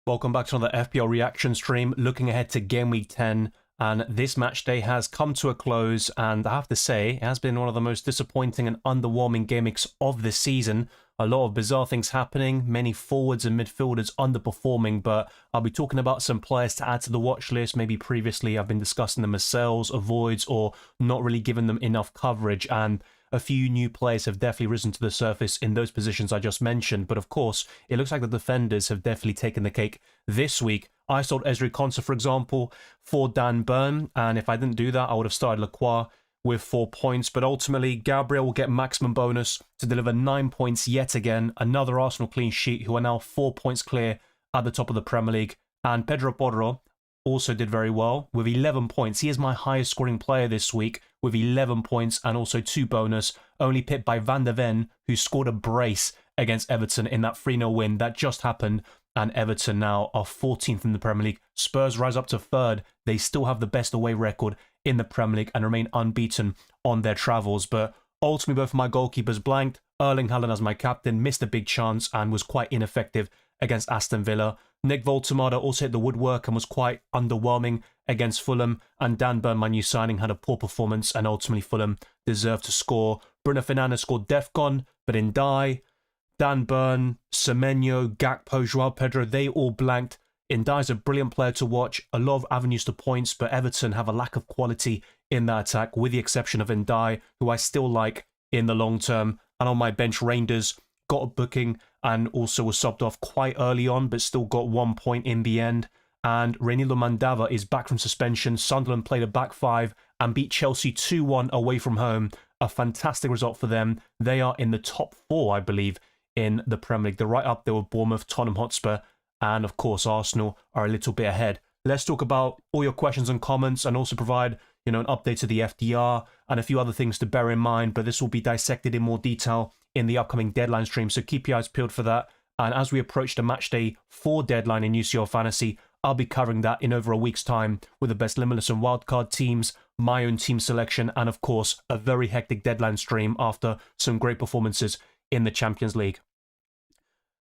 Welcome back to another FPL reaction stream, looking ahead to Game Week 10, and this match day has come to a close, and I have to say, it has been one of the most disappointing and underwhelming game weeks of the season. A lot of bizarre things happening, many forwards and midfielders underperforming, but I'll be talking about some players to add to the watch list. Maybe previously I've been discussing them as sells, avoids, or not really giving them enough coverage, and a few new players have definitely risen to the surface in those positions I just mentioned. But of course, it looks like the defenders have definitely taken the cake this week. I sold Ezri Konsa, for example, for Dan Burn, and if I didn't do that, I would have started Lacroix with 4 points. But ultimately, Gabriel will get maximum bonus to deliver 9 points yet again. Another Arsenal clean sheet, who are now 4 points clear at the top of the Premier League. And Pedro Porro also did very well with 11 points. He is my highest scoring player this week with 11 points and also 2 bonus, only pipped by Van der Ven, who scored a brace against Everton in that 3-0 win that just happened, and Everton now are 14th in the Premier League. Spurs rise up to 3rd. They still have the best away record in the Premier League and remain unbeaten on their travels. But ultimately, both of my goalkeepers blanked. Erling Haaland as my captain missed a big chance and was quite ineffective against Aston Villa. Nick Voltemada also hit the woodwork and was quite underwhelming against Fulham. And Dan Burn, my new signing, had a poor performance and ultimately Fulham deserved to score. Bruno Fernandes scored Defcon, but in Dan Burn, Semenyo, Gakpo, Joao Pedro, they all blanked. Ndai is a brilliant player to watch, a lot of avenues to points, but Everton have a lack of quality in that attack, with the exception of Ndai, who I still like in the long term. And on my bench, Reinders got a booking and also was subbed off quite early on, but still got 1 point in the end. And Reinildo Mandava is back from suspension. Sunderland played a back five and beat Chelsea 2-1 away from home. A fantastic result for them. They are in the top 4, I believe, in the Premier League. They're right up there with Bournemouth, Tottenham Hotspur, and of course Arsenal are a little bit ahead. Let's talk about all your questions and comments and also provide, an update to the FDR and a few other things to bear in mind, but this will be dissected in more detail in the upcoming deadline stream, so keep your eyes peeled for that. And as we approach the match day 4 deadline in UCL Fantasy, I'll be covering that in over a week's time with the best limitless and wildcard teams, my own team selection, and of course a very hectic deadline stream after some great performances in the Champions League.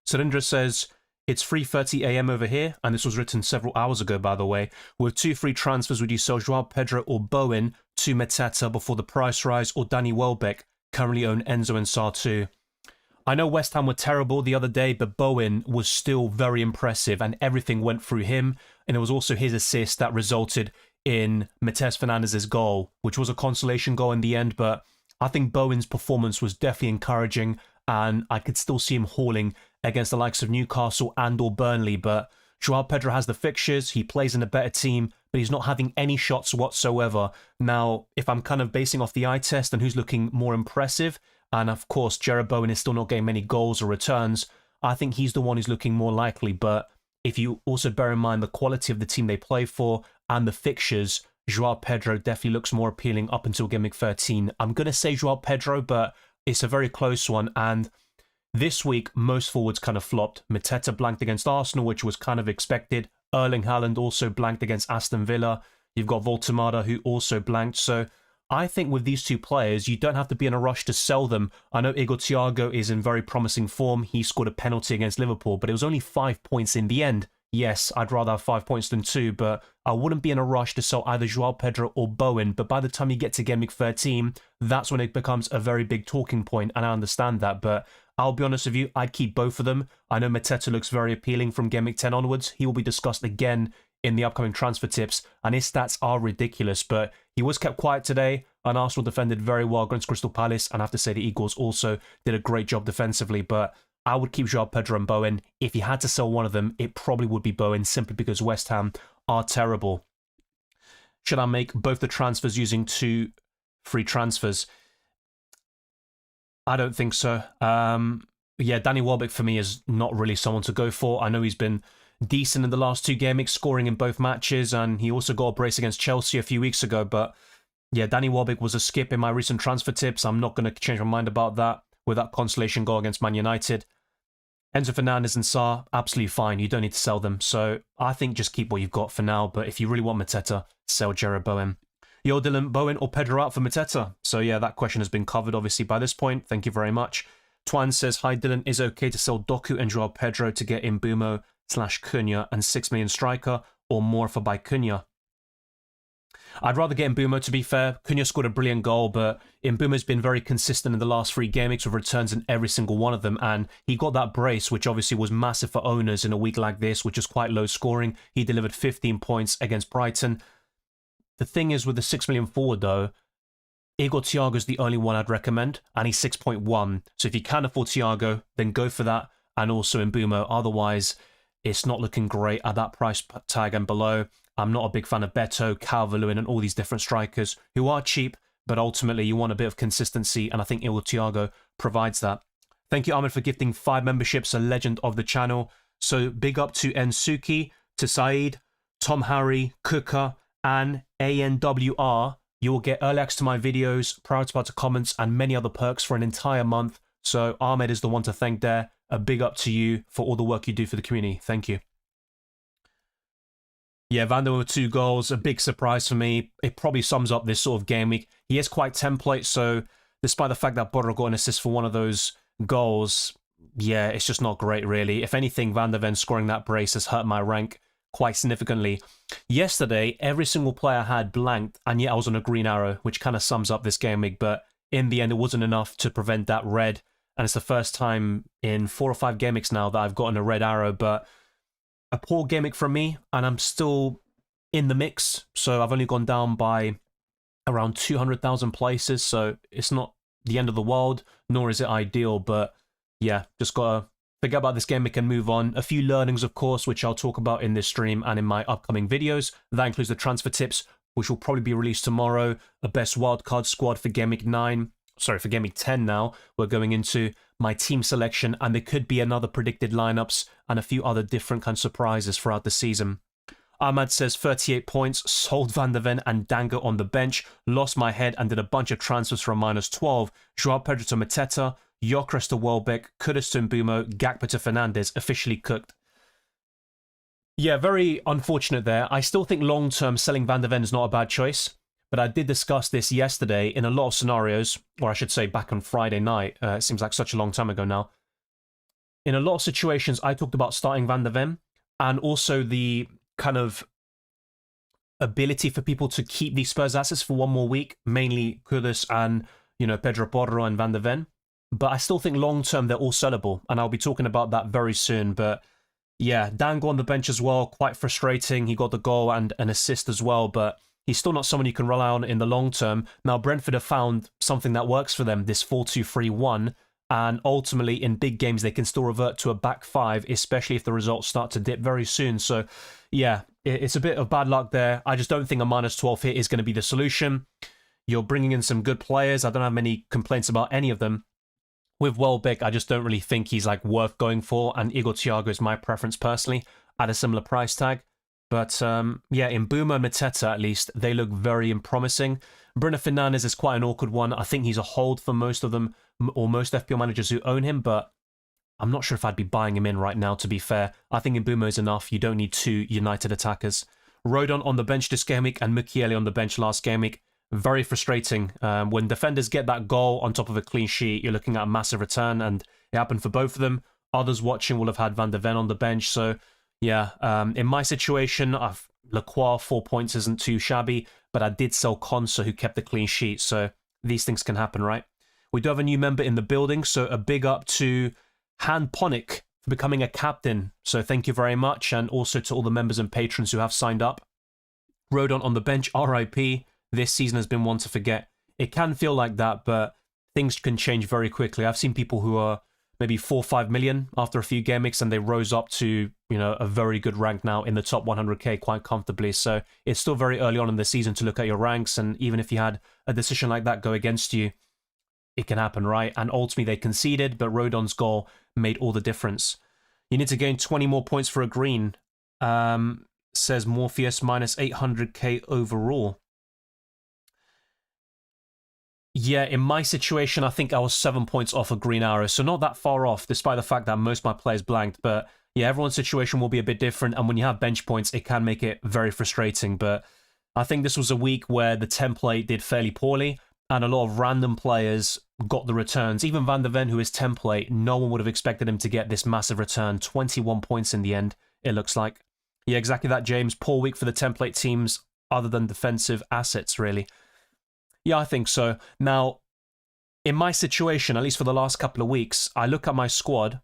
Surendra says, it's 3:30 AM over here, and this was written several hours ago, by the way. With 2 free transfers, would you sell Joao Pedro or Bowen to Mateta before the price rise, or Danny Welbeck? Currently own Enzo and Sarr too. I know West Ham were terrible the other day, but Bowen was still very impressive, and everything went through him. And it was also his assist that resulted in Matheus Fernandes' goal, which was a consolation goal in the end. But I think Bowen's performance was definitely encouraging, and I could still see him hauling against the likes of Newcastle and or Burnley. But Joao Pedro has the fixtures, he plays in a better team, but he's not having any shots whatsoever. Now, if I'm kind of basing off the eye test and who's looking more impressive, and of course Jarrod Bowen is still not getting many goals or returns, I think he's the one who's looking more likely. But if you also bear in mind the quality of the team they play for and the fixtures, Joao Pedro definitely looks more appealing up until Game Week 13. I'm going to say Joao Pedro, but it's a very close one. And this week, most forwards kind of flopped. Mateta blanked against Arsenal, which was kind of expected. Erling Haaland also blanked against Aston Villa. You've got Voltemada, who also blanked. So I think with these 2 players, you don't have to be in a rush to sell them. I know Igor Thiago is in very promising form. He scored a penalty against Liverpool, but it was only 5 points in the end. Yes, I'd rather have 5 points than 2, but I wouldn't be in a rush to sell either Joao Pedro or Bowen. But by the time you get to Game Week 13, that's when it becomes a very big talking point, and I understand that. But I'll be honest with you, I'd keep both of them. I know Mateta looks very appealing from Game Week 10 onwards. He will be discussed again in the upcoming transfer tips, and his stats are ridiculous. But he was kept quiet today, and Arsenal defended very well against Crystal Palace, and I have to say the Eagles also did a great job defensively. But I would keep Joao Pedro and Bowen. If you had to sell one of them, it probably would be Bowen, simply because West Ham are terrible. Should I make both the transfers using 2 free transfers? I don't think so. Yeah, Danny Welbeck for me is not really someone to go for. I know he's been decent in the last 2 game weeks, scoring in both matches, and he also got a brace against Chelsea a few weeks ago. But yeah, Danny Welbeck was a skip in my recent transfer tips. I'm not going to change my mind about that with that consolation goal against Man United. Enzo Fernandes and Sarr, absolutely fine. You don't need to sell them. So I think just keep what you've got for now. But if you really want Mateta, sell Jarrod Bowen. Yo, Dylan, Bowen or Pedro out for Mateta? So yeah, that question has been covered obviously by this point. Thank you very much. Twan says, hi Dylan, is it okay to sell Doku and Joao Pedro to get Mbumo Cunha and 6 million striker, or more if I buy Cunha. I'd rather get Mbeumo, to be fair. Cunha scored a brilliant goal, but Mbeumo's been very consistent in the last 3 game weeks with returns in every single one of them, and he got that brace, which obviously was massive for owners in a week like this, which is quite low scoring. He delivered 15 points against Brighton. The thing is with the 6 million forward, though, Igor Thiago's the only one I'd recommend, and he's 6.1. So if you can afford Thiago, then go for that, and also Mbeumo. Otherwise, it's not looking great at that price tag and below. I'm not a big fan of Beto, Calvert-Lewin, and all these different strikers who are cheap, but ultimately you want a bit of consistency, and I think Igor Thiago provides that. Thank you, Ahmed, for gifting 5 memberships, a legend of the channel. So big up to Ensuki, to Saeed, Tom Harry, Kuka, and ANWR. You will get early access to my videos, prior to comments, and many other perks for an entire month. So Ahmed is the one to thank there. A big up to you for all the work you do for the community. Thank you. Yeah, Van der Ven with 2 goals, a big surprise for me. It probably sums up this sort of game week. He is quite template, so despite the fact that Borja got an assist for one of those goals, yeah, it's just not great, really. If anything, Van der Ven scoring that brace has hurt my rank quite significantly. Yesterday, every single player had blanked, and yet I was on a green arrow, which kind of sums up this game week, but in the end, it wasn't enough to prevent that red, and it's the first time in 4 or 5 game weeks now that I've gotten a red arrow, but a poor gimmick from me, and I'm still in the mix, so I've only gone down by around 200,000 places, so it's not the end of the world, nor is it ideal, but yeah, just gotta forget about this gimmick and move on. A few learnings, of course, which I'll talk about in this stream and in my upcoming videos. That includes the transfer tips, which will probably be released tomorrow, a best wildcard squad for Game Week 9, sorry, for Game Week 10 now. We're going into my team selection, and there could be another predicted lineups and a few other different kind of surprises throughout the season. Ahmad says 38 points, sold Van der Ven and Danga on the bench, lost my head and did a bunch of transfers for a -12. Joao Pedro to Mateta, Gyökeres to Welbeck, Kudus to Mbeumo, Gakpo to Fernandes, officially cooked. Yeah, very unfortunate there. I still think long-term selling Van der Ven is not a bad choice. But I did discuss this yesterday in a lot of scenarios, or I should say back on Friday night. It seems like such a long time ago now. In a lot of situations, I talked about starting Van der Ven, and also the kind of ability for people to keep these Spurs assets for one more week, mainly Kudus and, Pedro Porro and Van der Ven. But I still think long-term, they're all sellable, and I'll be talking about that very soon. But yeah, Dango on the bench as well, quite frustrating. He got the goal and an assist as well, but he's still not someone you can rely on in the long term. Now, Brentford have found something that works for them, this 4-2-3-1, and ultimately in big games they can still revert to a back 5, especially if the results start to dip very soon. So, yeah, it's a bit of bad luck there. I just don't think a -12 hit is going to be the solution. You're bringing in some good players. I don't have many complaints about any of them. With Welbeck, I just don't really think he's worth going for, and Igor Thiago is my preference personally at a similar price tag. But yeah, in Mbeumo and Mateta, at least, they look very promising. Bruno Fernandes is quite an awkward one. I think he's a hold for most of them, or most FPL managers who own him, but I'm not sure if I'd be buying him in right now, to be fair. I think Mbeumo is enough. You don't need 2 United attackers. Rodon on the bench this game week, and Mukiele on the bench last game week. Very frustrating. When defenders get that goal on top of a clean sheet, you're looking at a massive return, and it happened for both of them. Others watching will have had Van der Ven on the bench, so yeah, in my situation, Lacroix, 4 points isn't too shabby, but I did sell Konsa, who kept the clean sheet, so these things can happen, right? We do have a new member in the building, so a big up to Han Ponic for becoming a captain, so thank you very much, and also to all the members and patrons who have signed up. Rodon on the bench, RIP, this season has been one to forget. It can feel like that, but things can change very quickly. I've seen people who are maybe 4 or 5 million after a few game weeks, and they rose up to, a very good rank now in the top 100k quite comfortably. So it's still very early on in the season to look at your ranks, and even if you had a decision like that go against you, it can happen, right? And ultimately they conceded, but Rodon's goal made all the difference. You need to gain 20 more points for a green, says Morpheus, minus 800k overall. Yeah, in my situation, I think I was 7 points off a green arrow, so not that far off, despite the fact that most of my players blanked. But yeah, everyone's situation will be a bit different, and when you have bench points, it can make it very frustrating. But I think this was a week where the template did fairly poorly, and a lot of random players got the returns. Even Van der Ven, who is template, no one would have expected him to get this massive return, 21 points in the end. it looks like. Yeah, exactly that, James. Poor week for the template teams other than defensive assets, really. Yeah, I think so. Now, in my situation, at least for the last couple of weeks, I look at my squad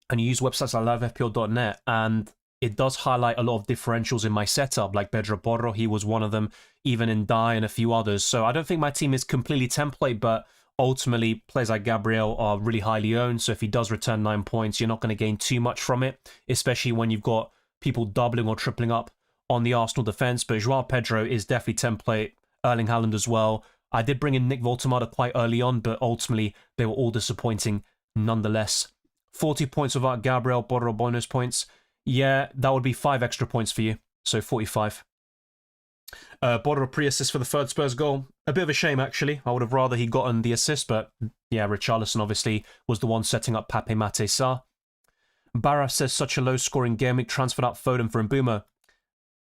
and use websites like livefpl.net, and it does highlight a lot of differentials in my setup, like Pedro Porro, he was one of them, even in Die and a few others. So I don't think my team is completely template, but ultimately players like Gabriel are really highly owned. So if he does return 9 points, you're not going to gain too much from it, especially when you've got people doubling or tripling up on the Arsenal defense. But Joao Pedro is definitely template. Erling Haaland as well. I did bring in Nick Voltemada quite early on, but ultimately they were all disappointing nonetheless. 40 points without Gabriel Porro bonus points. Yeah, that would be 5 extra points for you. So 45. Porro pre-assist for the third Spurs goal. A bit of a shame, actually. I would have rather he gotten the assist, but yeah, Richarlison obviously was the one setting up Pape Mate Sarr. Barra says such a low-scoring game week, transferred out Foden for Mbeumo.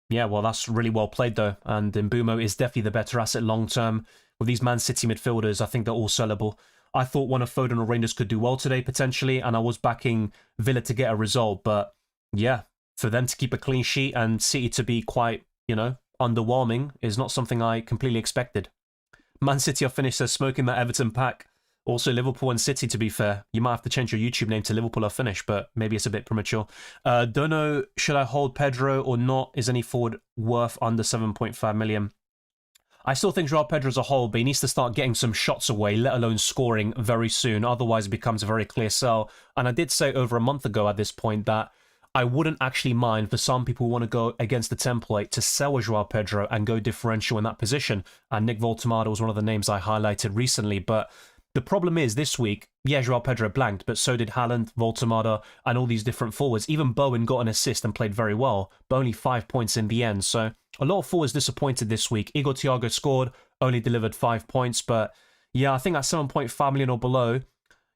Yeah, well, that's really well played, though. And Mbeumo is definitely the better asset long-term. With these Man City midfielders, I think they're all sellable. I thought one of Foden or Rangers could do well today, potentially, and I was backing Villa to get a result. But yeah, for them to keep a clean sheet and City to be quite, underwhelming is not something I completely expected. Man City are finished as smoking that Everton pack. Also, Liverpool and City, to be fair. You might have to change your YouTube name to Liverpool are finished, but maybe it's a bit premature. Don't know, should I hold Pedro or not? Is any forward worth under 7.5 million? I still think Joao Pedro as a whole, but he needs to start getting some shots away, let alone scoring very soon. Otherwise, it becomes a very clear sell. And I did say over a month ago at this point that I wouldn't actually mind for some people who want to go against the template to sell a Joao Pedro and go differential in that position. And Nick Voltemada was one of the names I highlighted recently, but the problem is this week, yeah, Joao Pedro blanked, but so did Haaland, Voltemada, and all these different forwards. Even Bowen got an assist and played very well, but only 5 points in the end. So a lot of forwards disappointed this week. Igor Thiago scored, only delivered 5 points, but yeah, I think at 7.5 million or below,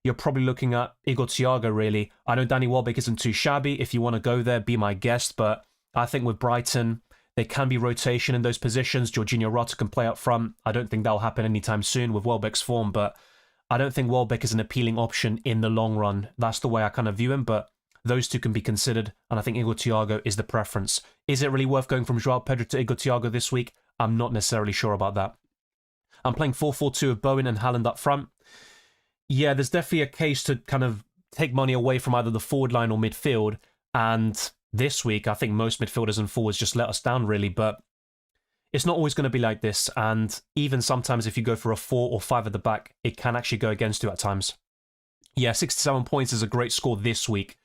you're probably looking at Igor Thiago, really. I know Danny Welbeck isn't too shabby. If you want to go there, be my guest, but I think with Brighton, there can be rotation in those positions. Jorginho Rota can play up front. I don't think that'll happen anytime soon with Welbeck's form, but I don't think Welbeck is an appealing option in the long run. That's the way I kind of view him, but those two can be considered, and I think Igor Thiago is the preference. Is it really worth going from Joao Pedro to Igor Thiago this week? I'm not necessarily sure about that. I'm playing 4-4-2 with Bowen and Haaland up front. Yeah, there's definitely a case to kind of take money away from either the forward line or midfield, and this week I think most midfielders and forwards just let us down, really, but it's not always going to be like this, and even sometimes if you go for a 4 or 5 at the back, it can actually go against you at times. Yeah, 67 points is a great score this week.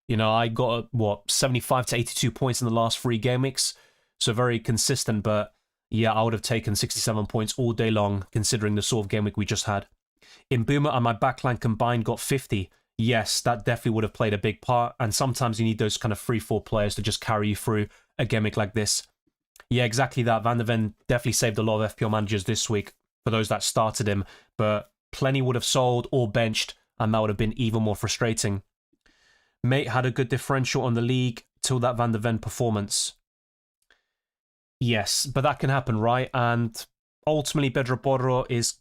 I got, 75 to 82 points in the last 3 game weeks, so very consistent, but yeah, I would have taken 67 points all day long, considering the sort of game week we just had. Mbeumo and my backline combined got 50. Yes, that definitely would have played a big part, and sometimes you need those kind of 3-4 players to just carry you through a game week like this. Yeah, exactly that. Van der Ven definitely saved a lot of FPL managers this week for those that started him, but plenty would have sold or benched, and that would have been even more frustrating. Mate had a good differential on the league till that Van der Ven performance. Yes, but that can happen, right? And ultimately, Pedro Porro is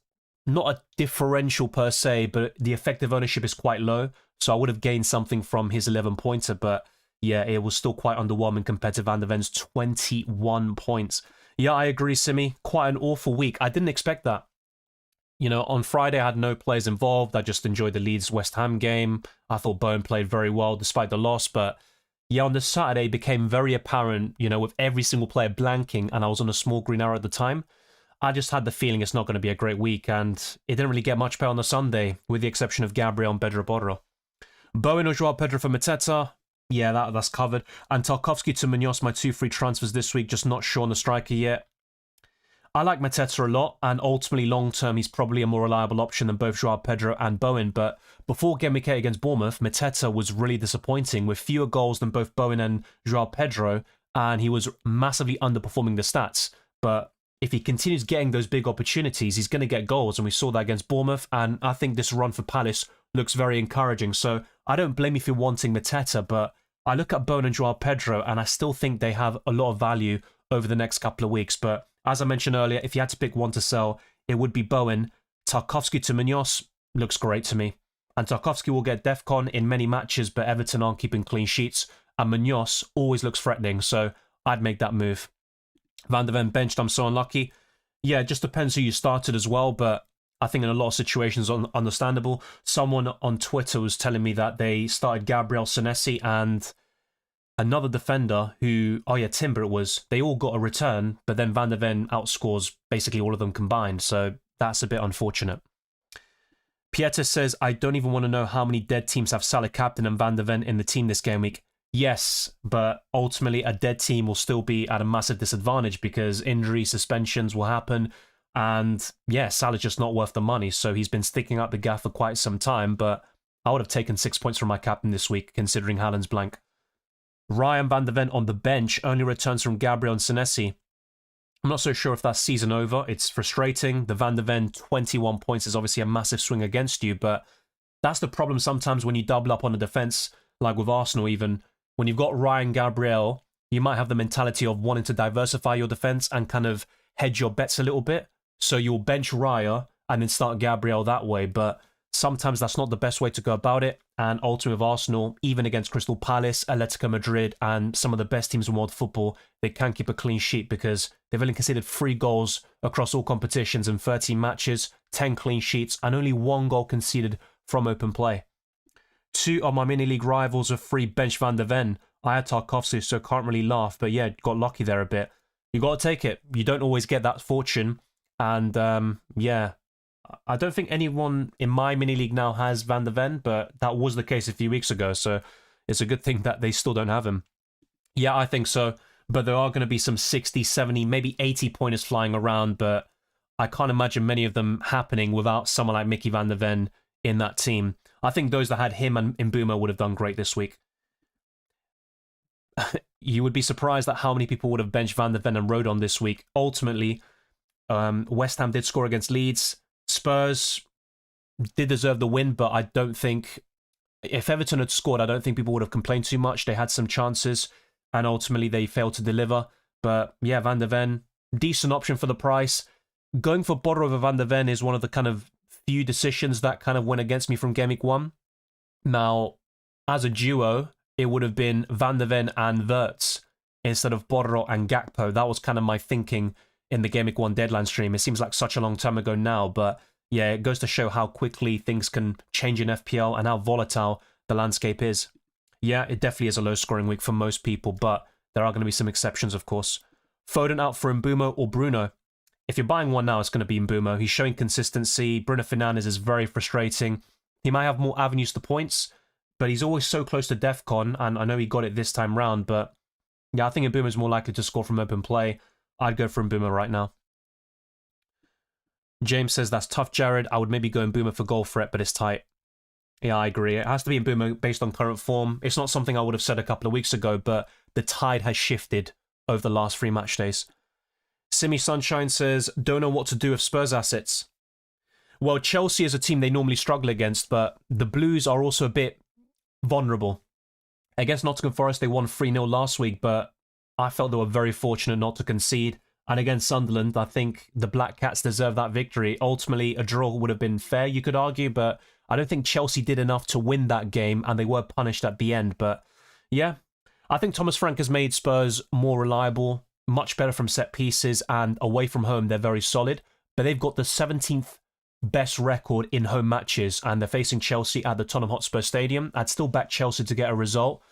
not a differential per se, but the effective ownership is quite low, so I would have gained something from his 11-pointer, but yeah, it was still quite underwhelming compared to Van der Ven's 21 points. Yeah, I agree, Simi. Quite an awful week. I didn't expect that. On Friday, I had no players involved. I just enjoyed the Leeds-West Ham game. I thought Bowen played very well despite the loss, but yeah, on the Saturday, it became very apparent, with every single player blanking, and I was on a small green arrow at the time. I just had the feeling it's not going to be a great week, and it didn't really get much better on the Sunday, with the exception of Gabriel and Pedro Porro. Bowen or Joao Pedro for Mateta. Yeah, that's covered. And Tarkowski to Munoz, my 2 free transfers this week, just not sure on the striker yet. I like Mateta a lot, and ultimately long-term, he's probably a more reliable option than both Joao Pedro and Bowen, but before Game Week 8 against Bournemouth, Mateta was really disappointing, with fewer goals than both Bowen and Joao Pedro, and he was massively underperforming the stats. But if he continues getting those big opportunities, he's going to get goals, and we saw that against Bournemouth, and I think this run for Palace looks very encouraging. So I don't blame you for wanting Mateta, but I look at Bowen and Joao Pedro, and I still think they have a lot of value over the next couple of weeks. But as I mentioned earlier, if you had to pick one to sell, it would be Bowen. Tarkowski to Munoz looks great to me. And Tarkowski will get DEFCON in many matches, but Everton aren't keeping clean sheets, and Munoz always looks threatening, so I'd make that move. Van de Ven benched, I'm so unlucky. Yeah, it just depends who you started as well, but I think in a lot of situations, understandable. Someone on Twitter was telling me that they started Gabriel Senesi and another defender who, oh yeah, Timber it was. They all got a return, but then Van de Ven outscores basically all of them combined, so that's a bit unfortunate. Pieter says, I don't even want to know how many dead teams have Salah captain and Van de Ven in the team this game week. Yes, but ultimately a dead team will still be at a massive disadvantage because injury, suspensions will happen. And yeah, Salah's just not worth the money. So he's been sticking out the gaff for quite some time. But I would have taken 6 points from my captain this week, considering Haaland's blank. Ryan van der Ven on the bench only returns from Gabriel and Senesi. I'm not so sure if that's season over. It's frustrating. The Van der Ven 21 points is obviously a massive swing against you. But that's the problem sometimes when you double up on the defense, like with Arsenal even. When you've got Ryan Gabriel, you might have the mentality of wanting to diversify your defense and kind of hedge your bets a little bit. So you'll bench Raya and then start Gabriel that way. But sometimes that's not the best way to go about it. And ultimately with Arsenal, even against Crystal Palace, Atletico Madrid, and some of the best teams in world football, they can keep a clean sheet because they've only conceded 3 goals across all competitions in 13 matches, 10 clean sheets, and only 1 goal conceded from open play. 2 of my mini-league rivals are free bench Van der Ven. I had Tarkovsky, so can't really laugh, but yeah, got lucky there a bit. You got to take it. You don't always get that fortune. And yeah, I don't think anyone in my mini-league now has Van der Ven, but that was the case a few weeks ago, so it's a good thing that they still don't have him. Yeah, I think so, but there are going to be some 60, 70, maybe 80 pointers flying around, but I can't imagine many of them happening without someone like Mickey Van der Ven in that team. I think those that had him and Mbeumo would have done great this week. You would be surprised at how many people would have benched Van der Ven and Rodon this week. Ultimately, West Ham did score against Leeds. Spurs did deserve the win, but I don't think... If Everton had scored, I don't think people would have complained too much. They had some chances, and ultimately they failed to deliver. But yeah, Van der Ven, decent option for the price. Going for Borro over Van der Ven is one of the kind of few decisions that kind of went against me from Game Week 1. Now, as a duo, it would have been Van der Ven and Wirtz instead of Borro and Gakpo. That was kind of my thinking in the Game Week 1 deadline stream. It seems like such a long time ago now, but yeah, it goes to show how quickly things can change in FPL and how volatile the landscape is. Yeah, it definitely is a low-scoring week for most people, but there are going to be some exceptions, of course. Foden out for Mbeumo or Bruno. If you're buying one now, it's going to be Mbeumo. He's showing consistency. Bruno Fernandes is very frustrating. He might have more avenues to points, but he's always so close to DEFCON, and I know he got it this time round, but yeah, I think Mbeumo is more likely to score from open play. I'd go for Mbeumo right now. James says, that's tough, Jared. I would maybe go Mbeumo for goal threat, but it's tight. Yeah, I agree. It has to be Mbeumo based on current form. It's not something I would have said a couple of weeks ago, but the tide has shifted over the last 3 match days. Simi Sunshine says, don't know what to do with Spurs assets. Well, Chelsea is a team they normally struggle against, but the Blues are also a bit vulnerable. Against Nottingham Forest, they won 3-0 last week, but I felt they were very fortunate not to concede. And against Sunderland, I think the Black Cats deserve that victory. Ultimately, a draw would have been fair, you could argue, but I don't think Chelsea did enough to win that game, and they were punished at the end. But yeah, I think Thomas Frank has made Spurs more reliable, much better from set pieces, and away from home, they're very solid. But they've got the 17th best record in home matches, and they're facing Chelsea at the Tottenham Hotspur Stadium. I'd still back Chelsea to get a result.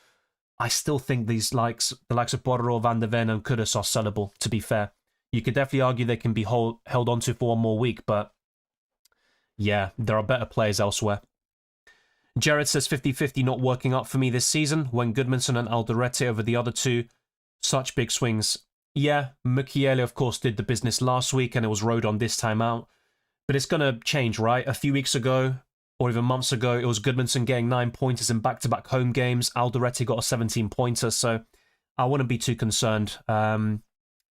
I still think the likes of Borro, Van der Ven, and Kudus are sellable, to be fair. You could definitely argue they can be held onto for one more week, but yeah, there are better players elsewhere. Jared says 50-50 not working out for me this season when Goodmanson and Alderete over the other two. Such big swings. Yeah, Mukiele, of course, did the business last week, and it was Rodon this time out. But it's going to change, right? A few weeks ago, or even months ago, it was Goodmanson getting 9 pointers in back-to-back home games. Alderete got a 17-pointer, so I wouldn't be too concerned.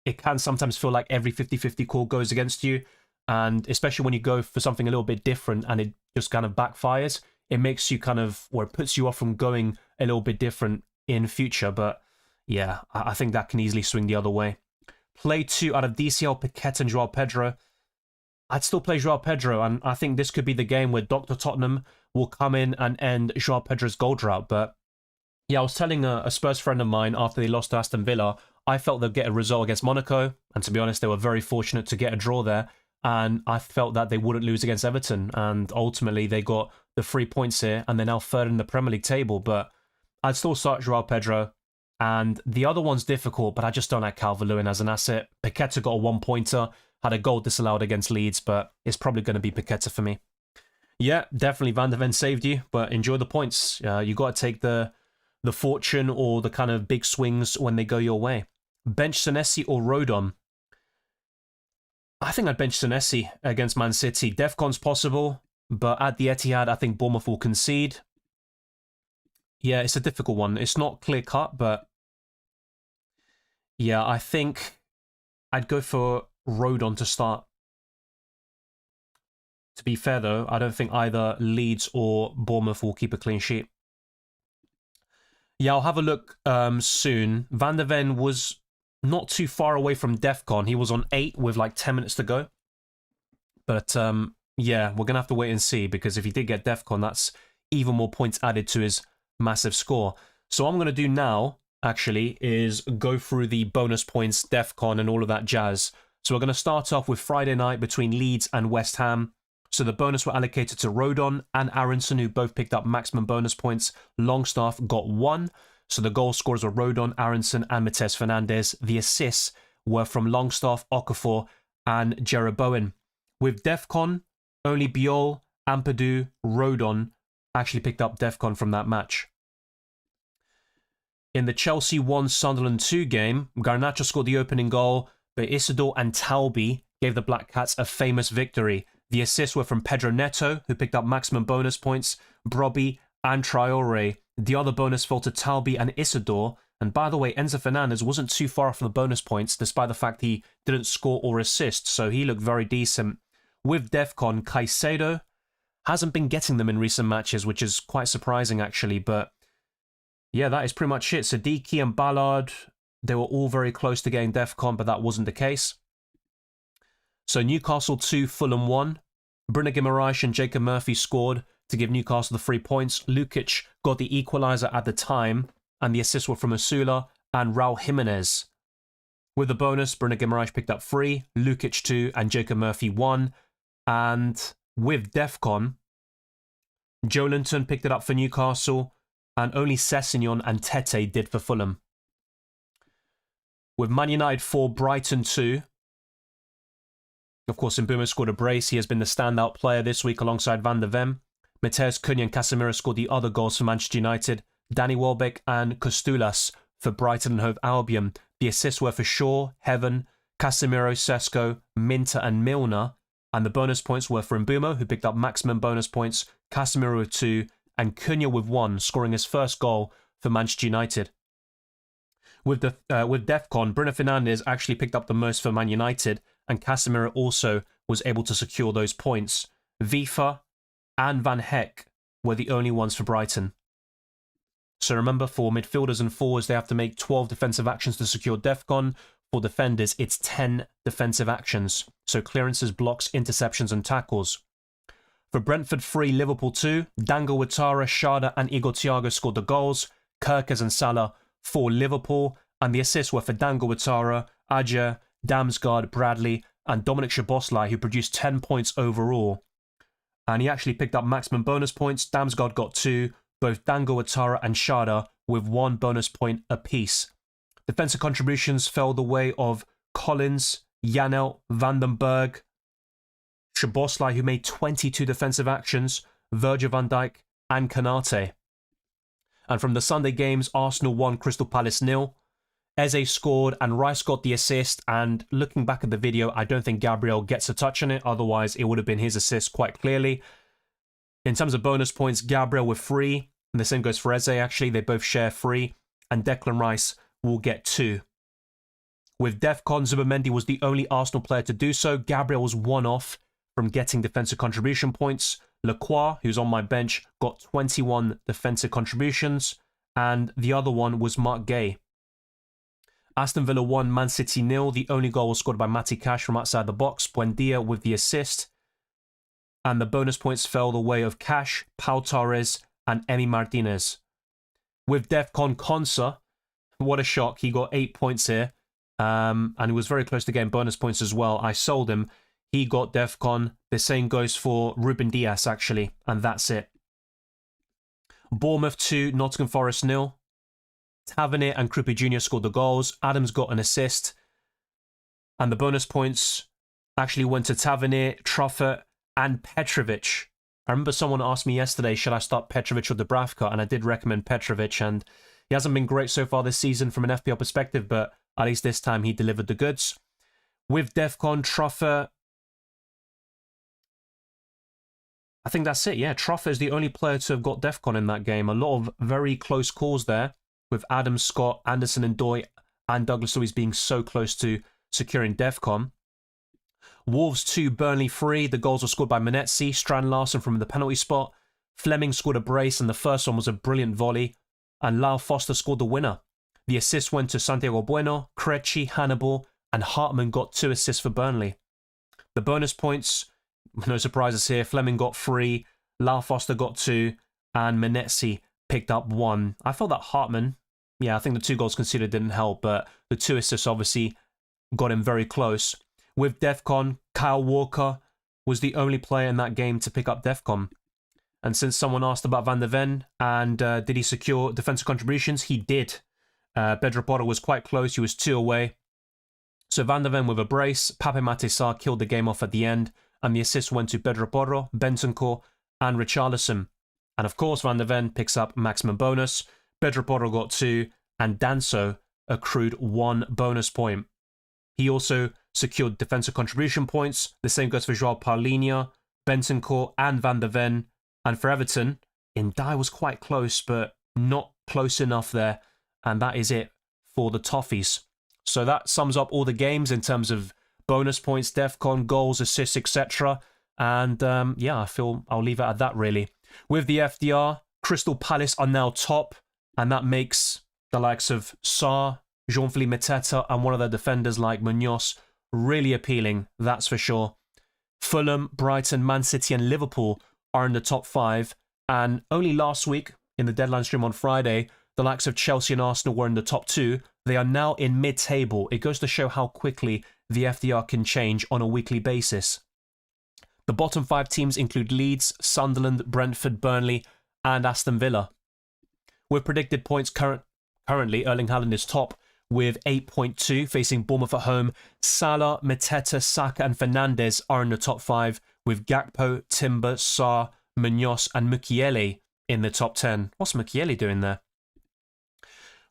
It can sometimes feel like every 50-50 call goes against you, and especially when you go for something a little bit different and it just kind of backfires, it makes you kind of, or it puts you off from going a little bit different in future. But yeah, I think that can easily swing the other way. Play 2 out of DCL, Piquet and Joao Pedro. I'd still play Joao Pedro, and I think this could be the game where Dr. Tottenham will come in and end Joao Pedro's goal drought. But Yeah, I was telling a Spurs friend of mine after they lost to Aston Villa, I felt they'd get a result against Monaco, and to be honest, they were very fortunate to get a draw there. And I felt that they wouldn't lose against Everton, and ultimately they got the 3 points here, and they're now third in the Premier League table. But I'd still start Joao Pedro, and the other one's difficult, but I just don't like Calvert-Lewin as an asset. Paqueta got a 1-pointer, had a goal disallowed against Leeds, but it's probably going to be Paqueta for me. Yeah, definitely Van de Ven saved you, but enjoy the points. You got to take the fortune or the kind of big swings when they go your way. Bench Senesi or Rodon? I think I'd bench Senesi against Man City. Defcon's possible, but at the Etihad, I think Bournemouth will concede. Yeah, it's a difficult one. It's not clear-cut, but yeah, I think I'd go for Rodon to start. To be fair, though, I don't think either Leeds or Bournemouth will keep a clean sheet. Yeah, I'll have a look soon. Van de Ven was not too far away from Defcon. He was on 8 with like 10 minutes to go. But yeah, we're going to have to wait and see, because if he did get Defcon, that's even more points added to his massive score. So what I'm going to do now, actually, is go through the bonus points, Defcon, and all of that jazz. So we're going to start off with Friday night between Leeds and West Ham. So the bonus were allocated to Rodon and Aronson, who both picked up maximum bonus points. Longstaff got 1. So the goal scorers were Rodon, Aronson, and Matheus Fernandes. The assists were from Longstaff, Okafor, and Jeroboam. With Defcon, only Biol, Ampadu, Rodon actually picked up Defcon from that match. In the Chelsea 1, Sunderland 2 game, Garnacho scored the opening goal, but Isidore and Talbi gave the Black Cats a famous victory. The assists were from Pedro Neto, who picked up maximum bonus points, Brobbey, and Traore. The other bonus fell to Talbi and Isidore. And by the way, Enzo Fernandez wasn't too far off from the bonus points, despite the fact he didn't score or assist, so he looked very decent. With Defcon, Caicedo hasn't been getting them in recent matches, which is quite surprising, actually. But yeah, that is pretty much it. Sadiki and Ballard, they were all very close to getting Defcon, but that wasn't the case. So Newcastle 2, Fulham 1. Bruno Guimaraes and Jacob Murphy scored to give Newcastle the 3 points. Lukic got the equaliser at the time, and the assists were from Asula and Raul Jimenez. With the bonus, Bruno Guimaraes picked up 3, Lukic 2, and Jacob Murphy 1. And with Defcon, Joelinton picked it up for Newcastle, and only Sessegnon and Tete did for Fulham. With Man United 4, Brighton 2. Of course, Mbeumo scored a brace. He has been the standout player this week alongside Van de Ven. Mateus Cunha and Casemiro scored the other goals for Manchester United. Danny Welbeck and Costulas for Brighton and Hove Albion. The assists were for Shaw, Heaven, Casemiro, Sesko, Minter and Milner. And the bonus points were for Mbeumo, who picked up maximum bonus points, Casemiro with 2, and Cunha with 1, scoring his first goal for Manchester United. With Defcon, Bruno Fernandes actually picked up the most for Man United, and Casemiro also was able to secure those points. Vifa and Van Heck were the only ones for Brighton. So remember, for midfielders and forwards, they have to make 12 defensive actions to secure Defcon. For defenders, it's 10 defensive actions. So clearances, blocks, interceptions, and tackles. For Brentford 3, Liverpool 2, Dango Ouattara, Sharda, and Igor Thiago scored the goals. Kerkez and Salah for Liverpool, and the assists were for Dango Ouattara, Ajer, Damsgaard, Bradley, and Dominic Szoboszlai, who produced 10 points overall. And he actually picked up maximum bonus points. Damsgaard got 2, both Dango Ouattara and Sharda with 1 bonus point apiece. Defensive contributions fell the way of Collins, Janelt, Vandenberg, Szoboszlai, who made 22 defensive actions, Virgil van Dijk, and Kanate. And from the Sunday games, Arsenal 1, Crystal Palace 0. Eze scored and Rice got the assist, and looking back at the video, I don't think Gabriel gets a touch on it, otherwise it would have been his assist quite clearly. In terms of bonus points, Gabriel with 3, and the same goes for Eze actually, they both share 3, and Declan Rice will get 2. With Defcon, Zubimendi was the only Arsenal player to do so. Gabriel was 1 off from getting defensive contribution points. Lacroix, who's on my bench, got 21 defensive contributions, and the other one was Mark Gay. Aston Villa 1, Man City 0. The only goal was scored by Matty Cash from outside the box. Buendia with the assist. And the bonus points fell the way of Cash, Pau Torres, and Emi Martinez. With Defcon Consa, what a shock. He got 8 points here. And he was very close to getting bonus points as well. I sold him. He got Defcon. The same goes for Ruben Diaz, actually. And that's it. Bournemouth 2, Nottingham Forest 0. Tavernier and Krupi Jr. scored the goals. Adams got an assist. And the bonus points actually went to Tavernier, Truffert, and Petrovic. I remember someone asked me yesterday, should I start Petrovic or Dubravka? And I did recommend Petrovic. And he hasn't been great so far this season from an FPL perspective, but at least this time he delivered the goods. With Defcon, Truffert, I think that's it. Yeah, Truffert is the only player to have got Defcon in that game. A lot of very close calls there, with Adam, Scott, Anderson and Doy, and Douglas Luiz being so close to securing Defcon. Wolves 2, Burnley 3. The goals were scored by Manetzi, Strand Larsen from the penalty spot. Fleming scored a brace, and the first one was a brilliant volley. And Lau Foster scored the winner. The assist went to Santiago Bueno, Krejci, Hannibal, and Hartman got 2 assists for Burnley. The bonus points, no surprises here. Fleming got 3, Lau Foster got 2, and Manetzi picked up 1. I felt that Hartman, I think the 2 goals conceded didn't help, but the 2 assists obviously got him very close. With Defcon, Kyle Walker was the only player in that game to pick up Defcon. And since someone asked about Van der Ven and did he secure defensive contributions, he did. Pedro Porro was quite close. He was 2 away. So Van der Ven with a brace. Pape Maté killed the game off at the end. And the assist went to Pedro Porro, Bentancur, and Richarlison. And of course, Van der Ven picks up maximum bonus. Pedro Porro got 2. And Danso accrued 1 bonus point. He also secured defensive contribution points. The same goes for João Paulinho, Bentancur, and Van der Ven. And for Everton, Ndai was quite close, but not close enough there. And that is it for the Toffees. So that sums up all the games in terms of bonus points, Defcon, goals, assists, etc. And I feel I'll leave it at that, really. With the FDR, Crystal Palace are now top. And that makes the likes of Sarr, Jean-Philippe Mateta, and one of their defenders like Munoz really appealing, that's for sure. Fulham, Brighton, Man City, and Liverpool are in the top 5, and only last week, in the deadline stream on Friday, the likes of Chelsea and Arsenal were in the top 2. They are now in mid-table. It goes to show how quickly the FDR can change on a weekly basis. The bottom 5 teams include Leeds, Sunderland, Brentford, Burnley, and Aston Villa. With predicted points currently, Erling Haaland is top with 8.2, facing Bournemouth at home. Salah, Mateta, Saka, and Fernandes are in the top 5, with Gakpo, Timber, Sarr, Munoz, and Mukiele in the top 10. What's Mukiele doing there?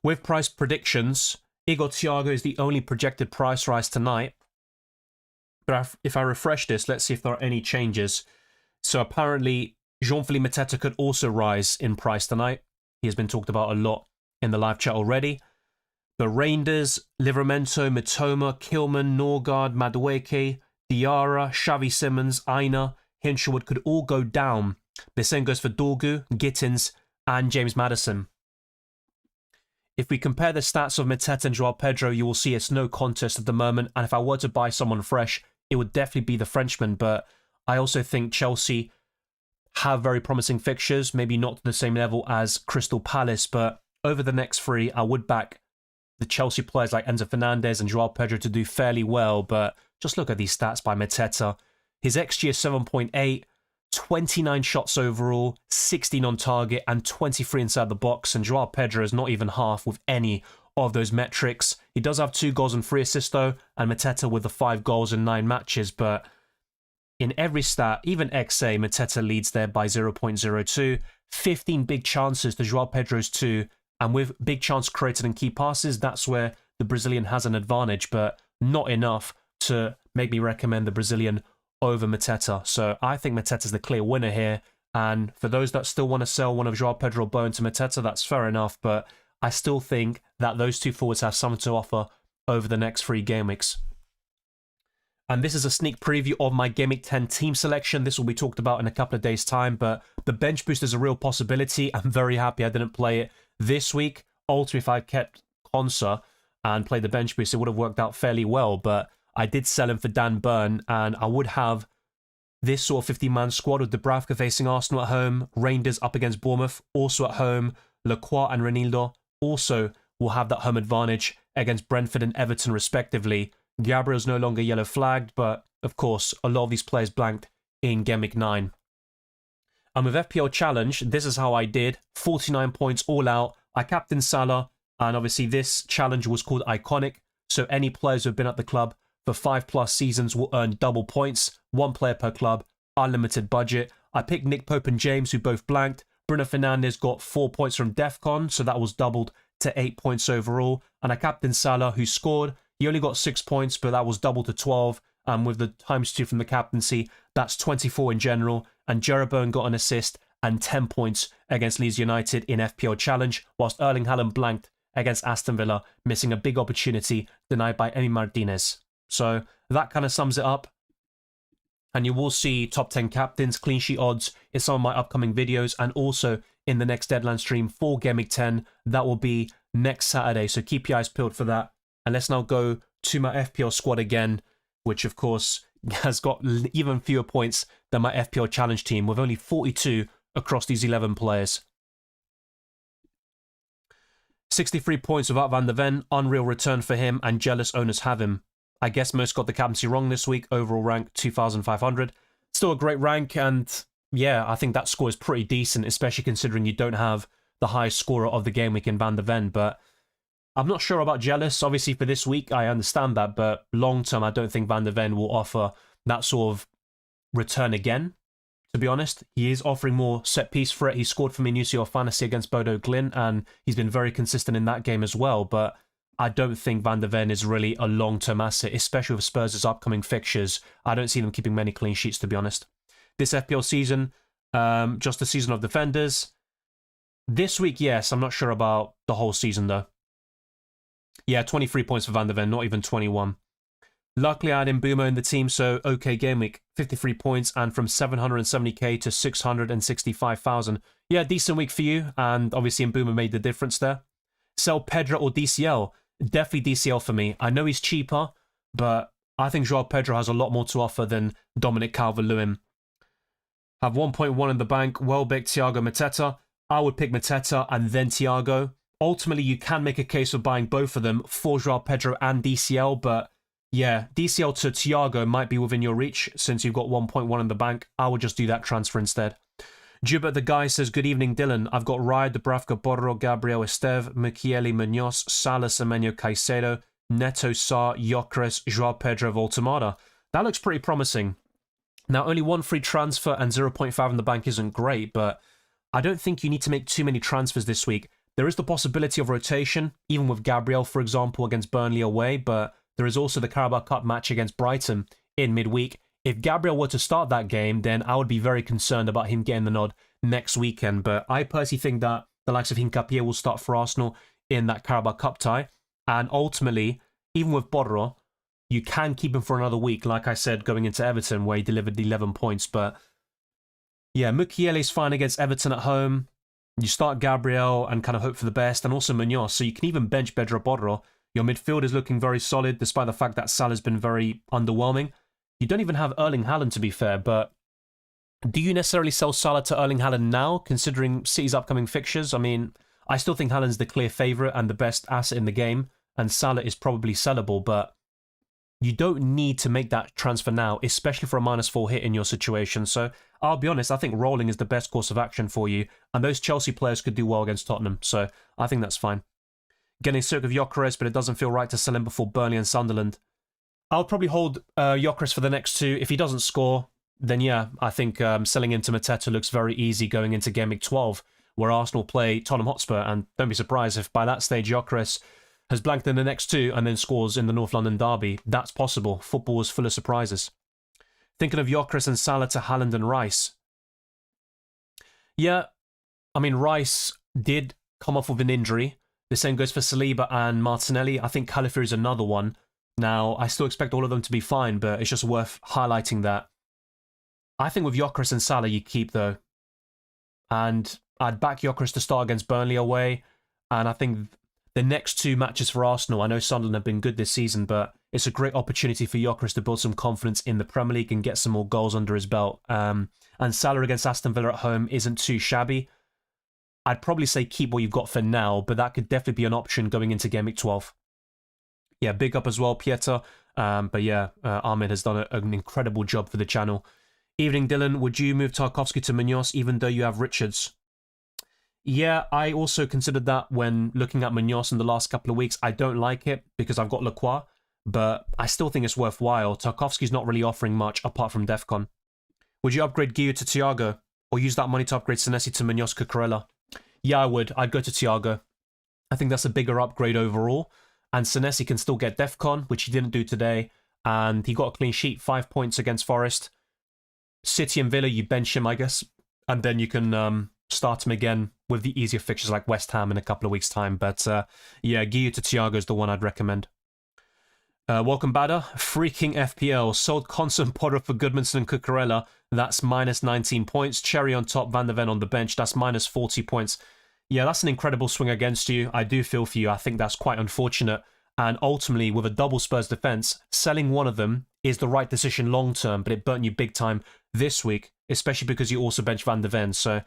With price predictions, Igor Thiago is the only projected price rise tonight. But if I refresh this, let's see if there are any changes. So apparently, Jean-Philippe Mateta could also rise in price tonight. He has been talked about a lot in the live chat already. The Reinders, Livramento, Mitoma, Kilman, Norgard, Madueke, Diarra, Xavi Simons, Aina, Hinshelwood could all go down. The same goes for Dorgu, Gittins, and James Maddison. If we compare the stats of Mateta and Joao Pedro, you will see it's no contest at the moment. And if I were to buy someone fresh, it would definitely be the Frenchman. But I also think Chelsea have very promising fixtures, maybe not to the same level as Crystal Palace. But over the next 3, I would back the Chelsea players like Enzo Fernandez and Joao Pedro to do fairly well. But just look at these stats by Mateta. His XG is 7.8, 29 shots overall, 16 on target, and 23 inside the box. And Joao Pedro is not even half with any of those metrics. He does have 2 goals and 3 assists though, and Mateta with the 5 goals in 9 matches. But in every stat, even XA, Mateta leads there by 0.02. 15 big chances to Joao Pedro's 2. And with big chance created and key passes, that's where the Brazilian has an advantage, but not enough to make me recommend the Brazilian over Mateta. So I think Mateta's the clear winner here. And for those that still want to sell one of Joao Pedro or Bowen to Mateta, that's fair enough. But I still think that those 2 forwards have something to offer over the next 3 game weeks. And this is a sneak preview of my Game Week 10 team selection. This will be talked about in a couple of days' time, but the bench boost is a real possibility. I'm very happy I didn't play it this week. Ultimately, if I kept Konsa and played the bench boost, it would have worked out fairly well, but I did sell him for Dan Burn, and I would have this sort of 50-man squad with Dubravka facing Arsenal at home, Rangers up against Bournemouth, also at home, Lacroix and Renildo also will have that home advantage against Brentford and Everton respectively. Gabriel's no longer yellow flagged, but of course, a lot of these players blanked in Game Week 9. And with FPL Challenge, this is how I did. 49 points all out. I captained Salah, and obviously this challenge was called Iconic, so any players who have been at the club for 5+ seasons will earn double points, 1 player per club, unlimited budget. I picked Nick Pope and James, who both blanked. Bruno Fernandes got 4 points from DEFCON, so that was doubled to 8 points overall. And I captained Salah, who scored. He only got 6 points, but that was doubled to 12. And with the ×2 from the captaincy, that's 24 in general. And Jeroboam got an assist and 10 points against Leeds United in FPL Challenge, whilst Erling Haaland blanked against Aston Villa, missing a big opportunity denied by Emi Martinez. So that kind of sums it up. And you will see top 10 captains, clean sheet odds in some of my upcoming videos, and also in the next deadline stream for Game Week 10. That will be next Saturday, so keep your eyes peeled for that. And let's now go to my FPL squad again, which of course has got even fewer points than my FPL Challenge team, with only 42 across these 11 players. 63 points without Van der Ven, unreal return for him, and jealous owners have him. I guess most got the captaincy wrong this week, overall rank 2,500. Still a great rank, and yeah, I think that score is pretty decent, especially considering you don't have the highest scorer of the game week in Van der Ven, but I'm not sure about jealous. Obviously for this week, I understand that, but long term, I don't think Van der Ven will offer that sort of return again, to be honest. He is offering more set-piece threat. He scored for me in UCL Fantasy against Bodo Glimt, and he's been very consistent in that game as well, but I don't think Van der Ven is really a long-term asset, especially with Spurs' upcoming fixtures. I don't see them keeping many clean sheets, to be honest. This FPL season, just a season of defenders. This week, yes, I'm not sure about the whole season, though. Yeah, 23 points for Van der Ven, not even 21. Luckily, I had Mbumo in the team, so okay game week. 53 points, and from 770k to 665,000. Yeah, decent week for you, and obviously Mbumo made the difference there. Sell Pedro or DCL? Definitely DCL for me. I know he's cheaper, but I think Joao Pedro has a lot more to offer than Dominic Calvert-Lewin. Have 1.1 in the bank. Welbeck, Thiago, Mateta. I would pick Mateta and then Thiago. Ultimately, you can make a case for buying both of them for Joao Pedro and DCL, but yeah, DCL to Thiago might be within your reach since you've got 1.1 in the bank. I would just do that transfer instead. Jubert the guy says, good evening, Dylan. I've got Raya, Dubravka, Borro, Gabriel, Esteve, Mukiele, Munoz, Salas, Semenyo, Caicedo, Neto, Sarr, Gyökeres, Joao Pedro, Voltemada. That looks pretty promising. Now, only 1 free transfer and 0.5 in the bank isn't great, but I don't think you need to make too many transfers this week. There is the possibility of rotation, even with Gabriel, for example, against Burnley away, but there is also the Carabao Cup match against Brighton in midweek. If Gabriel were to start that game, then I would be very concerned about him getting the nod next weekend. But I personally think that the likes of Hincapié will start for Arsenal in that Carabao Cup tie. And ultimately, even with Borro, you can keep him for another week, like I said, going into Everton, where he delivered the 11 points. But yeah, Mukiele is fine against Everton at home. You start Gabriel and kind of hope for the best, and also Munoz. So you can even bench Pedro Borro. Your midfield is looking very solid, despite the fact that Salah's been very underwhelming. You don't even have Erling Haaland, to be fair, but do you necessarily sell Salah to Erling Haaland now, considering City's upcoming fixtures? I mean, I still think Haaland's the clear favourite and the best asset in the game, and Salah is probably sellable, but you don't need to make that transfer now, especially for a -4 hit in your situation. So I'll be honest, I think rolling is the best course of action for you, and those Chelsea players could do well against Tottenham, so I think that's fine. Getting sick of Gyökeres, but it doesn't feel right to sell him before Burnley and Sunderland. I'll probably hold Gyökeres for the next 2. If he doesn't score, then yeah, I think selling into Mateta looks very easy going into Game Week 12, where Arsenal play Tottenham Hotspur, and don't be surprised if by that stage Gyökeres has blanked in the next 2 and then scores in the North London derby. That's possible. Football is full of surprises. Thinking of Gyökeres and Salah to Haaland and Rice. Yeah, I mean, Rice did come off with an injury. The same goes for Saliba and Martinelli. I think Calafiori is another one. Now, I still expect all of them to be fine, but it's just worth highlighting that. I think with Gyökeres and Salah, you keep, though. And I'd back Gyökeres to start against Burnley away. And I think the next 2 matches for Arsenal, I know Sunderland have been good this season, but it's a great opportunity for Gyökeres to build some confidence in the Premier League and get some more goals under his belt. And Salah against Aston Villa at home isn't too shabby. I'd probably say keep what you've got for now, but that could definitely be an option going into Game Week 12. Yeah, big up as well, Pieter. But yeah, Ahmed has done an incredible job for the channel. Evening, Dylan. Would you move Tarkowski to Munoz even though you have Richards? Yeah, I also considered that when looking at Munoz in the last couple of weeks. I don't like it because I've got Lacroix, but I still think it's worthwhile. Tarkowski's not really offering much apart from Defcon. Would you upgrade Guiu to Thiago or use that money to upgrade Senesi to Munoz Cucurella? Yeah, I would. I'd go to Thiago. I think that's a bigger upgrade overall. And Senesi can still get Defcon, which he didn't do today. And he got a clean sheet, 5 points against Forest. City and Villa, you bench him, I guess. And then you can start him again with the easier fixtures like West Ham in a couple of weeks' time. But yeah, Guiu to Thiago is the one I'd recommend. Welcome, Bada. Freaking FPL. Sold Constant Potter for Goodmanson and Cucurella. That's minus 19 points. Cherry on top, Van der Ven on the bench. That's minus 40 points. Yeah, that's an incredible swing against you. I do feel for you. I think that's quite unfortunate. And ultimately, with a double Spurs defence, selling one of them is the right decision long term, but it burnt you big time this week, especially because you also bench Van der Ven. So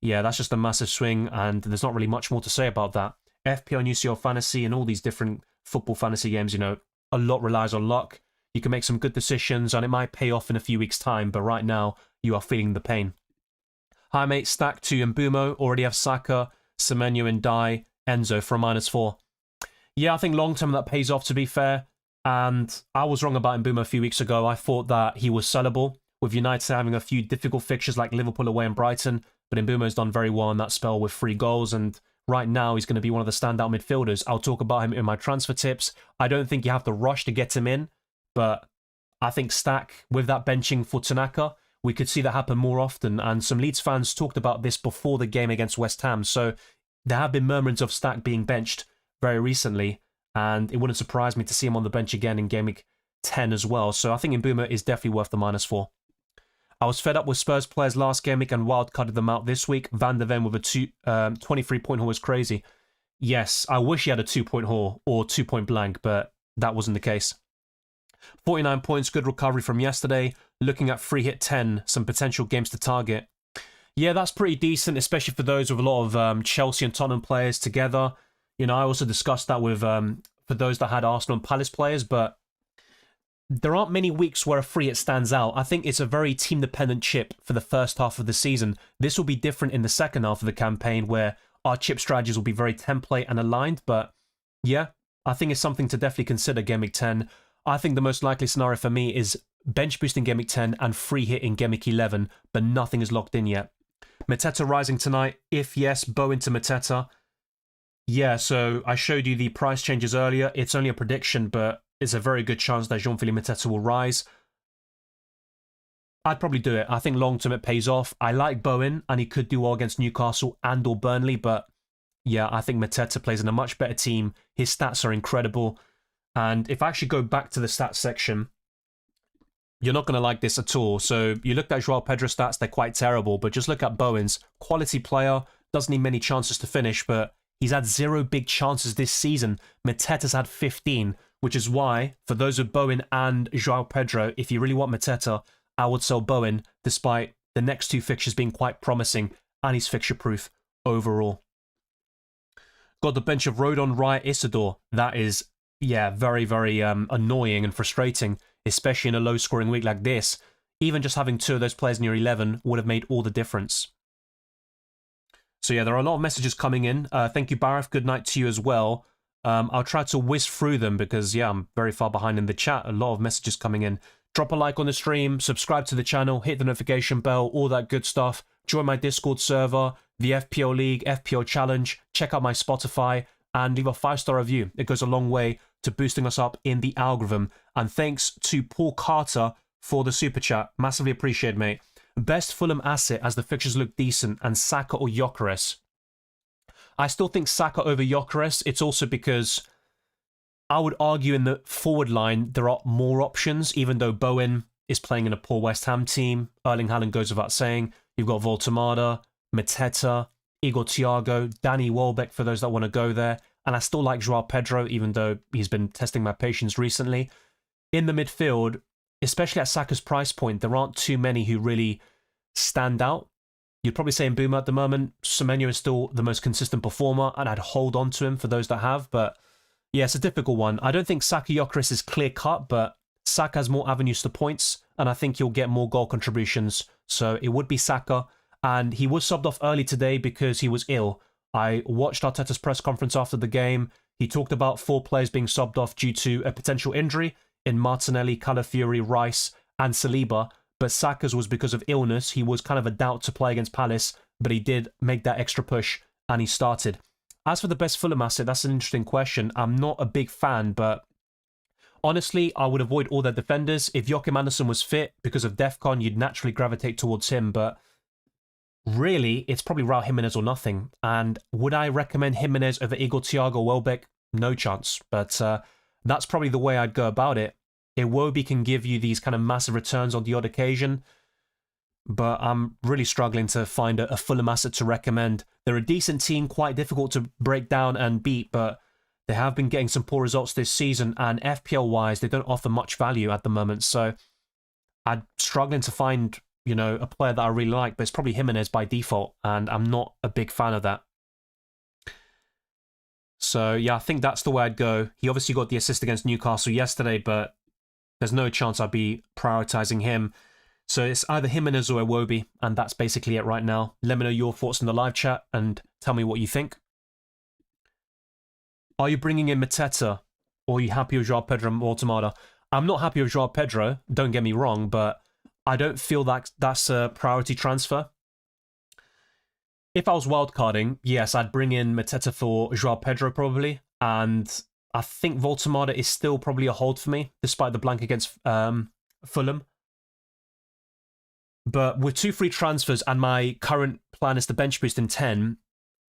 yeah, that's just a massive swing, and there's not really much more to say about that. FPL and UCL Fantasy and all these different football fantasy games, you know, a lot relies on luck. You can make some good decisions, and it might pay off in a few weeks' time, but right now, you are feeling the pain. Hi, mate. Stack to Mbumo. Already have Saka, Semenyo, and Dai, Enzo for a -4. Yeah, I think long-term that pays off, to be fair. And I was wrong about Mbumo a few weeks ago. I thought that he was sellable, with United having a few difficult fixtures like Liverpool away and Brighton. But Mbumo's done very well in that spell with 3 goals, and right now he's going to be one of the standout midfielders. I'll talk about him in my transfer tips. I don't think you have to rush to get him in, but I think Stack, with that benching for Tanaka, we could see that happen more often. And some Leeds fans talked about this before the game against West Ham, so there have been murmurings of Stack being benched very recently, and it wouldn't surprise me to see him on the bench again in Game Week 10 as well. So I think Mbumo is definitely worth the -4. I was fed up with Spurs players last game week and wildcarded them out this week. Van der Ven with a 23-point haul is crazy. Yes, I wish he had a 2-point haul or 2-point blank, but that wasn't the case. 49 points, good recovery from yesterday. Looking at free hit 10, some potential games to target. Yeah, that's pretty decent, especially for those with a lot of Chelsea and Tottenham players together. You know, I also discussed that with for those that had Arsenal and Palace players, but there aren't many weeks where a free hit stands out. I think it's a very team-dependent chip for the first half of the season. This will be different in the second half of the campaign, where our chip strategies will be very template and aligned. But yeah, I think it's something to definitely consider Game Week 10. I think the most likely scenario for me is bench boost in Game Week 10 and free hit in Game Week 11, but nothing is locked in yet. Mateta rising tonight? If yes, Bowen to Mateta. Yeah, so I showed you the price changes earlier. It's only a prediction, but it's a very good chance that Jean-Philippe Mateta will rise. I'd probably do it. I think long-term it pays off. I like Bowen, and he could do well against Newcastle and or Burnley, but yeah, I think Mateta plays in a much better team. His stats are incredible. And if I actually go back to the stats section, you're not going to like this at all. So you looked at Joao Pedro's stats, they're quite terrible, but just look at Bowen's. Quality player, doesn't need many chances to finish, but he's had 0 big chances this season. Mateta's had 15, which is why, for those with Bowen and Joao Pedro, if you really want Mateta, I would sell Bowen, despite the next 2 fixtures being quite promising, and he's fixture-proof overall. Got the bench of Rodon, Raya, Isidore. That is, yeah, very, very annoying and frustrating, especially in a low-scoring week like this. Even just having 2 of those players in your 11 would have made all the difference. So yeah, there are a lot of messages coming in. Thank you, Barif. Good night to you as well. I'll try to whiz through them because, yeah, I'm very far behind in the chat. A lot of messages coming in. Drop a like on the stream, subscribe to the channel, hit the notification bell, all that good stuff. Join my Discord server, the FPL League, FPL Challenge. Check out my Spotify and leave a 5-star review. It goes a long way to boosting us up in the algorithm. And thanks to Paul Carter for the super chat. Massively appreciated, mate. Best Fulham asset as the fixtures look decent, and Saka or Gyökeres. I still think Saka over Gyökeres. It's also because I would argue in the forward line there are more options, even though Bowen is playing in a poor West Ham team. Erling Haaland goes without saying. You've got Voltemada, Mateta, Igor Thiago, Danny Welbeck for those that want to go there. And I still like Joao Pedro, even though he's been testing my patience recently. In the midfield, especially at Saka's price point, there aren't too many who really stand out. You'd probably say in Boomer at the moment, Semenyo is still the most consistent performer, and I'd hold on to him for those that have, but yeah, it's a difficult one. I don't think Saka Gyökeres is clear-cut, but Saka has more avenues to points, and I think he'll get more goal contributions, so it would be Saka, and he was subbed off early today because he was ill. I watched Arteta's press conference after the game. He talked about 4 players being subbed off due to a potential injury in Martinelli, Calafiori, Rice, and Saliba, but Saka's was because of illness. He was kind of a doubt to play against Palace, but he did make that extra push, and he started. As for the best Fulham asset, that's an interesting question. I'm not a big fan, but honestly, I would avoid all their defenders. If Joachim Andersen was fit because of DEFCON, you'd naturally gravitate towards him, but really, it's probably Raul Jimenez or nothing. And would I recommend Jimenez over Igor, Thiago, Welbeck? No chance, but that's probably the way I'd go about it. Iwobi can give you these kind of massive returns on the odd occasion, but I'm really struggling to find a Fulham asset to recommend. They're a decent team, quite difficult to break down and beat, but they have been getting some poor results this season, and FPL-wise, they don't offer much value at the moment, so I'm struggling to find, you know, a player that I really like, but it's probably Jimenez by default, and I'm not a big fan of that. So, yeah, I think that's the way I'd go. He obviously got the assist against Newcastle yesterday, but there's no chance I'd be prioritizing him. So it's either Jimenez or Iwobi, and that's basically it right now. Let me know your thoughts in the live chat and tell me what you think. Are you bringing in Mateta, or are you happy with João Pedro and Automata? I'm not happy with João Pedro, don't get me wrong, but I don't feel that that's a priority transfer. If I was wildcarding, yes, I'd bring in Mateta for João Pedro probably, and I think Voltemada is still probably a hold for me, despite the blank against Fulham. But with 2 free transfers and my current plan is to bench boost in 10,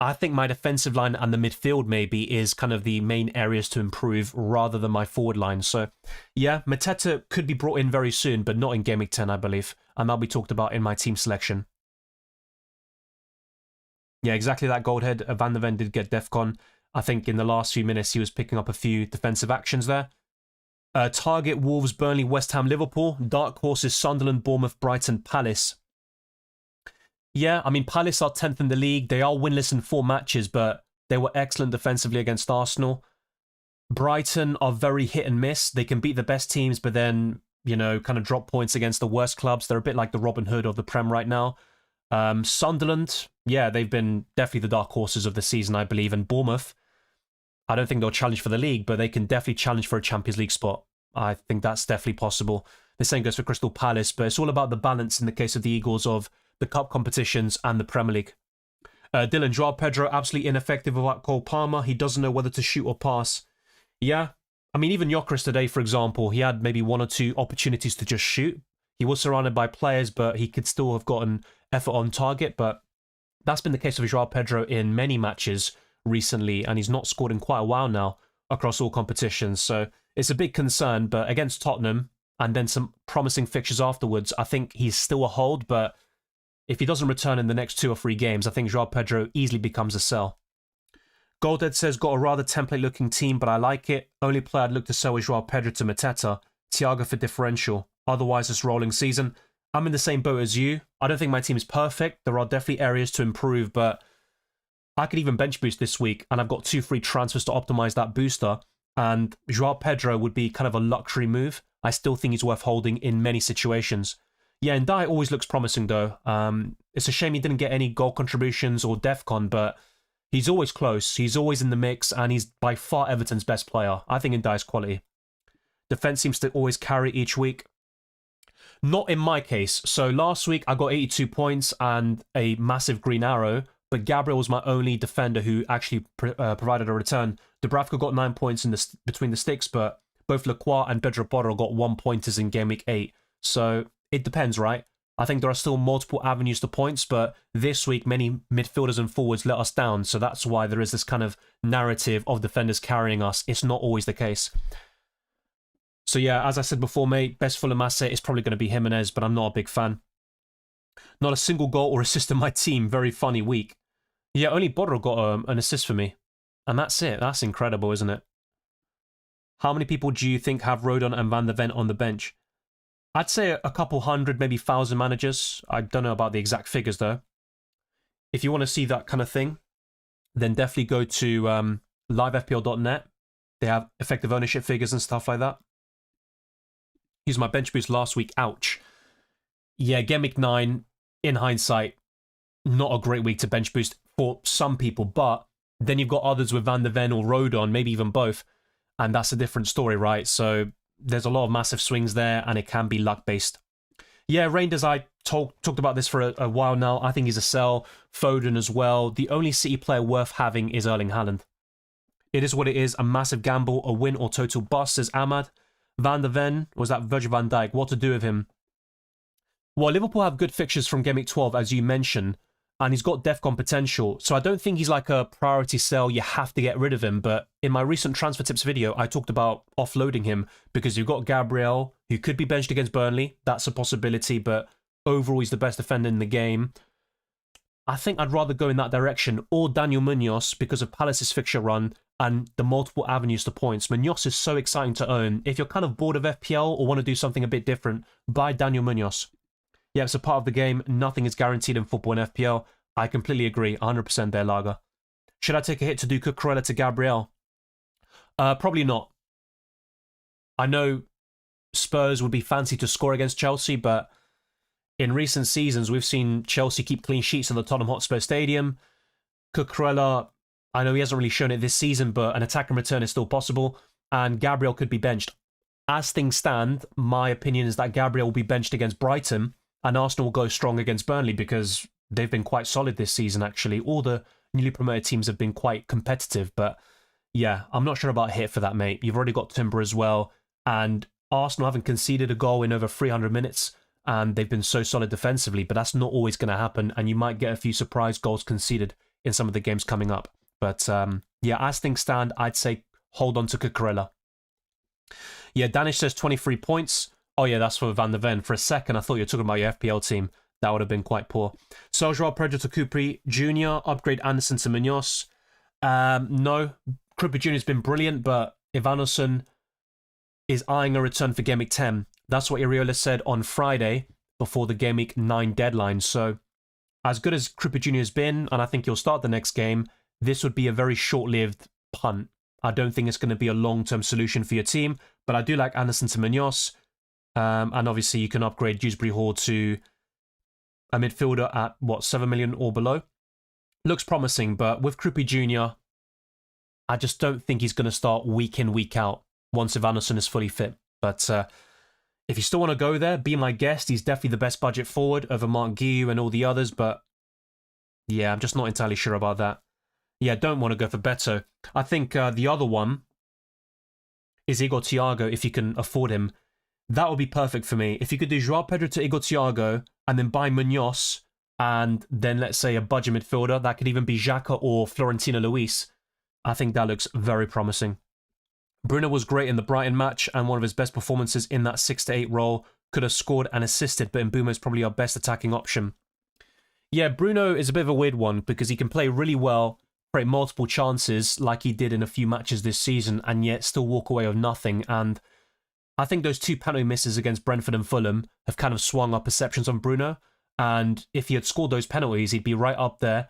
I think my defensive line and the midfield maybe is kind of the main areas to improve rather than my forward line. So yeah, Mateta could be brought in very soon, but not in Game Week 10, I believe. And that'll be talked about in my team selection. Yeah, exactly that, Goldhead. Van der Ven did get DEFCON. I think in the last few minutes he was picking up a few defensive actions there. Target, Wolves, Burnley, West Ham, Liverpool. Dark horses, Sunderland, Bournemouth, Brighton, Palace. Yeah, I mean, Palace are 10th in the league. They are winless in 4 matches, but they were excellent defensively against Arsenal. Brighton are very hit and miss. They can beat the best teams, but then, you know, kind of drop points against the worst clubs. They're a bit like the Robin Hood of the Prem right now. Sunderland, yeah, they've been definitely the dark horses of the season, I believe. And Bournemouth, I don't think they'll challenge for the league, but they can definitely challenge for a Champions League spot. I think that's definitely possible. The same goes for Crystal Palace, but it's all about the balance in the case of the Eagles of the cup competitions and the Premier League. Dylan, João Pedro, absolutely ineffective without Cole Palmer. He doesn't know whether to shoot or pass. Yeah, I mean, even Gyökeres today, for example, he had maybe 1 or 2 opportunities to just shoot. He was surrounded by players, but he could still have gotten effort on target. But that's been the case of João Pedro in many matches recently, and he's not scored in quite a while now across all competitions. So it's a big concern, but against Tottenham and then some promising fixtures afterwards, I think he's still a hold, but if he doesn't return in the next 2 or 3 games, I think João Pedro easily becomes a sell. Goldhead says, got a rather template-looking team, but I like it. Only player I'd look to sell is João Pedro to Mateta. Thiago for differential. Otherwise, it's rolling season. I'm in the same boat as you. I don't think my team is perfect. There are definitely areas to improve, but I could even bench boost this week, and I've got 2 free transfers to optimize that booster, and João Pedro would be kind of a luxury move. I still think he's worth holding in many situations. Yeah, and Ndiaye always looks promising, though. It's a shame he didn't get any goal contributions or DEFCON, but he's always close. He's always in the mix, and he's by far Everton's best player. I think Ndiaye's quality. Defense seems to always carry each week. Not in my case. So last week, I got 82 points and a massive green arrow, but Gabriel was my only defender who actually provided a return. Dubravka got 9 points in between the sticks, but both Lacroix and Pedro Porro got 1 pointers in Game Week 8. So it depends, right? I think there are still multiple avenues to points, but this week many midfielders and forwards let us down, so that's why there is this kind of narrative of defenders carrying us. It's not always the case. So yeah, as I said before, mate, best Fulham asset is probably going to be Jimenez, but I'm not a big fan. Not a single goal or assist in my team. Very funny week. Yeah, only Bodro got an assist for me. And that's it. That's incredible, isn't it? How many people do you think have Rodon and Van der Ven on the bench? I'd say a couple hundred, maybe 1,000 managers. I don't know about the exact figures, though. if you want to see that kind of thing, then definitely go to livefpl.net. They have effective ownership figures and stuff like that. Used my bench boost last week. Ouch. Yeah, Gameweek 9, in hindsight, not a great week to bench boost for some people, but then you've got others with Van der Ven or Rodon, maybe even both, and that's a different story, right? So there's a lot of massive swings there, and it can be luck-based. Yeah, Reinders, I talked about this for a while now. I think he's a sell. Foden as well. The only City player worth having is Erling Haaland. It is what it is, a massive gamble, a win or total bust, says Ahmad. Van der Ven, was that Virgil van Dijk? What to do with him? Well, Liverpool have good fixtures from Gameweek 12, as you mentioned, and he's got DEFCON potential, so I don't think he's like a priority sell, you have to get rid of him, but in my recent transfer tips video, I talked about offloading him, because you've got Gabriel, who could be benched against Burnley, that's a possibility, but overall he's the best defender in the game. I think I'd rather go in that direction, or Daniel Munoz, because of Palace's fixture run, and the multiple avenues to points. Munoz is so exciting to own. If you're kind of bored of FPL, or want to do something a bit different, buy Daniel Munoz. Yeah, it's a part of the game. Nothing is guaranteed in football and FPL. I completely agree. 100% there, Lager. Should I take a hit to do Cucurella to Gabriel? Probably not. I know Spurs would be fancy to score against Chelsea, but in recent seasons, we've seen Chelsea keep clean sheets at the Tottenham Hotspur Stadium. Cucurella, I know he hasn't really shown it this season, but an attack and return is still possible, and Gabriel could be benched. As things stand, my opinion is that Gabriel will be benched against Brighton, and Arsenal will go strong against Burnley because they've been quite solid this season, actually. All the newly promoted teams have been quite competitive, but yeah, I'm not sure about a hit for that, mate. You've already got Timber as well, and Arsenal haven't conceded a goal in over 300 minutes, and they've been so solid defensively, but that's not always going to happen, and you might get a few surprise goals conceded in some of the games coming up. But yeah, as things stand, I'd say hold on to Cucurella. Yeah, Danish says 23 points. Oh yeah, that's for Van der Ven. For a second, I thought you were talking about your FPL team. That would have been quite poor. Sojourner Predator Kupri Jr. Upgrade Anderson to Munoz. No, Kupri Jr. has been brilliant, but if Anderson is eyeing a return for Game Week 10, that's what Iriola said on Friday before the Game Week 9 deadline. So as good as Kupri Jr. has been, and I think he'll start the next game, this would be a very short-lived punt. I don't think it's going to be a long-term solution for your team, but I do like Anderson to Munoz. And obviously you can upgrade Dewsbury Hall to a midfielder at, what, 7 million or below. Looks promising, but with Krupi Jr., I just don't think he's going to start week in, week out once Evanilson is fully fit. But if you still want to go there, be my guest. He's definitely the best budget forward over Mark Guiu and all the others, but yeah, I'm just not entirely sure about that. Yeah, don't want to go for Beto. I think the other one is Igor Thiago, if you can afford him. That would be perfect for me. If you could do Joao Pedro to Igor Thiago and then buy Munoz and then let's say a budget midfielder, that could even be Xhaka or Florentino Luis. I think that looks very promising. Bruno was great in the Brighton match and one of his best performances in that 6-8 role. Could have scored and assisted, but Mbeumo is probably our best attacking option. Yeah, Bruno is a bit of a weird one because he can play really well, create multiple chances like he did in a few matches this season and yet still walk away with nothing. And I think those two penalty misses against Brentford and Fulham have kind of swung our perceptions on Bruno. And if he had scored those penalties, he'd be right up there.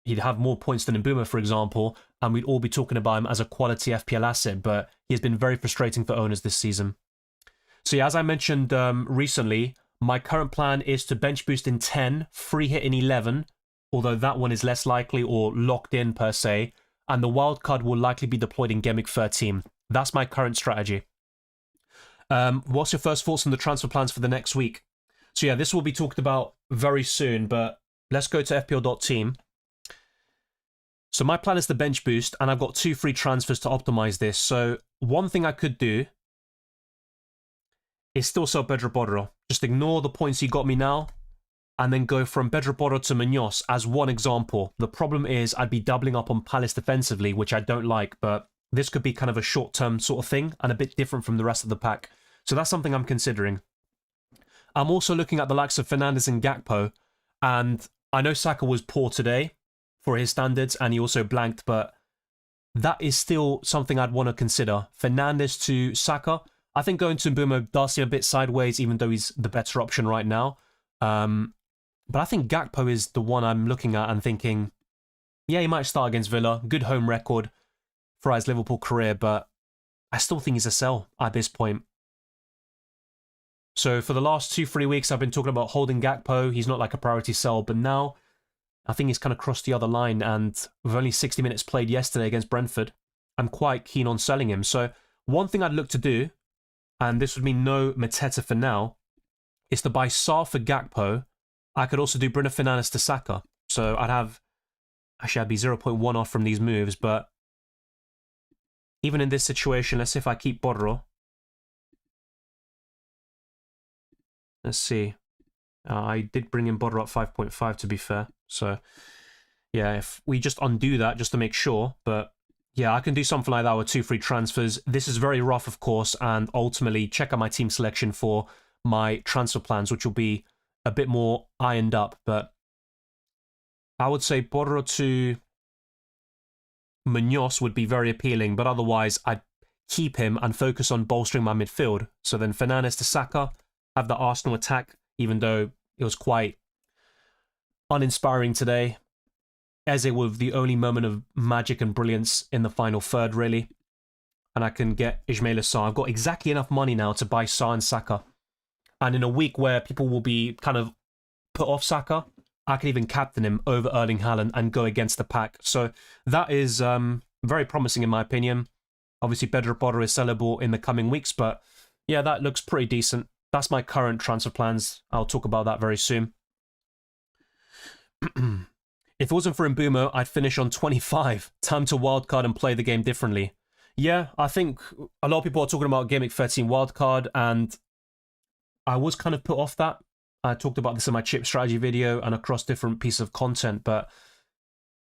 He'd have more points than Mbeumo, for example, and we'd all be talking about him as a quality FPL asset, but he has been very frustrating for owners this season. So yeah, as I mentioned recently, my current plan is to bench boost in 10, free hit in 11, although that one is less likely or locked in per se, and the wildcard will likely be deployed in Game Week 13. That's my current strategy. What's your first thoughts on the transfer plans for the next week? So yeah, this will be talked about very soon, but let's go to FPL.team. So my plan is the bench boost, and I've got 2 free transfers to optimize this. So one thing I could do is still sell Pedro Porro. Just ignore the points you got me now, and then go from Pedro Porro to Munoz as one example. The problem is I'd be doubling up on Palace defensively, which I don't like, but this could be kind of a short-term sort of thing and a bit different from the rest of the pack. So that's something I'm considering. I'm also looking at the likes of Fernandes and Gakpo, and I know Saka was poor today for his standards, and he also blanked, but that is still something I'd want to consider. Fernandes to Saka. I think going to Mbeumo does seem a bit sideways, even though he's the better option right now. But I think Gakpo is the one I'm looking at and thinking, yeah, he might start against Villa. Good home record for his Liverpool career, but I still think he's a sell at this point. So for the last 2-3 weeks, I've been talking about holding Gakpo. He's not like a priority sell, but now I think he's kind of crossed the other line. And with only 60 minutes played yesterday against Brentford, I'm quite keen on selling him. So one thing I'd look to do, and this would mean no Mateta for now, is to buy Sarr for Gakpo. I could also do Bruno Fernandes to Saka. So I'd be 0.1 off from these moves, but even in this situation, let's see if I keep Borro. Let's see. I did bring in Borro at 5.5 to be fair. So, yeah, if we just undo that just to make sure. But, yeah, I can do something like that with 2 free transfers. This is very rough, of course, and ultimately check out my team selection for my transfer plans, which will be a bit more ironed up. But I would say Borro to Munoz would be very appealing, but otherwise I'd keep him and focus on bolstering my midfield. So then Fernandes to Saka, have the Arsenal attack, even though it was quite uninspiring today. Eze with the only moment of magic and brilliance in the final third, really. And I can get Ismaila Sarr. I've got exactly enough money now to buy Sarr and Saka. And in a week where people will be kind of put off Saka, I can even captain him over Erling Haaland and go against the pack. So that is very promising in my opinion. Obviously, Pedro Porro is sellable in the coming weeks, but yeah, that looks pretty decent. That's my current transfer plans. I'll talk about that very soon. If it wasn't for Mbumo, I'd finish on 25. Time to wildcard and play the game differently. Yeah, I think a lot of people are talking about Gameweek 13 wildcard, and I was kind of put off that. I talked about this in my chip strategy video and across different pieces of content, but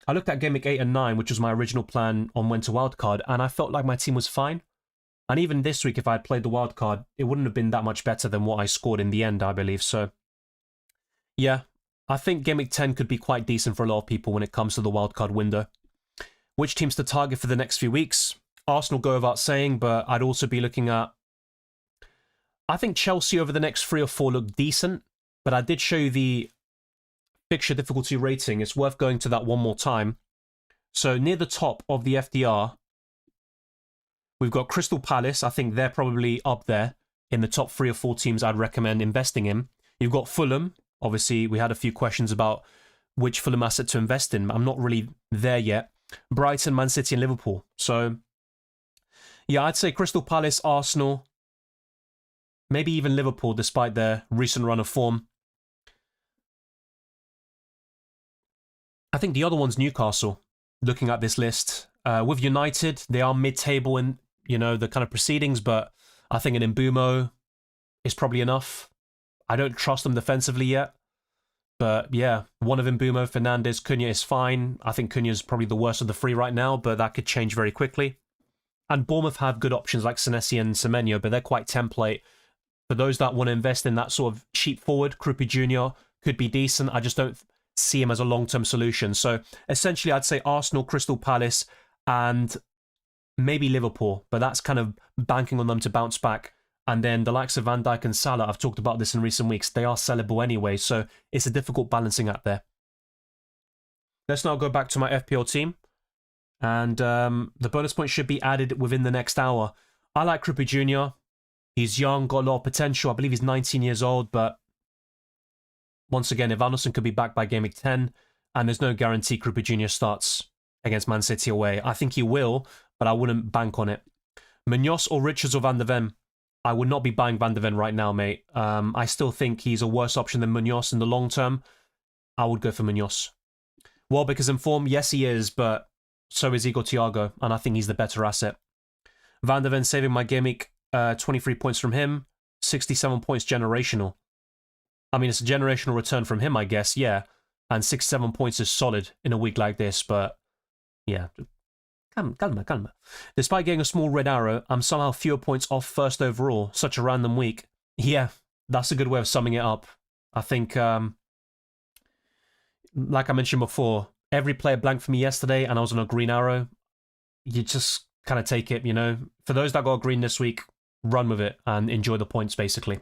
I looked at Gameweek 8 and 9, which was my original plan on when to wildcard, and I felt like my team was fine. And even this week, if I had played the wildcard, it wouldn't have been that much better than what I scored in the end, I believe. So, yeah, I think Gameweek 10 could be quite decent for a lot of people when it comes to the wildcard window. Which teams to target for the next few weeks? Arsenal go without saying, but I'd also be looking at... I think Chelsea over the next 3 or 4 look decent, but I did show you the fixture difficulty rating. It's worth going to that one more time. So near the top of the FDR, we've got Crystal Palace. I think they're probably up there in the top 3 or 4 teams I'd recommend investing in. You've got Fulham. Obviously, we had a few questions about which Fulham asset to invest in. I'm not really there yet. Brighton, Man City and Liverpool. So, yeah, I'd say Crystal Palace, Arsenal, maybe even Liverpool, despite their recent run of form. I think the other one's Newcastle, looking at this list. With United, they are mid-table in, the kind of proceedings, but I think an Mbumo is probably enough. I don't trust them defensively yet. But yeah, one of Mbumo, Fernandes, Cunha is fine. I think Cunha is probably the worst of the 3 right now, but that could change very quickly. And Bournemouth have good options like Senesi and Semenyo, but they're quite template. For those that want to invest in that sort of cheap forward, Krupi Jr. could be decent. I just don't see him as a long-term solution. So essentially, I'd say Arsenal, Crystal Palace, and maybe Liverpool, but that's kind of banking on them to bounce back. And then the likes of Van Dijk and Salah, I've talked about this in recent weeks, they are sellable anyway, so it's a difficult balancing act there. Let's now go back to my FPL team. And the bonus point should be added within the next hour. I like Krupi Jr. He's young, got a lot of potential. I believe he's 19 years old, but once again, Evanilson could be back by Gameweek 10, and there's no guarantee Krupi Jr. starts against Man City away. I think he will, but I wouldn't bank on it. Munoz or Richards or Van de Ven? I would not be buying Van de Ven right now, mate. I still think he's a worse option than Munoz in the long term. I would go for Munoz. Welbeck is in form. Yes, he is, but so is Igor Thiago, and I think he's the better asset. Van de Ven saving my Gameweek, 23 points from him, 67 points generational. I mean, it's a generational return from him, I guess, yeah. And 6-7 points is solid in a week like this, but yeah. Calma. Despite getting a small red arrow, I'm somehow fewer points off first overall. Such a random week. Yeah, that's a good way of summing it up. I think, like I mentioned before, every player blanked for me yesterday and I was on a green arrow. You just kind of take it, For those that got green this week, run with it and enjoy the points, basically.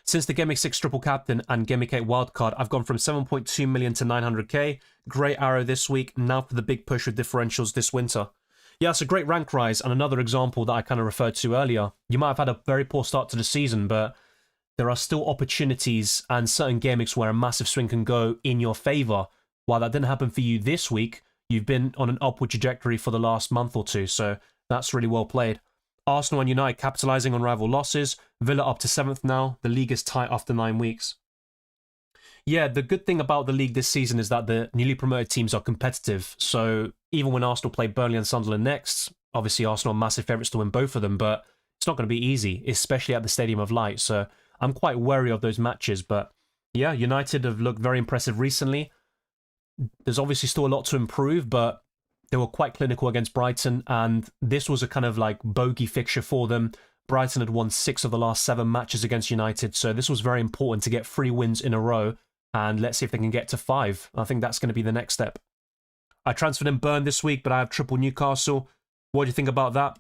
Since the Game Week 6 triple captain and Game Week 8 wildcard, I've gone from 7.2 million to 900k. Great arrow this week, now for the big push with differentials this winter. Yeah, it's a great rank rise, and another example that I kind of referred to earlier. You might have had a very poor start to the season, but there are still opportunities and certain game weeks where a massive swing can go in your favour. While that didn't happen for you this week, you've been on an upward trajectory for the last month or two, so that's really well played. Arsenal and United capitalising on rival losses. Villa up to 7th now. The league is tight after 9 weeks. Yeah, the good thing about the league this season is that the newly promoted teams are competitive. So even when Arsenal play Burnley and Sunderland next, obviously Arsenal are massive favourites to win both of them, but it's not going to be easy, especially at the Stadium of Light. So I'm quite wary of those matches. But yeah, United have looked very impressive recently. There's obviously still a lot to improve, but they were quite clinical against Brighton, and this was a kind of like bogey fixture for them. Brighton had won 6 of the last 7 matches against United, so this was very important to get 3 wins in a row, and let's see if they can get to 5. I think that's going to be the next step. I transferred in Burn this week, but I have triple Newcastle. What do you think about that?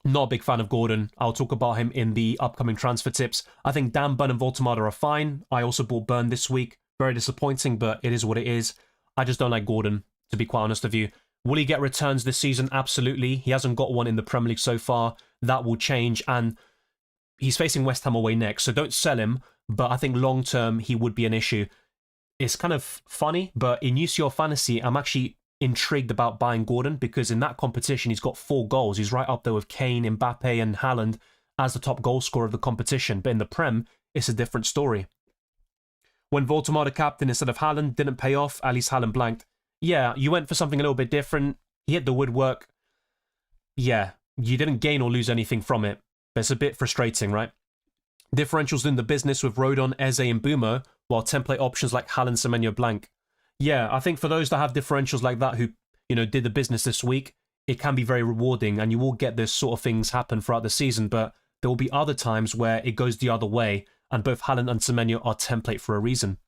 Not a big fan of Gordon. I'll talk about him in the upcoming transfer tips. I think Dan Burn and Voltemada are fine. I also bought Burn this week. Very disappointing, but it is what it is. I just don't like Gordon, to be quite honest with you. Will he get returns this season? Absolutely. He hasn't got one in the Premier League so far. That will change, and he's facing West Ham away next, so don't sell him, but I think long-term he would be an issue. It's kind of funny, but in UCL Fantasy, I'm actually intrigued about buying Gordon, because in that competition, he's got 4 goals. He's right up there with Kane, Mbappe, and Haaland as the top goal scorer of the competition, but in the Prem, it's a different story. When Voltemada captain instead of Haaland didn't pay off, at least Haaland blanked. Yeah, you went for something a little bit different. He hit the woodwork. Yeah, you didn't gain or lose anything from it. But it's a bit frustrating, right? Differentials in the business with Rodon, Eze, and Bumo, while template options like Haaland, Semenyo blank. Yeah, I think for those that have differentials like that who, did the business this week, it can be very rewarding, and you will get this sort of things happen throughout the season, but there will be other times where it goes the other way, and both Haaland and Semenyo are template for a reason.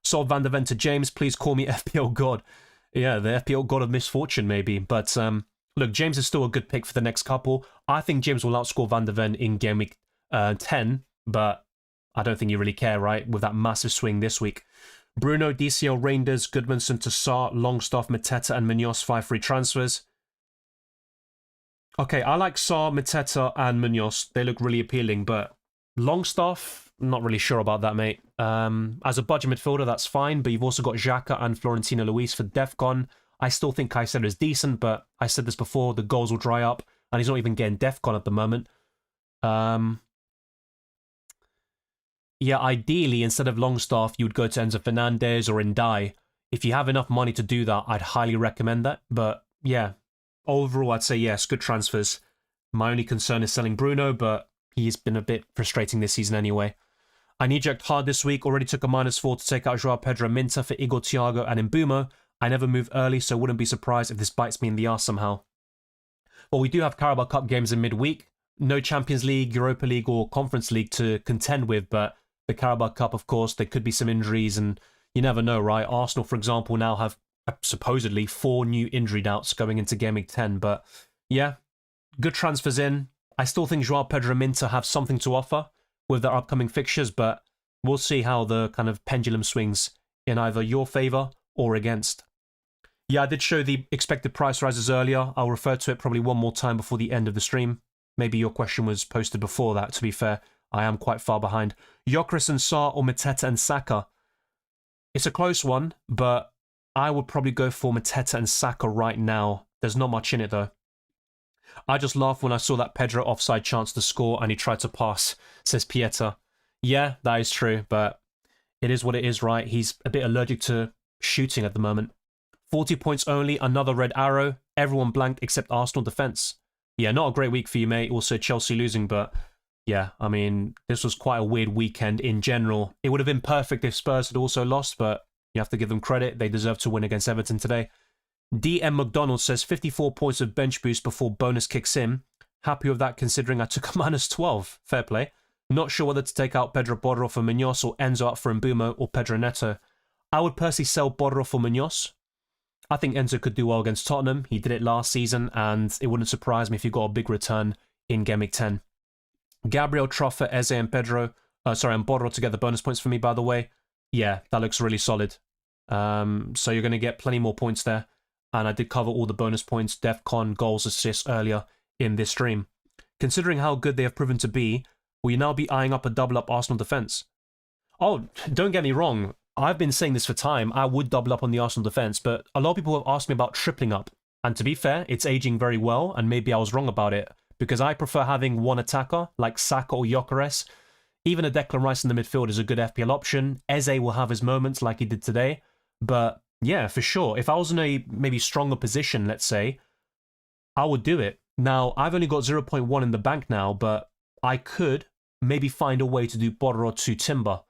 Sol van der Ven to James, please call me FPL God. Yeah, the FPL God of misfortune, maybe. But look, James is still a good pick for the next couple. I think James will outscore Van der Ven in Game Week 10, but I don't think you really care, right, with that massive swing this week. Bruno, DCL, Reinders, Goodmanson to Sarr, Longstaff, Mateta, and Munoz 5 free transfers. Okay, I like Sarr, Mateta, and Munoz. They look really appealing, but Longstaff, not really sure about that, mate. As a budget midfielder, that's fine, but you've also got Xhaka and Florentino Luis for DEFCON. I still think Caicedo is decent, but I said this before, the goals will dry up, and he's not even getting DEFCON at the moment. Yeah, ideally, instead of Longstaff, you would go to Enzo Fernandez or Ndai. If you have enough money to do that, I'd highly recommend that. But yeah, overall, I'd say yes, good transfers. My only concern is selling Bruno, but he's been a bit frustrating this season anyway. I eject hard this week, already took a -4 to take out Joao Pedro Minta for Igor Thiago and Mbumo. I never move early, so wouldn't be surprised if this bites me in the arse somehow. Well, we do have Carabao Cup games in midweek. No Champions League, Europa League or Conference League to contend with, but the Carabao Cup, of course, there could be some injuries, and you never know, right? Arsenal, for example, now have supposedly 4 new injury doubts going into Game Week 10, but yeah, good transfers in. I still think Joao Pedro Minta have something to offer with their upcoming fixtures, but we'll see how the kind of pendulum swings in either your favour or against. Yeah, I did show the expected price rises earlier. I'll refer to it probably one more time before the end of the stream. Maybe your question was posted before that, to be fair. I am quite far behind. Gyökeres and Sarr or Mateta and Saka? It's a close one, but I would probably go for Mateta and Saka right now. There's not much in it, though. I just laughed when I saw that Pedro offside chance to score and he tried to pass, says Pieter. Yeah, that is true, but it is what it is, right? He's a bit allergic to shooting at the moment. 40 points only, another red arrow. Everyone blanked except Arsenal defence. Yeah, not a great week for you, mate. Also Chelsea losing, but yeah, I mean, this was quite a weird weekend in general. It would have been perfect if Spurs had also lost, but you have to give them credit. They deserve to win against Everton today. DM McDonald says 54 points of bench boost before bonus kicks in. Happy with that considering I took a -12. Fair play. Not sure whether to take out Pedro Borro for Munoz or Enzo out for Mbumo or Pedro Neto. I would personally sell Borro for Munoz. I think Enzo could do well against Tottenham. He did it last season, and it wouldn't surprise me if he got a big return in Game Week 10. Gabriel, Troffer, Eze and Pedro. Sorry, and Borro to get the bonus points for me, by the way. Yeah, that looks really solid. So you're going to get plenty more points there. And I did cover all the bonus points, DEFCON, goals, assists earlier in this stream. Considering how good they have proven to be, will you now be eyeing up a double up Arsenal defence? Oh, don't get me wrong. I've been saying this for time. I would double up on the Arsenal defence, but a lot of people have asked me about tripling up. And to be fair, it's aging very well, and maybe I was wrong about it, because I prefer having one attacker, like Saka or Gyökeres. Even a Declan Rice in the midfield is a good FPL option. Eze will have his moments like he did today. But yeah, for sure, if I was in a maybe stronger position, let's say, I would do it. Now, I've only got 0.1 in the bank now, but I could maybe find a way to do Borro to Timber.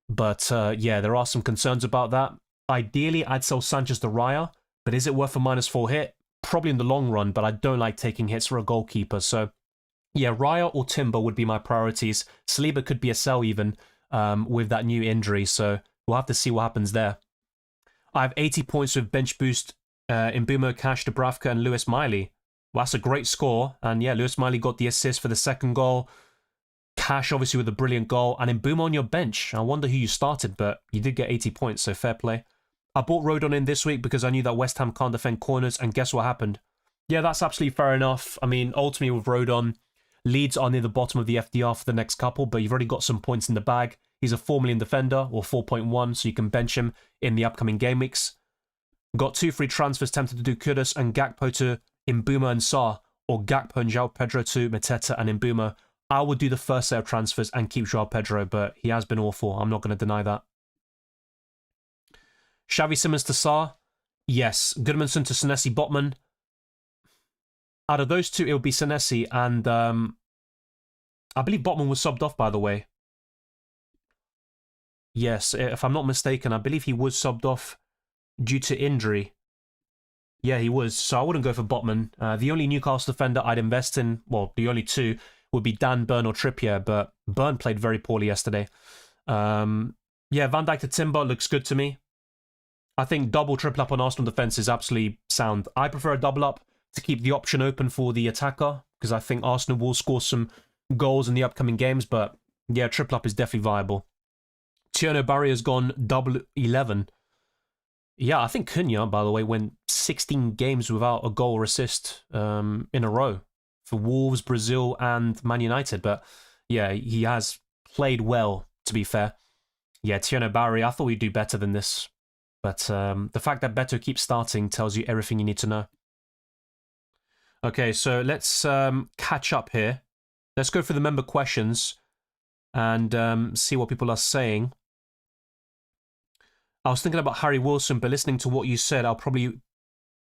But yeah, there are some concerns about that. Ideally, I'd sell Sanchez to Raya, but is it worth a -4 hit? Probably in the long run, but I don't like taking hits for a goalkeeper. So yeah, Raya or Timber would be my priorities. Saliba could be a sell even with that new injury, so we'll have to see what happens there. I have 80 points with bench boost in Mbumo, Cash, Dubravka, and Lewis Miley. Well, that's a great score, and yeah, Lewis Miley got the assist for the second goal. Cash obviously with a brilliant goal, and Mbumo on your bench. I wonder who you started, but you did get 80 points, so fair play. I bought Rodon in this week because I knew that West Ham can't defend corners, and guess what happened? Yeah, that's absolutely fair enough. I mean, ultimately with Rodon, Leeds are near the bottom of the FDR for the next couple, but you've already got some points in the bag. He's a 4 million defender, or 4.1, so you can bench him in the upcoming game weeks. Got 2 free transfers, tempted to do Kudus and Gakpo to Mbumo and Sarr, or Gakpo and João Pedro to Mateta and Mbumo. I would do the first set of transfers and keep João Pedro, but he has been awful. I'm not going to deny that. Xavi Simons to Sarr. Yes. Goodmanson to Senesi Botman. Out of those two, it would be Senesi, and I believe Botman was subbed off, by the way. Yes, if I'm not mistaken, I believe he was subbed off due to injury. Yeah, he was, so I wouldn't go for Botman. The only Newcastle defender I'd invest in, well, the only two, would be Dan Burn or Trippier, but Burn played very poorly yesterday. Yeah, Van Dijk to Timber looks good to me. I think double, triple up on Arsenal defence is absolutely sound. I prefer a double up to keep the option open for the attacker, because I think Arsenal will score some goals in the upcoming games, but yeah, triple up is definitely viable. Tierno Barry has gone double 11. Yeah, I think Cunha, by the way, went 16 games without a goal or assist in a row for Wolves, Brazil, and Man United. But yeah, he has played well, to be fair. Yeah, Tierno Barry, I thought we'd do better than this. But the fact that Beto keeps starting tells you everything you need to know. Okay, so let's catch up here. Let's go through the member questions and see what people are saying. I was thinking about Harry Wilson, but listening to what you said, I'll probably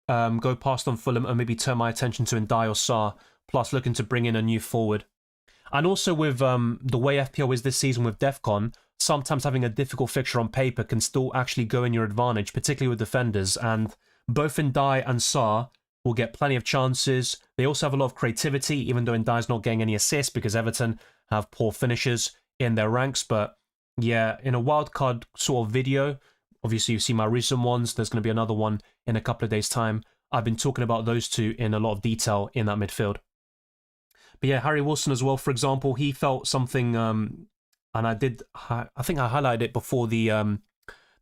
go past on Fulham and maybe turn my attention to Ndiaye or Sarr, plus looking to bring in a new forward. And also with the way FPL is this season with DEFCON, sometimes having a difficult fixture on paper can still actually go in your advantage, particularly with defenders. And both Ndiaye and Sarr will get plenty of chances. They also have a lot of creativity, even though Ndiaye's not getting any assists because Everton have poor finishers in their ranks. But yeah, in a wildcard sort of video, obviously you've seen my recent ones, there's going to be another one in a couple of days' time. I've been talking about those two in a lot of detail in that midfield. But yeah, Harry Wilson as well, for example, he felt something, and I think I highlighted it before the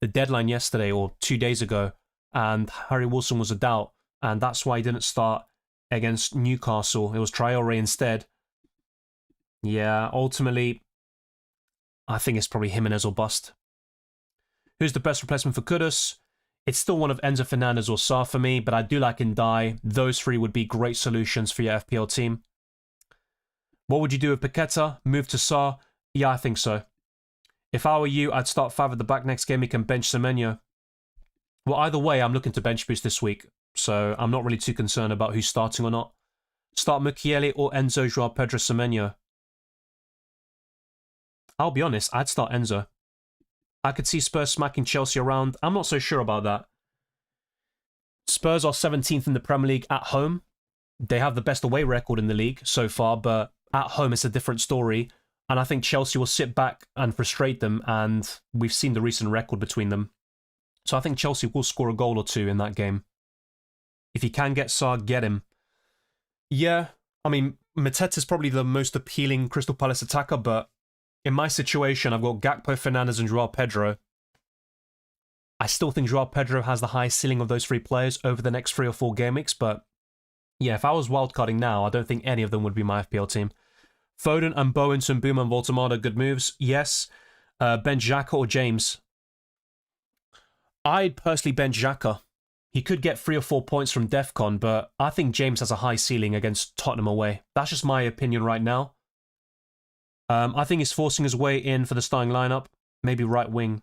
deadline yesterday or 2 days ago, and Harry Wilson was a doubt, and that's why he didn't start against Newcastle. It was Traore instead. Yeah, ultimately, I think it's probably Jimenez or bust. Who's the best replacement for Kudus? It's still one of Enzo Fernandez or Sarr for me, but I do like Ndiaye. Those three would be great solutions for your FPL team. What would you do with Paqueta? Move to Sarr? Yeah, I think so. If I were you, I'd start 5 at the back next game. He can bench Semenyo. Well, either way, I'm looking to bench boost this week, so I'm not really too concerned about who's starting or not. Start Mukiele or Enzo, João Pedro, Semenyo. I'll be honest, I'd start Enzo. I could see Spurs smacking Chelsea around. I'm not so sure about that. Spurs are 17th in the Premier League at home. They have the best away record in the league so far, but at home it's a different story. And I think Chelsea will sit back and frustrate them, and we've seen the recent record between them. So I think Chelsea will score a goal or two in that game. If you can get Sarr, get him. Yeah, I mean, Mateta's probably the most appealing Crystal Palace attacker, but in my situation, I've got Gakpo, Fernandes, and Joao Pedro. I still think Joao Pedro has the highest ceiling of those three players over the next 3 or 4 game weeks, but yeah, if I was wildcarding now, I don't think any of them would be my FPL team. Foden and Bowen, Mbeumo and Voltemada, good moves. Yes. Bench Xhaka or James? I'd personally bench Xhaka. He could get 3 or 4 points from DEFCON, but I think James has a high ceiling against Tottenham away. That's just my opinion right now. I think he's forcing his way in for the starting lineup. Maybe right wing.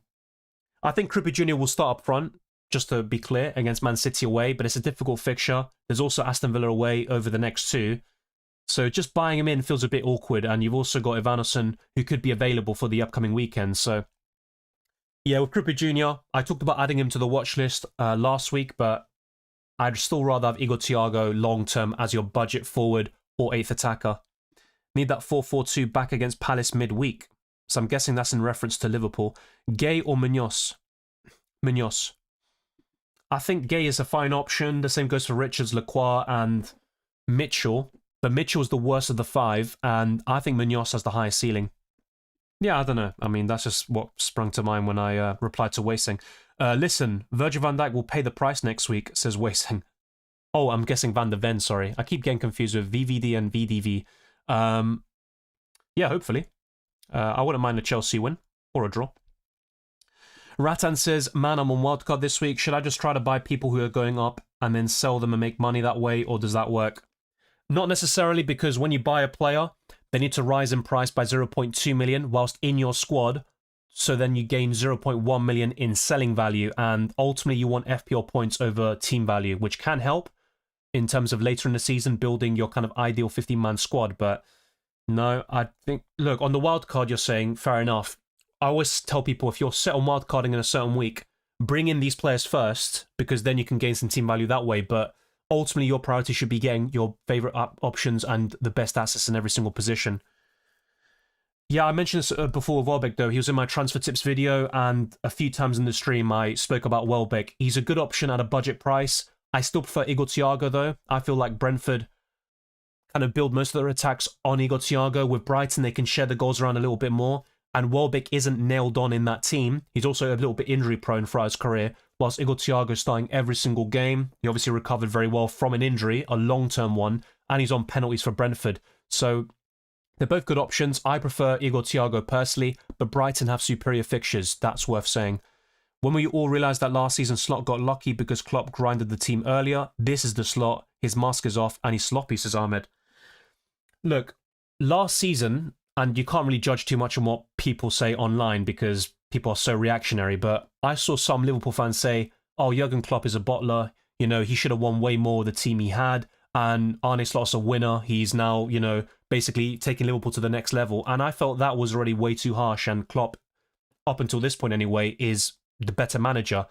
I think Trippier Jr. will start up front, just to be clear, against Man City away, but it's a difficult fixture. There's also Aston Villa away over the next 2. So just buying him in feels a bit awkward, and you've also got Ivanosen, who could be available for the upcoming weekend. So yeah, with Trippier Jr., I talked about adding him to the watch list last week, but I'd still rather have Igor Thiago long-term as your budget forward or 8th attacker. Need that 4-4-2 back against Palace midweek. So I'm guessing that's in reference to Liverpool. Gay or Munoz? Munoz. I think Gay is a fine option. The same goes for Richards, Lacroix, and Mitchell. But Mitchell's the worst of the 5, and I think Munoz has the highest ceiling. Yeah, I don't know. I mean, that's just what sprung to mind when I replied to Wasing. Listen, Virgil van Dijk will pay the price next week, says Wasing. Oh, I'm guessing Van der Ven, sorry. I keep getting confused with VVD and VDV. Yeah, hopefully. I wouldn't mind a Chelsea win or a draw. Ratan says, man, I'm on wildcard this week. Should I just try to buy people who are going up and then sell them and make money that way, or does that work? Not necessarily, because when you buy a player, they need to rise in price by 0.2 million whilst in your squad, so then you gain 0.1 million in selling value, and ultimately you want FPL points over team value, which can help in terms of later in the season building your kind of ideal 15-man squad. But no, I think, look, on the wildcard you're saying, fair enough. I always tell people, if you're set on wildcarding in a certain week, bring in these players first, because then you can gain some team value that way. But ultimately, your priority should be getting your favourite options and the best assets in every single position. Yeah, I mentioned this before with Welbeck, though. He was in my transfer tips video, and a few times in the stream I spoke about Welbeck. He's a good option at a budget price. I still prefer Igor Thiago, though. I feel like Brentford kind of build most of their attacks on Igor Thiago. With Brighton, they can share the goals around a little bit more. And Welbeck isn't nailed on in that team. He's also a little bit injury prone throughout his career, whilst Igor Thiago is starting every single game. He obviously recovered very well from an injury, a long-term one, and he's on penalties for Brentford. So they're both good options. I prefer Igor Thiago personally, but Brighton have superior fixtures. That's worth saying. When we all realised that last season Slot got lucky because Klopp grinded the team earlier, this is the Slot. His mask is off and he's sloppy, says Ahmed. Look, last season, and you can't really judge too much on what people say online because people are so reactionary, but I saw some Liverpool fans say, oh, Jurgen Klopp is a bottler, you know, he should have won way more with the team he had, and Arne Slot's a winner, he's now, you know, basically taking Liverpool to the next level, and I felt that was already way too harsh, and Klopp, up until this point anyway, is the better manager.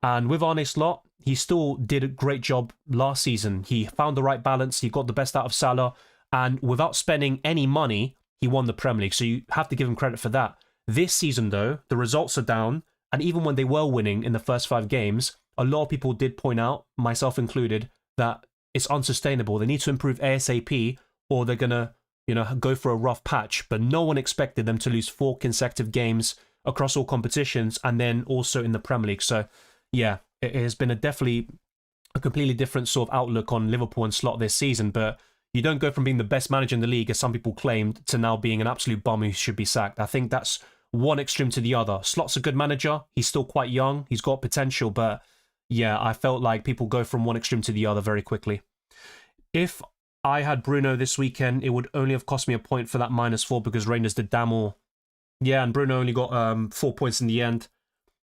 And with Arne Slot, he still did a great job last season. He found the right balance, he got the best out of Salah, and without spending any money, he won the Premier League, so you have to give him credit for that. This season, though, the results are down, and even when they were winning in the first 5 games, a lot of people did point out, myself included, that it's unsustainable. They need to improve ASAP, or they're going to, you know, go for a rough patch. But no one expected them to lose 4 consecutive games across all competitions, and then also in the Premier League. So, yeah, it has been definitely a completely different sort of outlook on Liverpool and Slot this season, but you don't go from being the best manager in the league, as some people claimed, to now being an absolute bum who should be sacked. I think that's one extreme to the other. Slot's a good manager. He's still quite young. He's got potential, but yeah, I felt like people go from one extreme to the other very quickly. If I had Bruno this weekend, it would only have cost me a point for that -4 because Rangers did damn all. Yeah, and Bruno only got 4 points in the end.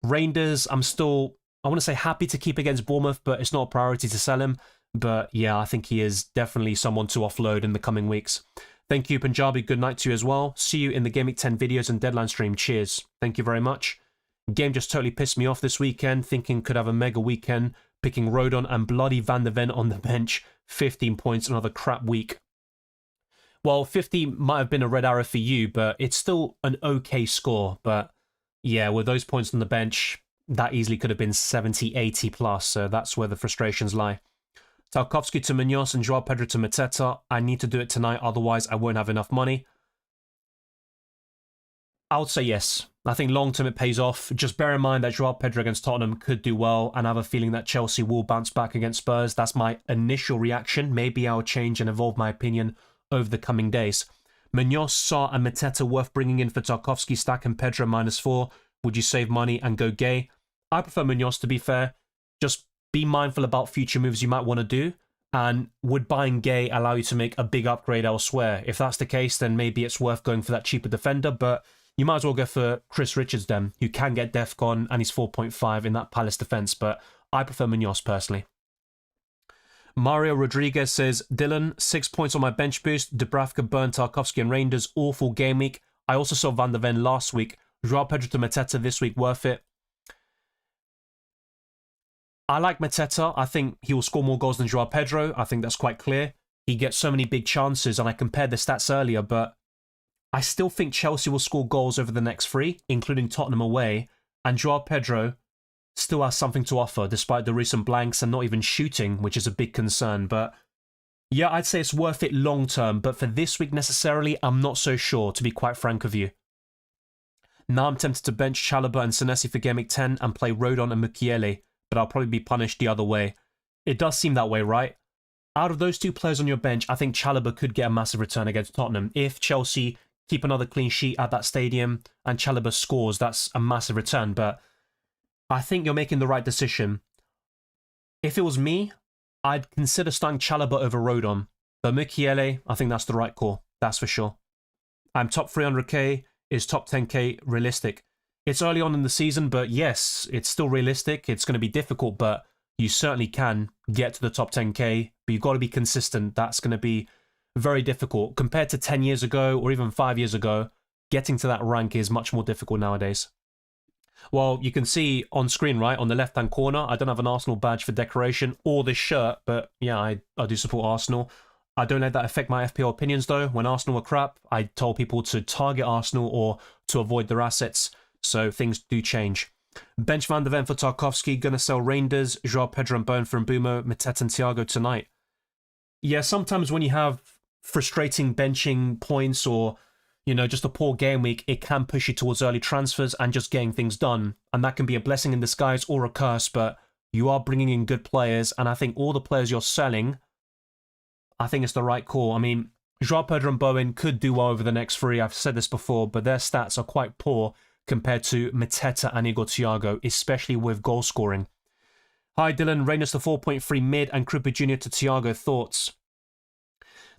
Rangers, I'm still, I want to say happy to keep against Bournemouth, but it's not a priority to sell him. But yeah, I think he is definitely someone to offload in the coming weeks. Thank you, Punjabi. Good night to you as well. See you in the Game Week 10 videos and deadline stream. Cheers. Thank you very much. Game just totally pissed me off this weekend, thinking could have a mega weekend, picking Rodon and bloody Van der Ven on the bench. 15 points, another crap week. Well, 50 might have been a red arrow for you, but it's still an okay score. But yeah, with those points on the bench, that easily could have been 70, 80 plus. So that's where the frustrations lie. Tarkovsky to Munoz and Joao Pedro to Mateta. I need to do it tonight, otherwise I won't have enough money. I would say yes. I think long term it pays off. Just bear in mind that Joao Pedro against Tottenham could do well, and I have a feeling that Chelsea will bounce back against Spurs. That's my initial reaction. Maybe I'll change and evolve my opinion over the coming days. Munoz, Sarr, and Mateta worth bringing in for Tarkowski, Stack, and Pedro -4. Would you save money and go Gay? I prefer Munoz, to be fair. Just be mindful about future moves you might want to do. And would buying Gay allow you to make a big upgrade elsewhere? If that's the case, then maybe it's worth going for that cheaper defender, but you might as well go for Chris Richards then, who can get DEFCON, and he's 4.5 in that Palace defence, but I prefer Munoz personally. Mario Rodriguez says, Dylan, 6 points on my bench boost, Dubravka, Burn, Tarkowski and Reinders, awful game week. I also saw Van der Ven last week. Joao Pedro to Mateta this week, worth it. I like Mateta. I think he will score more goals than Joao Pedro. I think that's quite clear. He gets so many big chances, and I compared the stats earlier, but I still think Chelsea will score goals over the next 3, including Tottenham away, and Joao Pedro still has something to offer, despite the recent blanks and not even shooting, which is a big concern. But yeah, I'd say it's worth it long term, but for this week necessarily, I'm not so sure, to be quite frank with you. Now I'm tempted to bench Chalobah and Senesi for Game Week 10 and play Rodon and Mukiele, but I'll probably be punished the other way. It does seem that way, right? Out of those 2 players on your bench, I think Chalobah could get a massive return against Tottenham. If Chelsea keep another clean sheet at that stadium and Chalobah scores, that's a massive return, but I think you're making the right decision. If it was me, I'd consider starting Chalobah over Rodon, but Mukiele, I think that's the right call, that's for sure. I'm top 300k, is top 10k realistic? It's early on in the season, but yes, it's still realistic. It's going to be difficult, but you certainly can get to the top 10k, but you've got to be consistent. That's going to be very difficult. Compared to 10 years ago or even 5 years ago, getting to that rank is much more difficult nowadays. Well, you can see on screen, right, on the left-hand corner, I don't have an Arsenal badge for decoration or this shirt, but yeah, I do support Arsenal. I don't let that affect my FPL opinions, though. When Arsenal were crap, I told people to target Arsenal or to avoid their assets. So things do change. Bench Van der Ven for Tarkowski, gonna sell Reinders, Joao Pedro and Bone for Mbumo, Mateta and Thiago tonight. Yeah, sometimes when you have frustrating benching points or, you know, just a poor game week, it can push you towards early transfers and just getting things done. And that can be a blessing in disguise or a curse, but you are bringing in good players, and I think all the players you're selling, I think it's the right call. I mean, Joao Pedro and Bowen could do well over the next 3, I've said this before, but their stats are quite poor compared to Mateta and Igor Thiago, especially with goal scoring. Hi Dylan, Reynolds to 4.3 mid and Krupa Jr. to Thiago, thoughts?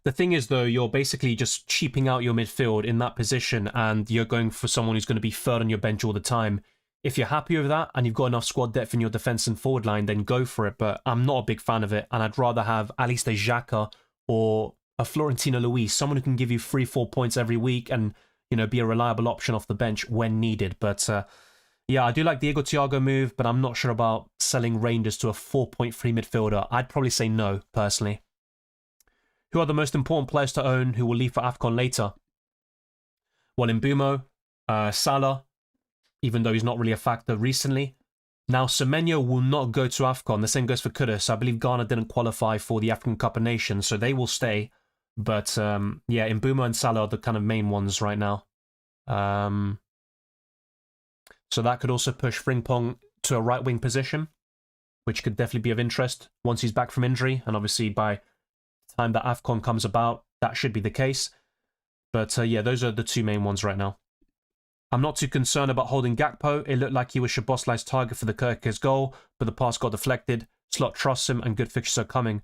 The thing is though, you're basically just cheaping out your midfield in that position and you're going for someone who's going to be third on your bench all the time. If you're happy with that and you've got enough squad depth in your defence and forward line, then go for it, but I'm not a big fan of it, and I'd rather have at least a Xhaka or a Florentino Luis, someone who can give you 3-4 points every week and, you know, be a reliable option off the bench when needed. But yeah, I do like the Igor Thiago move, but I'm not sure about selling Rangers to a 4.3 midfielder. I'd probably say no, personally. Who are the most important players to own who will leave for AFCON later? Well, Mbumo, Salah, even though he's not really a factor recently. Now, Semenyo will not go to AFCON. The same goes for Kudus. I believe Ghana didn't qualify for the African Cup of Nations, so they will stay. But yeah, Mbumo and Salah are the kind of main ones right now. So that could also push Frimpong to a right-wing position, which could definitely be of interest once he's back from injury. And obviously by the time that AFCON comes about, that should be the case. But yeah, those are the 2 main ones right now. I'm not too concerned about holding Gakpo. It looked like he was Szoboszlai's target for the Kirkes goal, but the pass got deflected. Slot trusts him and good fixtures are coming.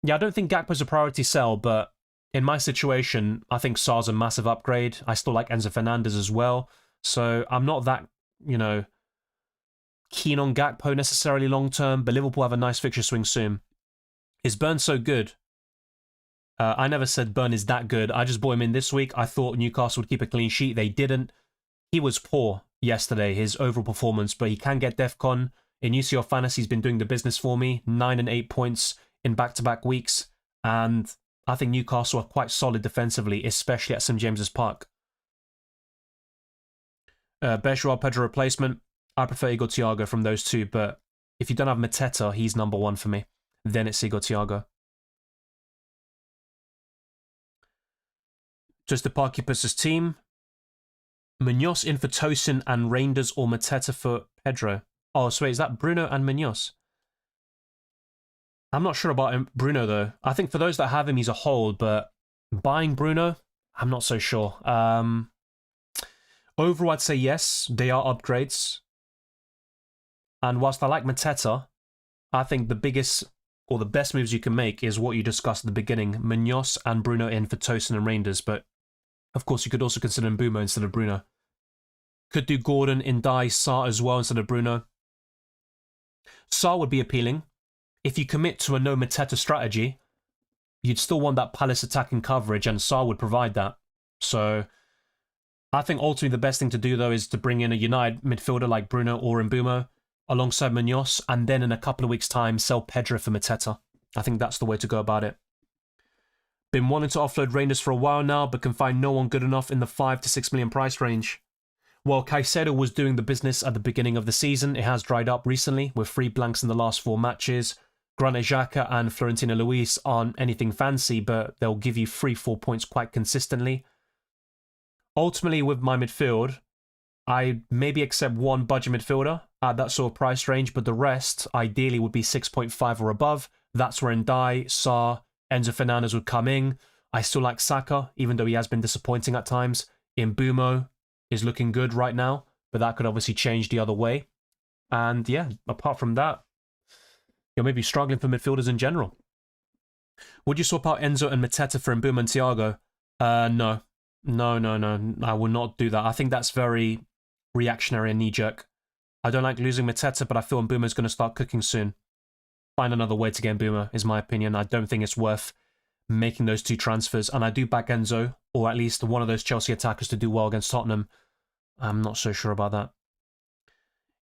Yeah, I don't think Gakpo's a priority sell, but in my situation, I think Sarr's a massive upgrade. I still like Enzo Fernandez as well. So I'm not that, you know, keen on Gakpo necessarily long term, but Liverpool have a nice fixture swing soon. Is Burn so good? I never said Burn is that good. I just bought him in this week. I thought Newcastle would keep a clean sheet. They didn't. He was poor yesterday, his overall performance, but he can get DEFCON. In UCL Fantasy, he's been doing the business for me. 9 and 8 points in back-to-back weeks. And I think Newcastle are quite solid defensively, especially at St James's Park. Best Joao Pedro replacement. I prefer Igor Thiago from those 2, but if you don't have Mateta, he's number 1 for me. Then it's Igor Thiago. Just the Parkipus' team. Munoz in for Tosin and Reinders or Mateta for Pedro. Oh, so wait, is that Bruno and Munoz? I'm not sure about Bruno, though. I think for those that have him, he's a hold, but buying Bruno, I'm not so sure. Overall, I'd say yes, they are upgrades. And whilst I like Mateta, I think the biggest or the best moves you can make is what you discussed at the beginning. Munoz and Bruno in for Tosin and Reinders, but of course you could also consider Mbeumo instead of Bruno. Could do Gordon, Indai, Sarr as well instead of Bruno. Sarr would be appealing. If you commit to a no Mateta strategy, you'd still want that Palace attacking coverage, and Sarr would provide that. So I think ultimately the best thing to do, though, is to bring in a United midfielder like Bruno or Mbeumo alongside Munoz, and then in a couple of weeks' time, sell Pedro for Mateta. I think that's the way to go about it. Been wanting to offload Reinders for a while now, but can find no one good enough in the 5 to 6 million price range. While Caicedo was doing the business at the beginning of the season, it has dried up recently, with 3 blanks in the last 4 matches. Granit Xhaka and Florentino Luis aren't anything fancy, but they'll give you 3-4 points quite consistently. Ultimately, with my midfield, I maybe accept one budget midfielder at that sort of price range, but the rest ideally would be 6.5 or above. That's where Ndai, Sarr, Enzo Fernandez would come in. I still like Saka, even though he has been disappointing at times. Mbeumo is looking good right now, but that could obviously change the other way. And yeah, apart from that, you're maybe struggling for midfielders in general. Would you swap out Enzo and Mateta for Mbeumo and Thiago? No. No. I will not do that. I think that's very reactionary and knee-jerk. I don't like losing Mateta, but I feel Mbeumo's going to start cooking soon. Find another way to get Mbeumo, is my opinion. I don't think it's worth making those 2 transfers. And I do back Enzo, or at least one of those Chelsea attackers to do well against Tottenham. I'm not so sure about that.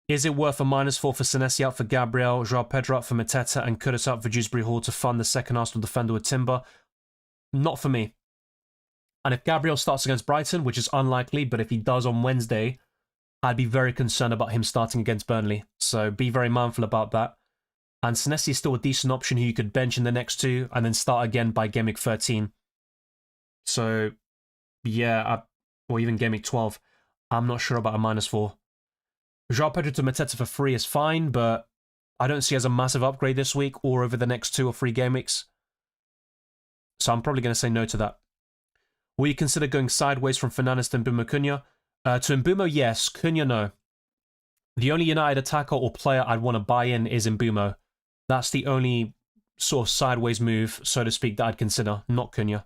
Is it worth a -4 for Senesi out for Gabriel, Joao Pedro out for Mateta, and Kudus out for Dewsbury Hall to fund the second Arsenal defender with Timber? Not for me. And if Gabriel starts against Brighton, which is unlikely, but if he does on Wednesday, I'd be very concerned about him starting against Burnley. So be very mindful about that. And Senesi is still a decent option who you could bench in the next 2 and then start again by Game Week 13. So, yeah, or even Game Week 12. I'm not sure about a -4. Joao Pedro to Mateta for free is fine, but I don't see as a massive upgrade this week or over the next 2 or 3 game weeks. So I'm probably going to say no to that. Will you consider going sideways from Fernandes to Mbeumo Cunha? To Mbeumo, yes. Cunha, no. The only United attacker or player I'd want to buy in is Mbeumo. That's the only sort of sideways move, so to speak, that I'd consider, not Cunha.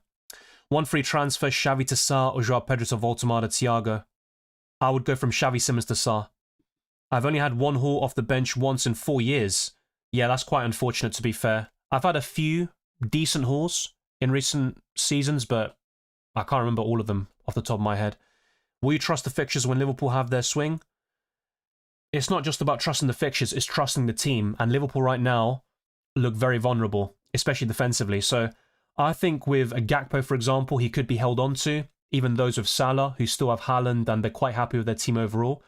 1 free transfer, Xavi to Sarr or Joao Pedro to Voltemar to Thiago. I would go from Xavi Simons to Sarr. I've only had 1 haul off the bench once in 4 years. Yeah, that's quite unfortunate, to be fair. I've had a few decent hauls in recent seasons, but I can't remember all of them off the top of my head. Will you trust the fixtures when Liverpool have their swing? It's not just about trusting the fixtures, it's trusting the team. And Liverpool right now look very vulnerable, especially defensively. So I think with a Gakpo, for example, he could be held on to. Even those with Salah, who still have Haaland and they're quite happy with their team overall.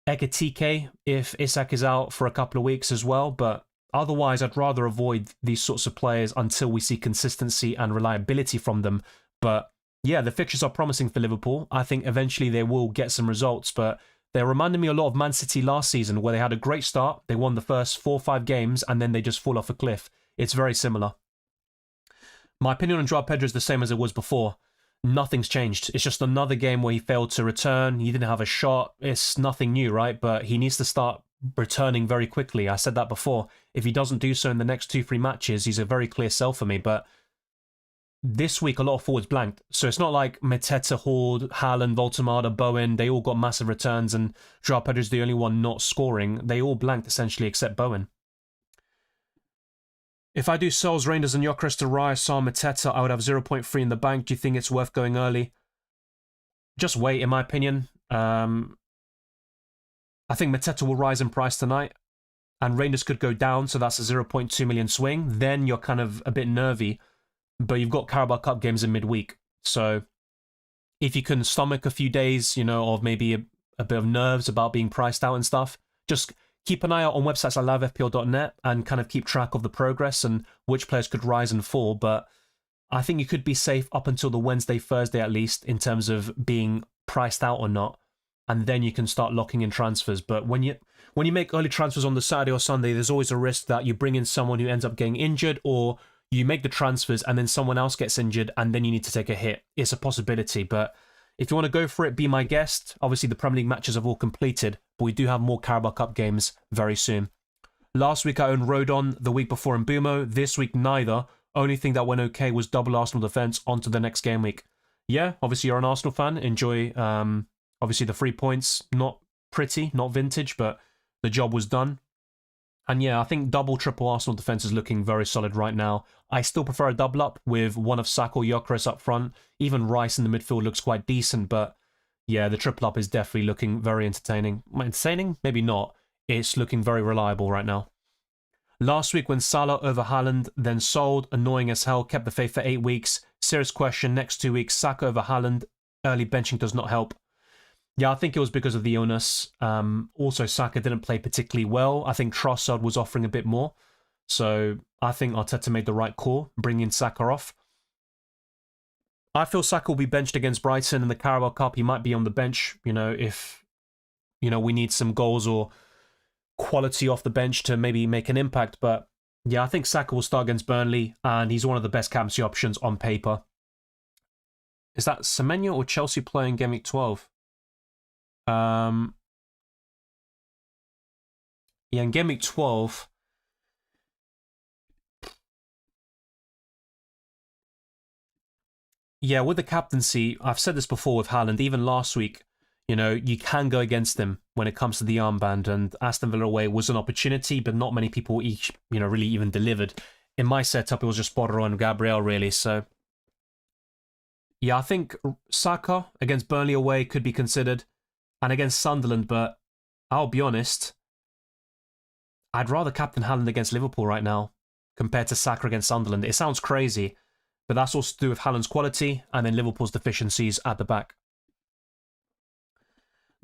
Ekitike, if Isak is out for a couple of weeks as well. But otherwise, I'd rather avoid these sorts of players until we see consistency and reliability from them. But yeah, the fixtures are promising for Liverpool. I think eventually they will get some results, but they're reminding me a lot of Man City last season, where they had a great start, they won the first 4 or 5 games, and then they just fall off a cliff. It's very similar. My opinion on Joao Pedro is the same as it was before. Nothing's changed. It's just another game where he failed to return. He didn't have a shot. It's nothing new, right? But he needs to start returning very quickly. I said that before. If he doesn't do so in the next 2-3 matches, he's a very clear sell for me. But this week, a lot of forwards blanked. So it's not like Mateta, Horde, Haaland, Voltemar, Bowen, they all got massive returns and Joao Pedro's the only one not scoring. They all blanked essentially except Bowen. If I do Souls, Reinders and Gyökeres to Raya, Sarr, Mateta, I would have 0.3 in the bank. Do you think it's worth going early? Just wait, in my opinion. I think Mateta will rise in price tonight and Reinders could go down, so that's a 0.2 million swing. Then you're kind of a bit nervy. But you've got Carabao Cup games in midweek. So if you can stomach a few days, you know, of maybe a bit of nerves about being priced out and stuff, just keep an eye out on websites like livefpl.net and kind of keep track of the progress and which players could rise and fall. But I think you could be safe up until the Wednesday, Thursday at least, in terms of being priced out or not, and then you can start locking in transfers. But when you make early transfers on the Saturday or Sunday, there's always a risk that you bring in someone who ends up getting injured, or you make the transfers and then someone else gets injured and then you need to take a hit. It's a possibility, but if you want to go for it, be my guest. Obviously, the Premier League matches have all completed, but we do have more Carabao Cup games very soon. Last week, I owned Rodon. The week before in Bumo. This week, neither. Only thing that went okay was double Arsenal defence onto the next game week. Yeah, obviously, you're an Arsenal fan. Enjoy, obviously, the 3 points. Not pretty, not vintage, but the job was done. And yeah, I think double, triple Arsenal defence is looking very solid right now. I still prefer a double up with one of Saka or Gyökeres up front. Even Rice in the midfield looks quite decent, but yeah, the triple up is definitely looking very entertaining. Entertaining? Maybe not. It's looking very reliable right now. Last week when Salah over Haaland, then sold, annoying as hell, kept the faith for 8 weeks. Serious question, next 2 weeks, Saka over Haaland, early benching does not help. Yeah, I think it was because of the illness. Also, Saka didn't play particularly well. I think Trossard was offering a bit more. So I think Arteta made the right call, bringing Saka off. I feel Saka will be benched against Brighton in the Carabao Cup. He might be on the bench, if, we need some goals or quality off the bench to maybe make an impact. But yeah, I think Saka will start against Burnley, and he's one of the best captaincy options on paper. Is that Semenyo or Chelsea playing Game Week 12? Yeah, in Game Week 12, yeah, with the captaincy, I've said this before with Haaland, even last week, you can go against him when it comes to the armband, and Aston Villa away was an opportunity, but not many people each, really even delivered. In my setup, it was just Borro and Gabriel, really, so yeah, I think Saka against Burnley away could be considered, and against Sunderland, but I'll be honest, I'd rather captain Haaland against Liverpool right now compared to Saka against Sunderland. It sounds crazy, but that's also to do with Haaland's quality and then Liverpool's deficiencies at the back.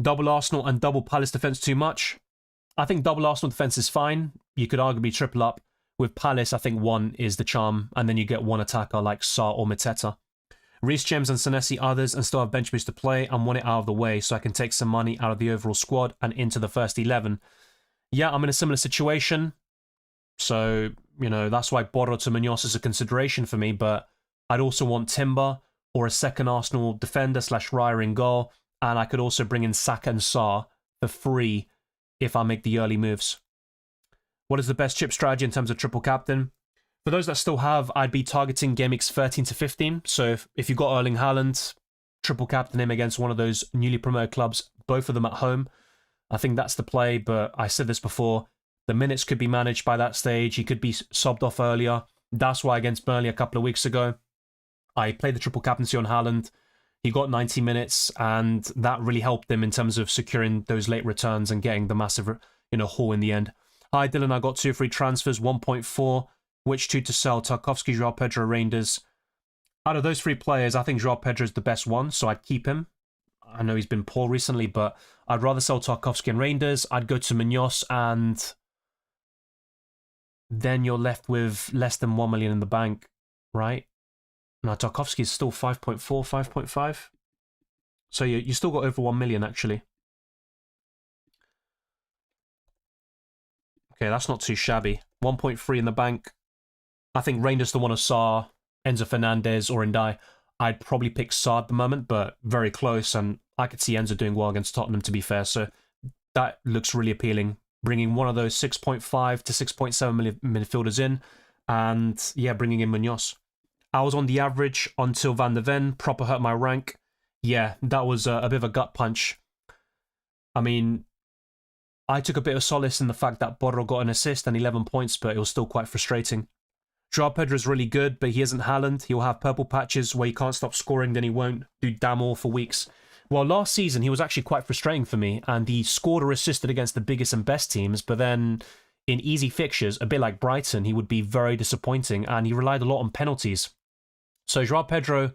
Double Arsenal and double Palace defence too much? I think double Arsenal defence is fine. You could arguably triple up. With Palace, I think one is the charm, and then you get one attacker like Sarr or Mateta. Reece James and Senesi others and still have bench boost to play and want it out of the way so I can take some money out of the overall squad and into the first 11. Yeah, I'm in a similar situation. So, that's why Borro to Munoz is a consideration for me, but I'd also want Timber or a second Arsenal defender / Raya in goal, and I could also bring in Saka and Sarr for free if I make the early moves. What is the best chip strategy in terms of triple captain? For those that still have, I'd be targeting game weeks 13 to 15. So if you've got Erling Haaland, triple captain him against one of those newly promoted clubs, both of them at home. I think that's the play, but I said this before, the minutes could be managed by that stage. He could be subbed off earlier. That's why against Burnley a couple of weeks ago, I played the triple captaincy on Haaland. He got 90 minutes, and that really helped him in terms of securing those late returns and getting the massive, haul in the end. Hi, Dylan. I got 2 free transfers, 1.4. Which 2 to sell? Tarkowski, Joao Pedro, Reinders. Out of those 3 players, I think Joao Pedro is the best one, so I'd keep him. I know he's been poor recently, but I'd rather sell Tarkowski and Reinders. I'd go to Munoz, and then you're left with less than 1 million in the bank, right? No, Tarkowski is still 5.4, 5.5. So you still got over 1 million, actually. Okay, that's not too shabby. 1.3 in the bank. I think Reinders the one of Sarr, Enzo Fernandez, or Ndai. I'd probably pick Sarr at the moment, but very close, and I could see Enzo doing well against Tottenham, to be fair, so that looks really appealing. Bringing one of those 6.5 to 6.7 million midfielders in, and yeah, bringing in Munoz. I was on the average until Van der Ven proper hurt my rank. Yeah, that was a bit of a gut punch. I mean, I took a bit of solace in the fact that Borro got an assist and 11 points, but it was still quite frustrating. Joao Pedro is really good, but he isn't Haaland. He'll have purple patches where he can't stop scoring, then he won't do damn all for weeks. Well, last season, he was actually quite frustrating for me, and he scored or assisted against the biggest and best teams, but then in easy fixtures, a bit like Brighton, he would be very disappointing, and he relied a lot on penalties. So Joao Pedro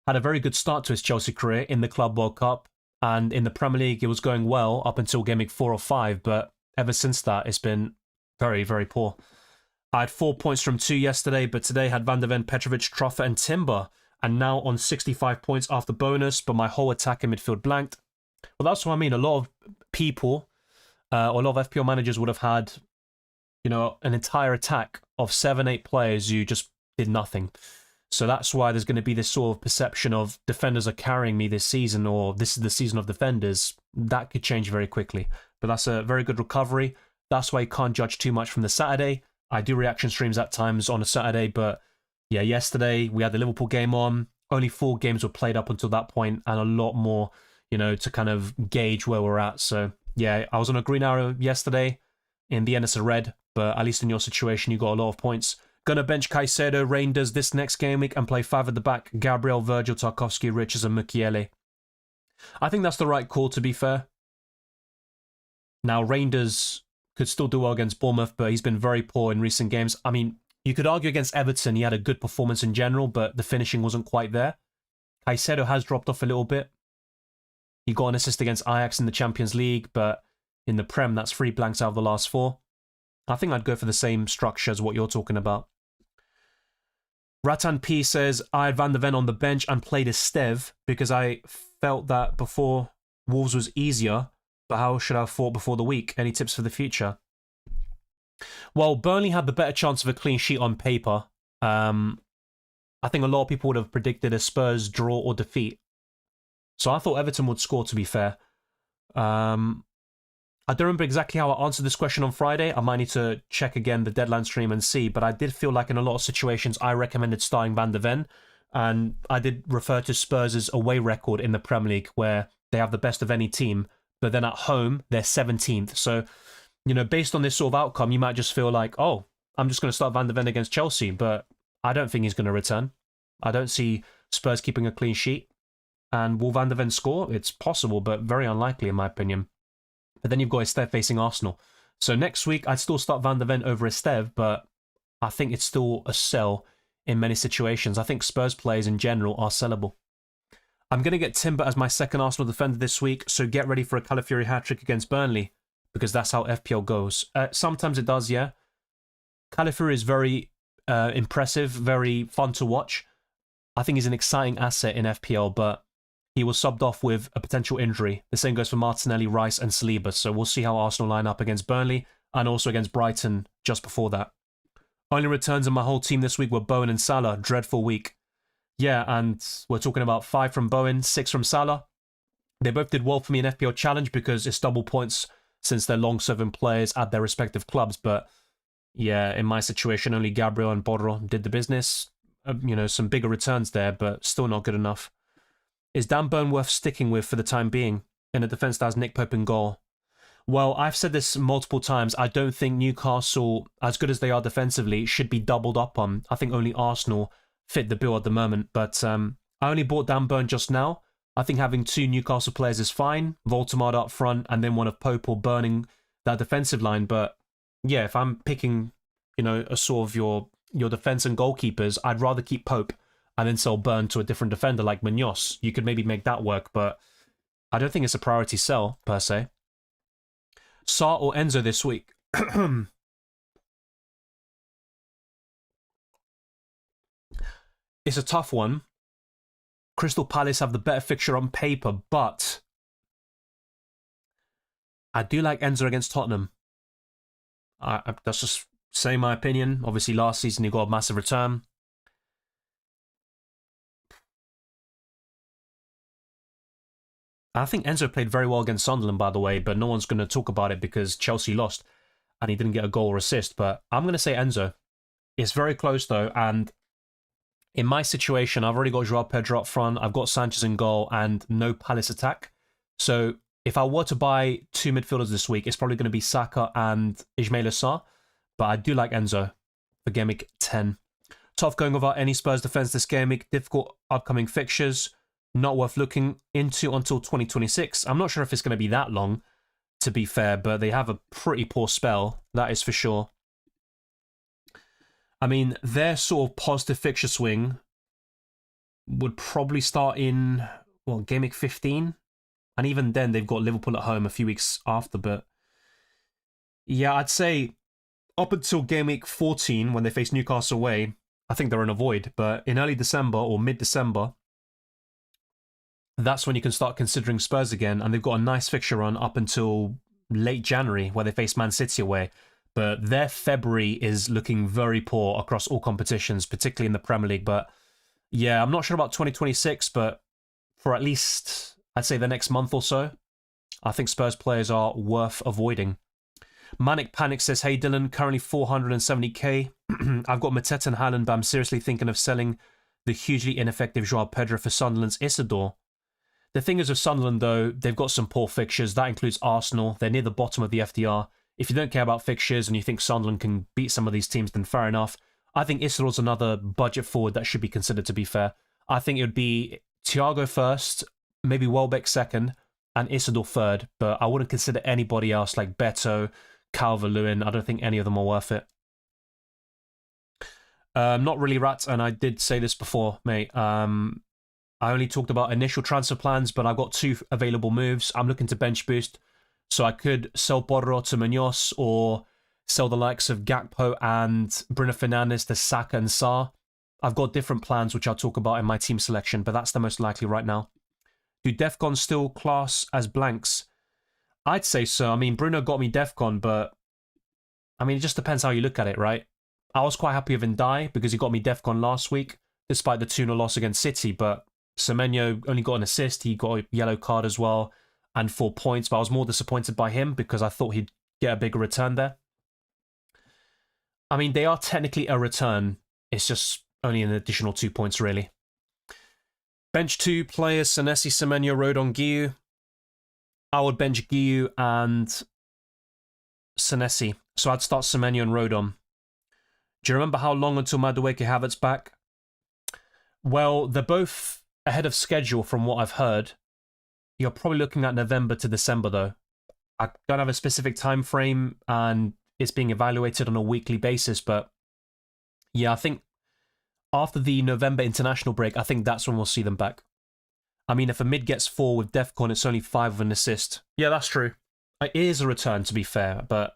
had a very good start to his Chelsea career in the Club World Cup, and in the Premier League, it was going well up until Game Week 4 or 5, but ever since that, it's been very, very poor. I had 4 points from 2 yesterday, but today had Van der Ven, Petrovic, Troffa, and Timber. and now on 65 points after bonus, but my whole attack and midfield blanked. Well, that's what I mean. A lot of people, or a lot of FPL managers would have had, you know, an entire attack of 7-8 players who just did nothing. So that's why there's going to be this sort of perception of defenders are carrying me this season, or this is the season of defenders. That could change very quickly. But that's a very good recovery. That's why you can't judge too much from the Saturday. I do reaction streams at times on a Saturday, but yeah, yesterday we had the Liverpool game on. Only 4 games were played up until that point, and a lot more, you know, to kind of gauge where we're at. So yeah, I was on a green arrow yesterday. In the end, it's a red, but at least in your situation, you got a lot of points. Gonna bench Caicedo, Reinders this next game week and play 5 at the back. Gabriel, Virgil, Tarkowski, Richards and Mukiele. I think that's the right call, to be fair. Now, Reinders could still do well against Bournemouth, but he's been very poor in recent games. I mean, you could argue against Everton, he had a good performance in general, but the finishing wasn't quite there. Caicedo has dropped off a little bit. He got an assist against Ajax in the Champions League, but in the Prem, that's 3 blanks out of the last 4. I think I'd go for the same structure as what you're talking about. Ratan P says, I had Van de Ven on the bench and played Esteve because I felt that before Wolves was easier, but how should I have fought before the week? Any tips for the future? Well, Burnley had the better chance of a clean sheet on paper. I think a lot of people would have predicted a Spurs draw or defeat. So I thought Everton would score, to be fair. I don't remember exactly how I answered this question on Friday. I might need to check again the deadline stream and see, but I did feel like in a lot of situations I recommended starting Van de Ven, and I did refer to Spurs' away record in the Premier League where they have the best of any team, but then at home they're 17th. So, you know, based on this sort of outcome, you might just feel like, oh, I'm just going to start Van de Ven against Chelsea, but I don't think he's going to return. I don't see Spurs keeping a clean sheet. And will Van de Ven score? It's possible, but very unlikely in my opinion. But then you've got Esteve facing Arsenal. So next week, I'd still start Van de Ven over Esteve, but I think it's still a sell in many situations. I think Spurs players in general are sellable. I'm going to get Timber as my second Arsenal defender this week, so get ready for a Calafiori hat-trick against Burnley, because that's how FPL goes. Sometimes it does, yeah. Calafiori is very impressive, very fun to watch. I think he's an exciting asset in FPL, but he was subbed off with a potential injury. The same goes for Martinelli, Rice and Saliba, so we'll see how Arsenal line up against Burnley and also against Brighton just before that. Only returns in my whole team this week were Bowen and Salah. Dreadful week. Yeah, and we're talking about 5 from Bowen, 6 from Salah. They both did well for me in FPL Challenge because it's double points since they're long-serving players at their respective clubs, but yeah, in my situation, only Gabriel and Borro did the business. You know, some bigger returns there, but still not good enough. Is Dan Burn worth sticking with for the time being in a defence that has Nick Pope in goal? Well, I've said this multiple times. I don't think Newcastle, as good as they are defensively, should be doubled up on. I think only Arsenal fit the bill at the moment. But I only bought Dan Burn just now. I think having 2 Newcastle players is fine. Voltemade up front and then one of Pope or Burning that defensive line. But yeah, if I'm picking, you know, a sort of your defence and goalkeepers, I'd rather keep Pope and then sell Burn to a different defender like Munoz. You could maybe make that work, but I don't think it's a priority sell, per se. Sarr or Enzo this week? It's a tough one. Crystal Palace have the better fixture on paper, but I do like Enzo against Tottenham. That's just saying my opinion. Obviously, last season he got a massive return. I think Enzo played very well against Sunderland, by the way, but no one's going to talk about it because Chelsea lost and he didn't get a goal or assist. But I'm going to say Enzo. It's very close, though, and in my situation, I've already got Joao Pedro up front, I've got Sanchez in goal, and no Palace attack. So if I were to buy 2 midfielders this week, it's probably going to be Saka and Ismaila Sarr, but I do like Enzo for Game Week 10. Tough going without any Spurs defence this game week, difficult upcoming fixtures. Not worth looking into until 2026. I'm not sure if it's going to be that long, to be fair, but they have a pretty poor spell, that is for sure. I mean, their sort of positive fixture swing would probably start in, well, Game Week 15. And even then, they've got Liverpool at home a few weeks after, but yeah, I'd say up until Game Week 14, when they face Newcastle away, I think they're in a void. But in early December or mid-December, that's when you can start considering Spurs again, and they've got a nice fixture run up until late January where they face Man City away. But their February is looking very poor across all competitions, particularly in the Premier League. But yeah, I'm not sure about 2026, but for at least, I'd say the next month or so, I think Spurs players are worth avoiding. Manic Panic says, hey Dylan, currently 470k. I've got Mateta and Haaland, but I'm seriously thinking of selling the hugely ineffective Joao Pedro for Sunderland's Isidore. The thing is with Sunderland, though, they've got some poor fixtures. That includes Arsenal. They're near the bottom of the FDR. If you don't care about fixtures and you think Sunderland can beat some of these teams, then fair enough. I think Isidore's another budget forward that should be considered, to be fair. I think it would be Thiago first, maybe Welbeck second, and Isidore third. But I wouldn't consider anybody else like Beto, Calvert-Lewin. I don't think any of them are worth it. Not really, Rat, and I did say this before, mate. I only talked about initial transfer plans, but I've got 2 available moves. I'm looking to bench boost, so I could sell Borro to Munoz or sell the likes of Gakpo and Bruno Fernandes to Saka and Sarr. I've got different plans, which I'll talk about in my team selection, but that's the most likely right now. Do Defcon still class as blanks? I'd say so. I mean, Bruno got me Defcon, but I mean, it just depends how you look at it, right? I was quite happy with Ndai because he got me Defcon last week, despite the 2-0 loss against City, but Semenyo only got an assist. He got a yellow card as well and 4 points, but I was more disappointed by him because I thought he'd get a bigger return there. I mean, they are technically a return. It's just only an additional 2 points, really. Bench 2 players, Senesi, Semenyo, Rodon, Guiu. I would bench Guiu and Senesi. So I'd start Semenyo and Rodon. Do you remember how long until Madueke Havertz back? Well, they're both ahead of schedule from what I've heard. You're probably looking at November to December, though. I don't have a specific time frame, and it's being evaluated on a weekly basis, but yeah, I think after the November international break, I think that's when we'll see them back. I mean, if a mid gets 4 with Defcon, it's only 5 with an assist. Yeah, that's true. It is a return, to be fair, but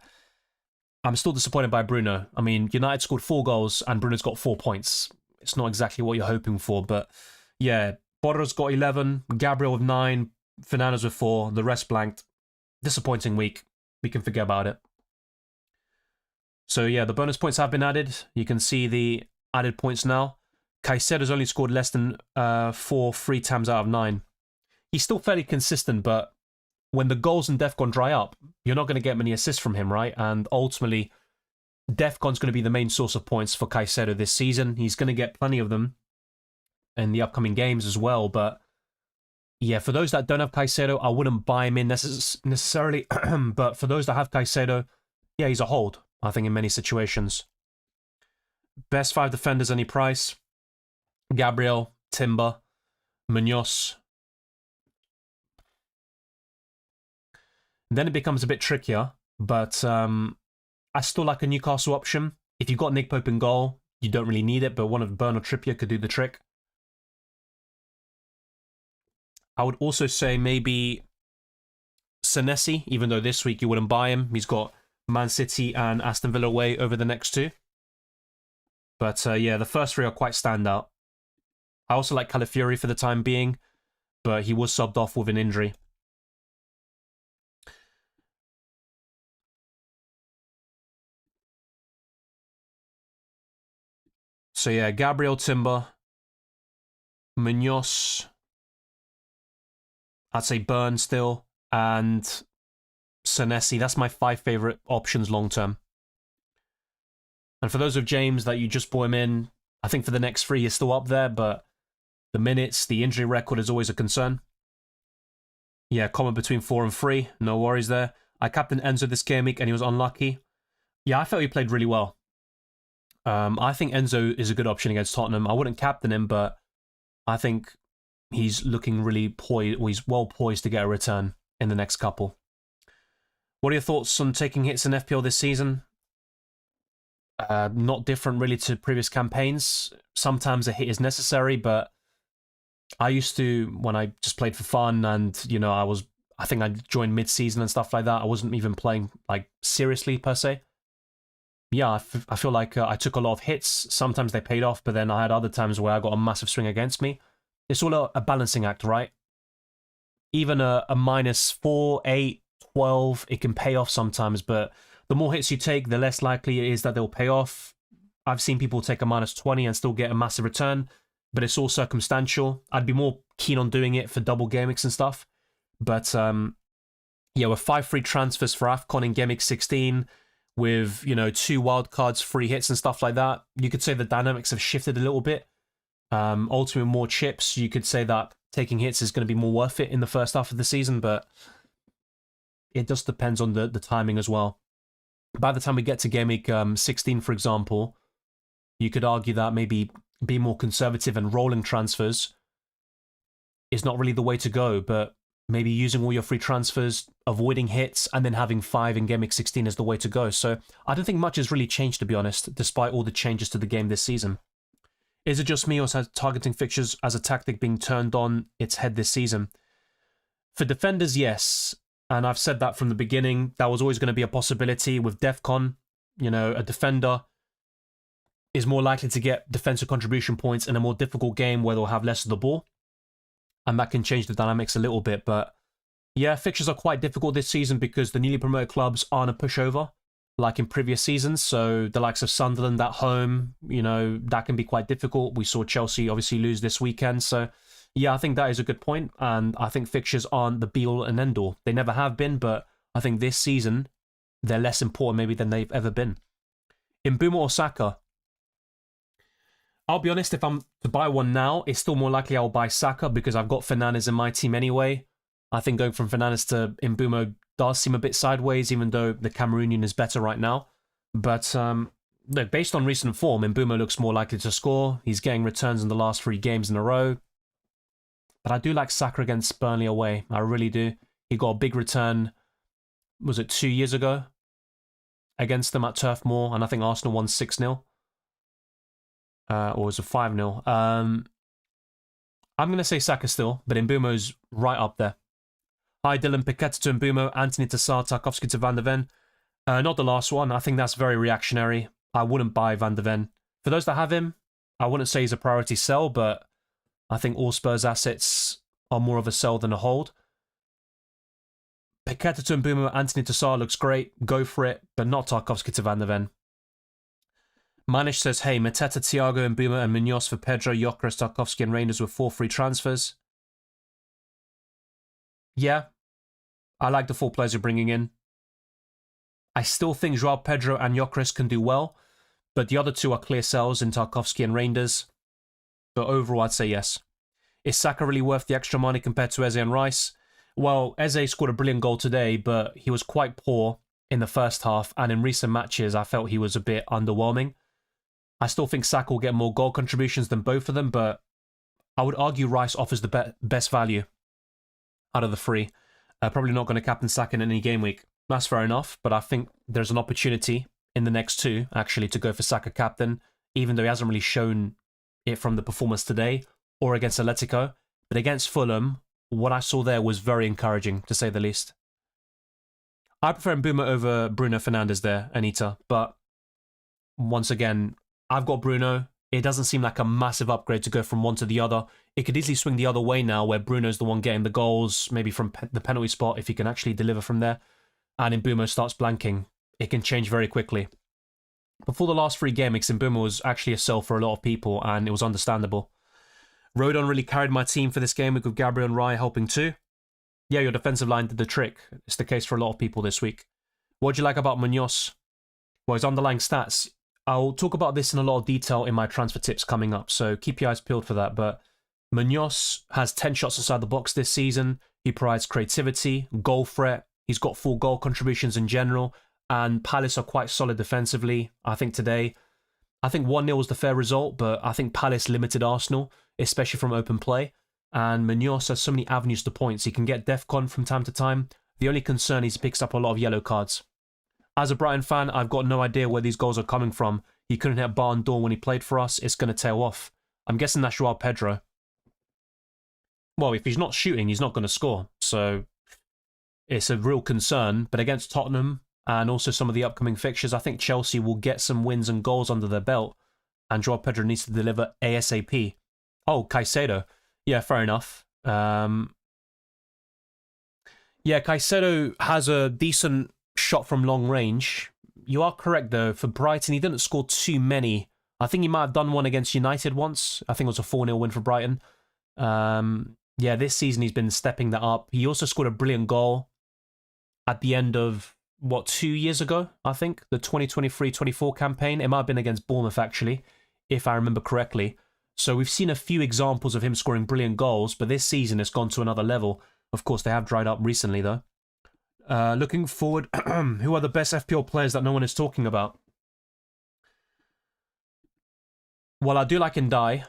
I'm still disappointed by Bruno. I mean, United scored 4 goals, and Bruno's got 4 points. It's not exactly what you're hoping for, but yeah, Borro's got 11, Gabriel with 9, Fernandes with 4, the rest blanked. Disappointing week. We can forget about it. So yeah, the bonus points have been added. You can see the added points now. Caicedo's only scored less than 4 free times out of 9. He's still fairly consistent, but when the goals in Defcon dry up, you're not going to get many assists from him, right? And ultimately, Defcon's going to be the main source of points for Caicedo this season. He's going to get plenty of them in the upcoming games as well, but yeah, for those that don't have Caicedo, I wouldn't buy him in necessarily, but for those that have Caicedo, yeah, he's a hold, I think, in many situations. Best 5 defenders, any price? Gabriel, Timber, Munoz. Then it becomes a bit trickier, but I still like a Newcastle option. If you've got Nick Pope in goal, you don't really need it, but one of Burn or Trippier could do the trick. I would also say maybe Senesi, even though this week you wouldn't buy him. He's got Man City and Aston Villa away over the next 2. But yeah, the first 3 are quite standout. I also like Calafiori for the time being, but he was subbed off with an injury. So yeah, Gabriel, Timber, Munoz, I'd say Burn still, and Senesi. That's my 5 favourite options long term. And for those of James that you just brought him in, I think for the next 3 he's still up there, but the minutes, the injury record is always a concern. Yeah, comment between 4 and 3. No worries there. I captained Enzo this game week and he was unlucky. Yeah, I felt he played really well. I think Enzo is a good option against Tottenham. I wouldn't captain him, but I think he's looking really poised, or he's well poised to get a return in the next couple. What are your thoughts on taking hits in FPL this season? Not different really to previous campaigns. Sometimes a hit is necessary, but I used to, when I just played for fun and, you know, I think I joined mid-season and stuff like that. I wasn't even playing, like, seriously per se. yeah, I feel like I took a lot of hits. Sometimes they paid off, but then I had other times where I got a massive swing against me. It's all a balancing act, right? Even a -4, 8, 12, it can pay off sometimes, but the more hits you take, the less likely it is that they'll pay off. I've seen people take a -20 and still get a massive return, but it's all circumstantial. I'd be more keen on doing it for double game weeks and stuff. But yeah, with 5 free transfers for AFCON in Game Week 16, with, 2 wildcards, free hits and stuff like that, you could say the dynamics have shifted a little bit. Ultimately, more chips, you could say that taking hits is going to be more worth it in the first half of the season, but it just depends on the timing as well. By the time we get to Game Week 16, for example, you could argue that maybe being more conservative and rolling transfers is not really the way to go, but maybe using all your free transfers, avoiding hits, and then having 5 in Game Week 16 is the way to go. So I don't think much has really changed, to be honest, despite all the changes to the game this season. Is it just me, or has targeting fixtures as a tactic being turned on its head this season? For defenders, yes. And I've said that from the beginning. That was always going to be a possibility with DEFCON. A defender is more likely to get defensive contribution points in a more difficult game where they'll have less of the ball. And that can change the dynamics a little bit. But yeah, fixtures are quite difficult this season because the newly promoted clubs aren't a pushover like in previous seasons. So the likes of Sunderland at home, that can be quite difficult. We saw Chelsea obviously lose this weekend. So yeah, I think that is a good point. And I think fixtures aren't the be-all and end-all. They never have been, but I think this season they're less important maybe than they've ever been. Mbeumo or Saka? I'll be honest, if I'm to buy one now, it's still more likely I'll buy Saka because I've got Fernandes in my team anyway. I think going from Fernandes to Mbeumo does seem a bit sideways, even though the Cameroonian is better right now. But look, based on recent form, Mbeumo looks more likely to score. He's getting returns in the last 3 games in a row. But I do like Saka against Burnley away. I really do. He got a big return, was it 2 years ago? Against them at Turf Moor, and I think Arsenal won 6-0. Or was it 5-0? I'm going to say Saka still, but Mbeumo's right up there. Hi Dylan, Paqueta to Mbeumo, Anthony to Sarr, Tarkowski to Van de Ven. Not the last one. I think that's very reactionary. I wouldn't buy Van de Ven. For those that have him, I wouldn't say he's a priority sell, but I think all Spurs assets are more of a sell than a hold. Paqueta to Mbeumo, Anthony to Sarr looks great. Go for it, but not Tarkowski to Van de Ven. Manish says, hey, Mateta, Thiago, Mbeumo, and Munoz for Pedro, Gyökeres, Tarkowski, and Rangers with 4 free transfers. Yeah, I like the 4 players you're bringing in. I still think João Pedro and Gyökeres can do well, but the other 2 are clear sells in Tarkowski and Rangers. But overall, I'd say yes. Is Saka really worth the extra money compared to Eze and Rice? Well, Eze scored a brilliant goal today, but he was quite poor in the first half, and in recent matches, I felt he was a bit underwhelming. I still think Saka will get more goal contributions than both of them, but I would argue Rice offers the best value out of the 3. Probably not going to captain Saka in any game week. That's fair enough, but I think there's an opportunity in the next 2, actually, to go for Saka captain, even though he hasn't really shown it from the performance today or against Atletico. But against Fulham, what I saw there was very encouraging, to say the least. I prefer Mbeumo over Bruno Fernandes there, Anita, but once again, I've got Bruno. It doesn't seem like a massive upgrade to go from one to the other. It could easily swing the other way now, where Bruno's the one getting the goals, maybe from the penalty spot, if he can actually deliver from there, and Mbeumo starts blanking. It can change very quickly. Before the last 3 game weeks, Mbeumo was actually a sell for a lot of people, and it was understandable. Rodon really carried my team for this game week with Gabriel and Raya helping too. Yeah, your defensive line did the trick. It's the case for a lot of people this week. What do you like about Munoz? Well, his underlying stats. I'll talk about this in a lot of detail in my transfer tips coming up, so keep your eyes peeled for that. But Munoz has 10 shots inside the box this season. He provides creativity, goal threat. He's got 4 goal contributions in general, and Palace are quite solid defensively. I think today, 1-0 was the fair result, but I think Palace limited Arsenal, especially from open play. And Munoz has so many avenues to points. He can get DEFCON from time to time. The only concern is he picks up a lot of yellow cards. As a Brighton fan, I've got no idea where these goals are coming from. He couldn't hit bar and door when he played for us. It's going to tail off. I'm guessing that's João Pedro. Well, if he's not shooting, he's not going to score. So it's a real concern. But against Tottenham, and also some of the upcoming fixtures. I think Chelsea will get some wins and goals under their belt, and Joao Pedro needs to deliver ASAP. Oh, Caicedo. Yeah, fair enough. Yeah, Caicedo has a decent shot from long range. You are correct, though. For Brighton, he didn't score too many. I think he might have done one against United once. I think it was a 4-0 win for Brighton. Yeah, this season he's been stepping that up. He also scored a brilliant goal at the end of, 2 years ago, I think? The 2023-24 campaign. It might have been against Bournemouth, actually, if I remember correctly. So we've seen a few examples of him scoring brilliant goals, but this season it's gone to another level. Of course, they have dried up recently, though. Looking forward, who are the best FPL players that no one is talking about? Well, I do like Ndai.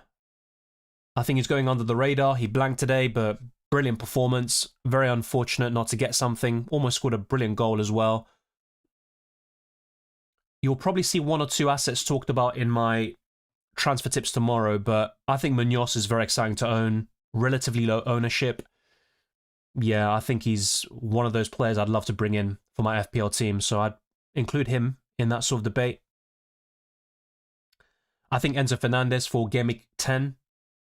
I think he's going under the radar. He blanked today, but brilliant performance. Very unfortunate not to get something. Almost scored a brilliant goal as well. You'll probably see one or two assets talked about in my transfer tips tomorrow, but I think Munoz is very exciting to own. Relatively low ownership. Yeah, I think he's one of those players I'd love to bring in for my FPL team, so I'd include him in that sort of debate. I think Enzo Fernandez for Gameweek 10.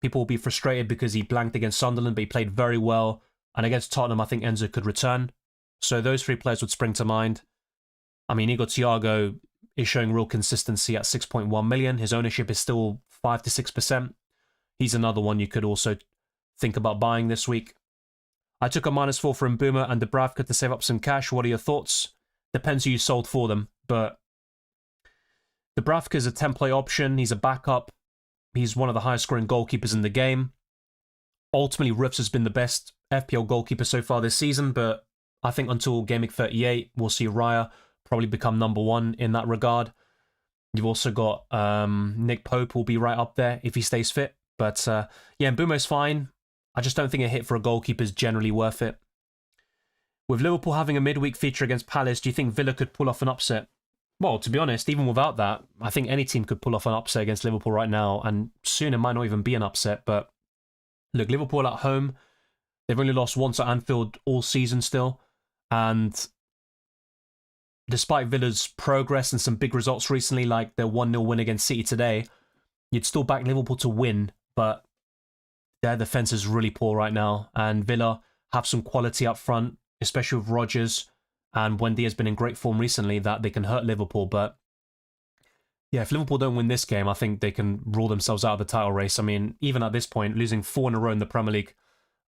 People will be frustrated because he blanked against Sunderland, but he played very well. And against Tottenham, I think Enzo could return. So those three players would spring to mind. I mean, Igor Thiago is showing real consistency at 6.1 million. His ownership is still 5 to 6%. He's another one you could also think about buying this week. I took a -4 for Mbuma and Dubravka to save up some cash. What are your thoughts? Depends who you sold for them, but Dubravka is a template option. He's a backup. He's one of the highest scoring goalkeepers in the game. Ultimately, Rufs has been the best FPL goalkeeper so far this season, but I think until Gameweek 38, we'll see Raya probably become #1 in that regard. You've also got Nick Pope will be right up there if he stays fit. But yeah, Mbumo's fine. I just don't think a hit for a goalkeeper is generally worth it. With Liverpool having a midweek feature against Palace, do you think Villa could pull off an upset? Well, to be honest, even without that, I think any team could pull off an upset against Liverpool right now, and soon it might not even be an upset. But look, Liverpool at home, they've only lost once at Anfield all season still, and despite Villa's progress and some big results recently, like their 1-0 win against City today, you'd still back Liverpool to win, but their defence is really poor right now, and Villa have some quality up front, especially with Rodgers, and Wendy has been in great form recently, that they can hurt Liverpool. But yeah, if Liverpool don't win this game, I think they can rule themselves out of the title race. I mean, even at this point, losing 4 in a row in the Premier League,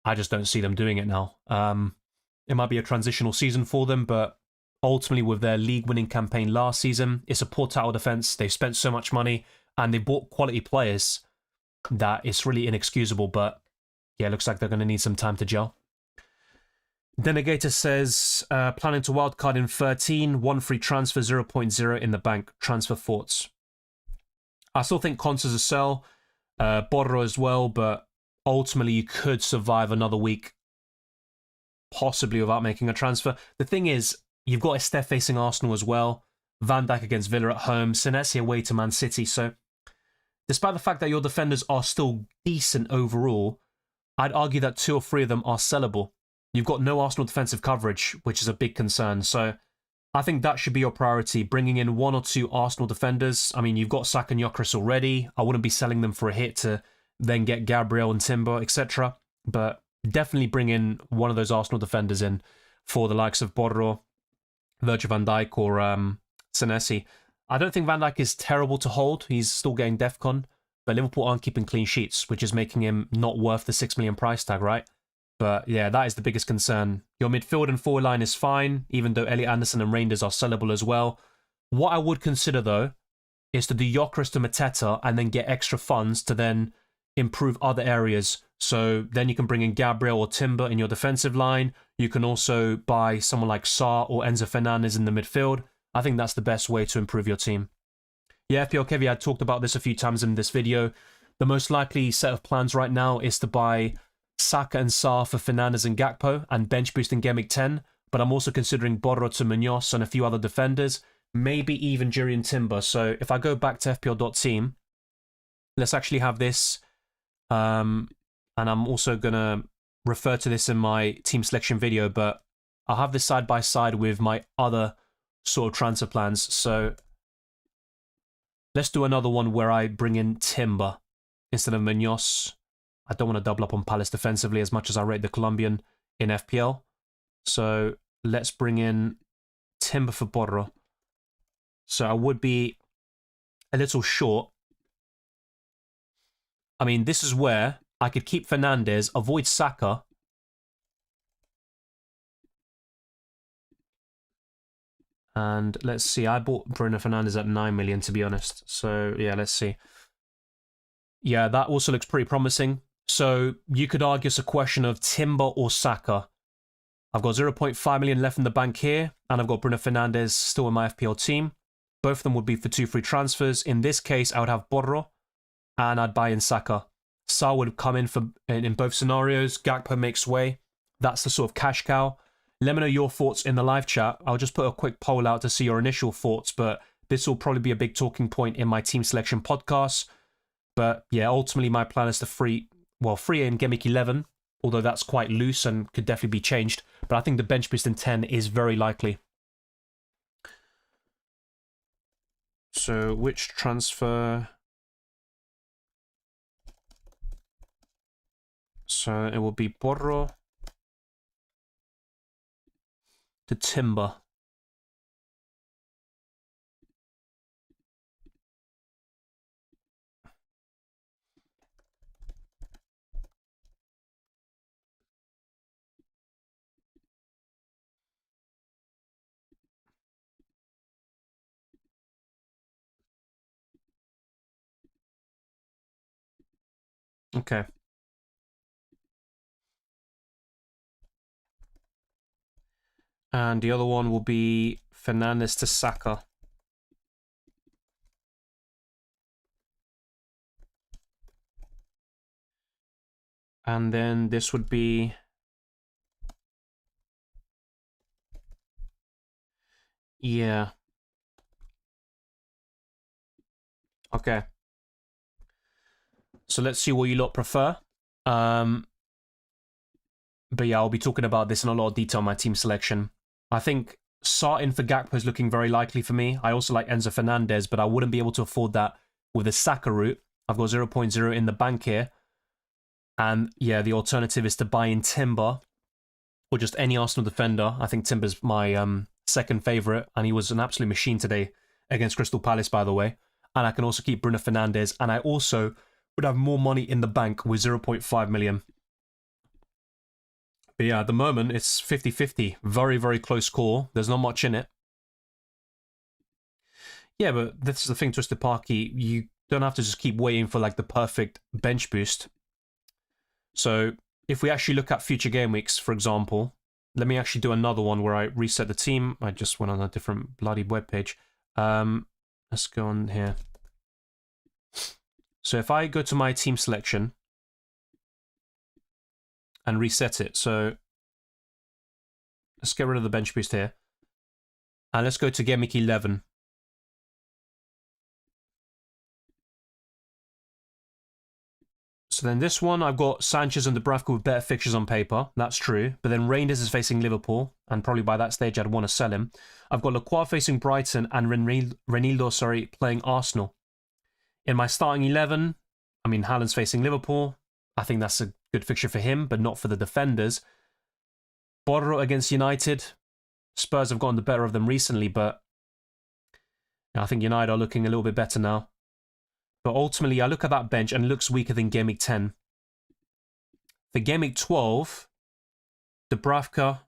I just don't see them doing it now. It might be a transitional season for them, but ultimately with their league-winning campaign last season, it's a poor title defence. They've spent so much money, and they bought quality players that it's really inexcusable. But yeah, it looks like they're going to need some time to gel. Denegator says, planning to wildcard in 13, 1 free transfer, 0.0 in the bank. Transfer thoughts. I still think Consa's a sell, Borro as well, but ultimately you could survive another week, possibly without making a transfer. The thing is, you've got Estef facing Arsenal as well, Van Dijk against Villa at home, Senesi away to Man City, so despite the fact that your defenders are still decent overall, I'd argue that 2 or 3 of them are sellable. You've got no Arsenal defensive coverage, which is a big concern. So I think that should be your priority, bringing in 1 or 2 Arsenal defenders. I mean, you've got Saka and Gyökeres already. I wouldn't be selling them for a hit to then get Gabriel and Timber, etc. But definitely bring in one of those Arsenal defenders in for the likes of Borro, Virgil van Dijk, or Senesi. I don't think Van Dijk is terrible to hold. He's still getting DEFCON, but Liverpool aren't keeping clean sheets, which is making him not worth the 6 million price tag, right? But yeah, that is the biggest concern. Your midfield and forward line is fine, even though Elliot Anderson and Reinders are sellable as well. What I would consider, though, is to do Gyökeres to Mateta and then get extra funds to then improve other areas. So then you can bring in Gabriel or Timber in your defensive line. You can also buy someone like Sarr or Enzo Fernandez in the midfield. I think that's the best way to improve your team. Yeah, FPL Kevy, I talked about this a few times in this video. The most likely set of plans right now is to buy Saka and Sarr for Fernandes and Gakpo and bench boost in Gameweek 10, but I'm also considering Borro to Munoz and a few other defenders, maybe even Jurriën Timber. So if I go back to FPL.team, let's actually have this, and I'm also going to refer to this in my team selection video, but I'll have this side by side with my other sort of transfer plans. So let's do another one where I bring in Timber instead of Munoz. I don't want to double up on Palace defensively as much as I rate the Colombian in FPL. So let's bring in Timber for Borro. So I would be a little short. I mean, this is where I could keep Fernandes, avoid Saka. And let's see, I bought Bruno Fernandes at 9 million, to be honest. So, yeah, let's see. Yeah, that also looks pretty promising. So, you could argue it's a question of Timber or Saka. I've got 0.5 million left in the bank here, and I've got Bruno Fernandes still in my FPL team. Both of them would be for 2 free transfers. In this case, I would have Borro, and I'd buy in Saka. Sa would come in both scenarios. Gakpo makes way. That's the sort of cash cow. Let me know your thoughts in the live chat. I'll just put a quick poll out to see your initial thoughts, but this will probably be a big talking point in my team selection podcast. But yeah, ultimately my plan is to free in Gameweek 11, although that's quite loose and could definitely be changed. But I think the bench boost in 10 is very likely. So which transfer? So it will be Borro to Timber. Okay. And the other one will be Fernandes to Saka. And then this would be... Yeah. Okay. So let's see what you lot prefer. But yeah, I'll be talking about this in a lot of detail in my team selection. I think starting for Gakpo is looking very likely for me. I also like Enzo Fernandez, but I wouldn't be able to afford that with the Saka route. I've got 0.0 in the bank here. And yeah, the alternative is to buy in Timber or just any Arsenal defender. I think Timber's my second favourite, and he was an absolute machine today against Crystal Palace, by the way. And I can also keep Bruno Fernandes, and I also would have more money in the bank with 0.5 million. But yeah, at the moment, it's 50-50. Very, very close call. There's not much in it. Yeah, but this is the thing, Twisted Parky. You don't have to just keep waiting for like the perfect bench boost. So if we actually look at future game weeks, for example, let me actually do another one where I reset the team. I just went on a different bloody webpage. Let's go on here. So if I go to my team selection and reset it, so let's get rid of the bench boost here. And let's go to Gameweek 11. So then this one, I've got Sanchez and Dubravka with better fixtures on paper. That's true. But then Reinders is facing Liverpool, and probably by that stage I'd want to sell him. I've got Lacroix facing Brighton and Reinildo, playing Arsenal. In my starting 11, I mean, Haaland's facing Liverpool. I think that's a good fixture for him, but not for the defenders. Borro against United. Spurs have gotten the better of them recently, but I think United are looking a little bit better now. But ultimately, I look at that bench and it looks weaker than Gameweek 10. For Gameweek 12, Dubravka,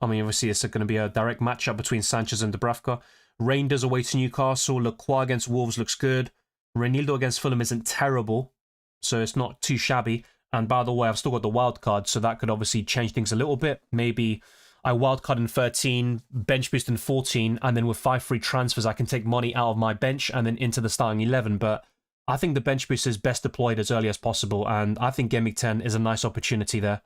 I mean, obviously it's going to be a direct matchup between Sanchez and Dubravka. Reinders away to Newcastle. Lacroix against Wolves looks good. Reinildo against Fulham isn't terrible, so it's not too shabby. And by the way, I've still got the wild card, so that could obviously change things a little bit. Maybe I wildcard in 13, bench boost in 14, and then with 5 free transfers, I can take money out of my bench and then into the starting 11. But I think the bench boost is best deployed as early as possible, and I think Gameweek 10 is a nice opportunity there.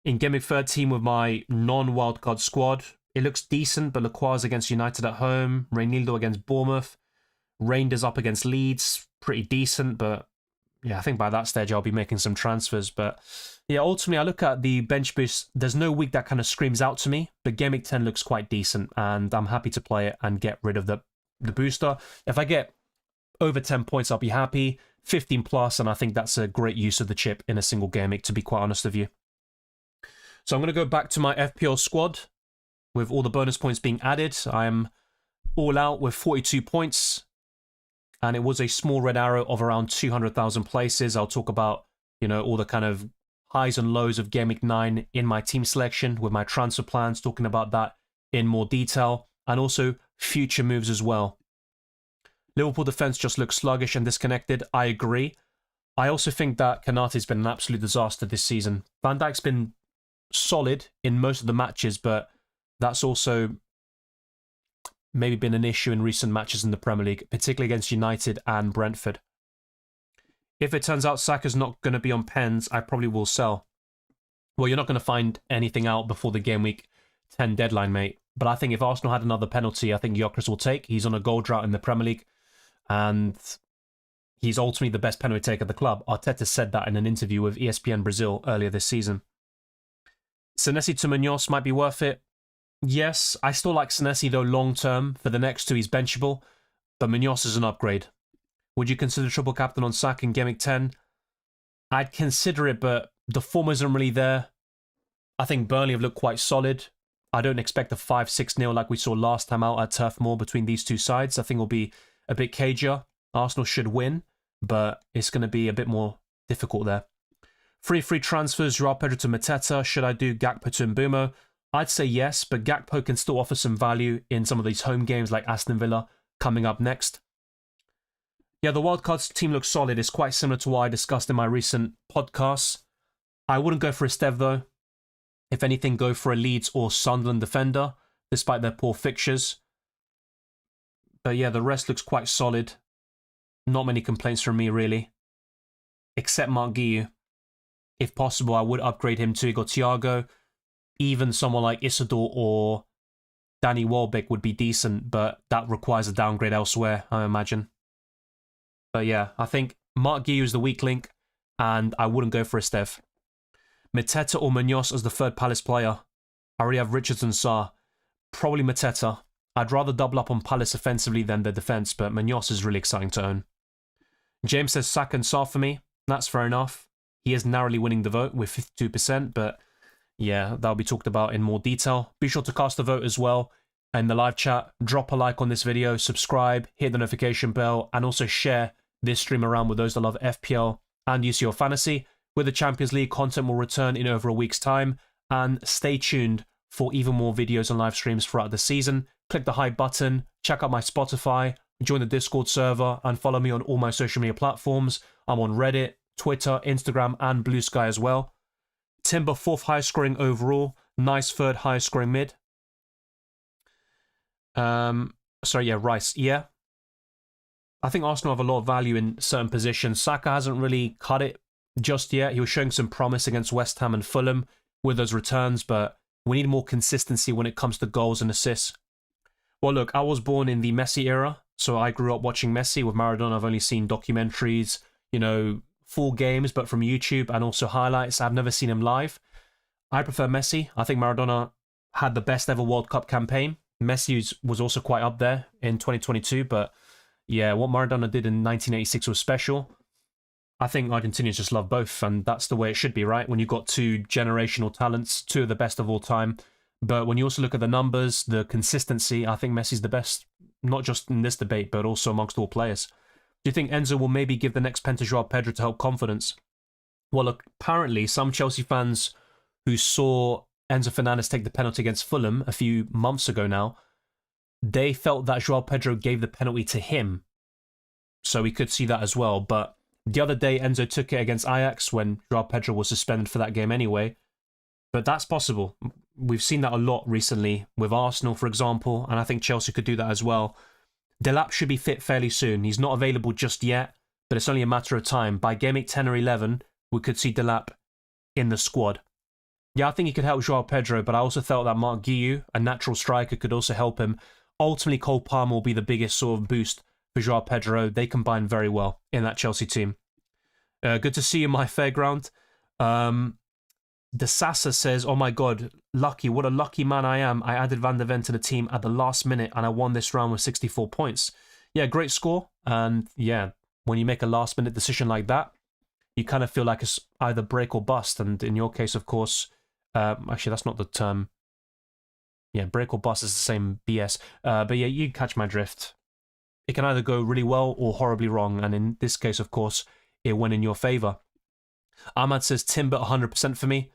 In Gameweek 13 with my non-wildcard squad, it looks decent, but Lacroix against United at home, Reinildo against Bournemouth, Reinders up against Leeds, pretty decent, but yeah, I think by that stage I'll be making some transfers. But yeah, ultimately I look at the bench boost. There's no week that kind of screams out to me, but Game Week 10 looks quite decent, and I'm happy to play it and get rid of the booster. If I get over 10 points, I'll be happy. 15 plus, and I think that's a great use of the chip in a single game week, to be quite honest with you. So I'm going to go back to my FPL squad with all the bonus points being added. I'm all out with 42 points. And it was a small red arrow of around 200,000 places. I'll talk about, all the kind of highs and lows of Game Week 9 in my team selection with my transfer plans, talking about that in more detail, and also future moves as well. Liverpool defence just looks sluggish and disconnected. I agree. I also think that Konate's been an absolute disaster this season. Van Dijk's been solid in most of the matches, but that's also maybe been an issue in recent matches in the Premier League, particularly against United and Brentford. If it turns out Saka's not going to be on pens, I probably will sell. Well, you're not going to find anything out before the Game Week 10 deadline, mate. But I think if Arsenal had another penalty, I think Gyökeres will take. He's on a goal drought in the Premier League, and he's ultimately the best penalty taker at the club. Arteta said that in an interview with ESPN Brazil earlier this season. Senesi to Munoz might be worth it. Yes, I still like Senesi though long term. For the next two, he's benchable, but Munoz is an upgrade. Would you consider triple captain on Saka in Game Week 10? I'd consider it, but the form isn't really there. I think Burnley have looked quite solid. I don't expect a 5-6-0 like we saw last time out at Turf Moor between these two sides. I think it'll be a bit cagier. Arsenal should win, but it's going to be a bit more difficult there. Free transfers, Joao Pedro to Mateta. Should I do Gakpo to Mbeumo? I'd say yes, but Gakpo can still offer some value in some of these home games like Aston Villa coming up next. Yeah, the wildcards team looks solid. It's quite similar to what I discussed in my recent podcasts. I wouldn't go for Esteve though. If anything, go for a Leeds or Sunderland defender, despite their poor fixtures. But yeah, the rest looks quite solid. Not many complaints from me, really. Except Mark Guiu. If possible, I would upgrade him to Igor Thiago. Even someone like Isidore or Danny Welbeck would be decent, but that requires a downgrade elsewhere, I imagine. But yeah, I think Mark Guiu is the weak link, and I wouldn't go for Esteve. Mateta or Munoz as the third Palace player. I already have Richardson, Sarr. Probably Mateta. I'd rather double up on Palace offensively than their defence, but Munoz is really exciting to own. James says Saka and Sarr for me. That's fair enough. He is narrowly winning the vote with 52%, but yeah, that'll be talked about in more detail. Be sure to cast a vote as well in the live chat. Drop a like on this video, subscribe, hit the notification bell, and also share this stream around with those that love FPL and UCL Fantasy. With the Champions League, content will return in over a week's time, and stay tuned for even more videos and live streams throughout the season. Click the hype button, check out my Spotify, join the Discord server, and follow me on all my social media platforms. I'm on Reddit, Twitter, Instagram, and Blue Sky as well. Timber, 4th highest scoring overall. Nice 3rd highest scoring mid. Rice. Yeah. I think Arsenal have a lot of value in certain positions. Saka hasn't really cut it just yet. He was showing some promise against West Ham and Fulham with those returns, but we need more consistency when it comes to goals and assists. Well, look, I was born in the Messi era, so I grew up watching Messi. With Maradona, I've only seen documentaries, full games, but from YouTube, and also highlights. I've never seen him live. I prefer Messi. I think Maradona had the best ever World Cup campaign. Messi was also quite up there in 2022, but yeah, what Maradona did in 1986 was special. I think Argentinians just love both, and that's the way it should be, right? When you've got two generational talents, two of the best of all time. But when you also look at the numbers, the consistency, I think Messi's the best, not just in this debate, but also amongst all players. Do you think Enzo will maybe give the next pen to Joao Pedro to help confidence? Well, look, apparently some Chelsea fans who saw Enzo Fernandez take the penalty against Fulham a few months ago now, they felt that Joao Pedro gave the penalty to him. So we could see that as well. But the other day, Enzo took it against Ajax when Joao Pedro was suspended for that game anyway. But that's possible. We've seen that a lot recently with Arsenal, for example, and I think Chelsea could do that as well. Delap should be fit fairly soon. He's not available just yet, but it's only a matter of time. By game week 10 or 11, we could see Delap in the squad. Yeah, I think he could help Joao Pedro, but I also felt that Mark Guiu, a natural striker, could also help him. Ultimately, Cole Palmer will be the biggest sort of boost for Joao Pedro. They combine very well in that Chelsea team. Good to see you, my fairground. Desassa says, oh my god, lucky, what a lucky man I am. I added Van der Ven to the team at the last minute and I won this round with 64 points. Yeah, great score. And yeah, when you make a last minute decision like that, you kind of feel like it's either break or bust. And in your case, of course, actually, that's not the term. Yeah, break or bust is the same BS. But yeah, you catch my drift. It can either go really well or horribly wrong. And in this case, of course, it went in your favor. Ahmad says Timber 100% for me.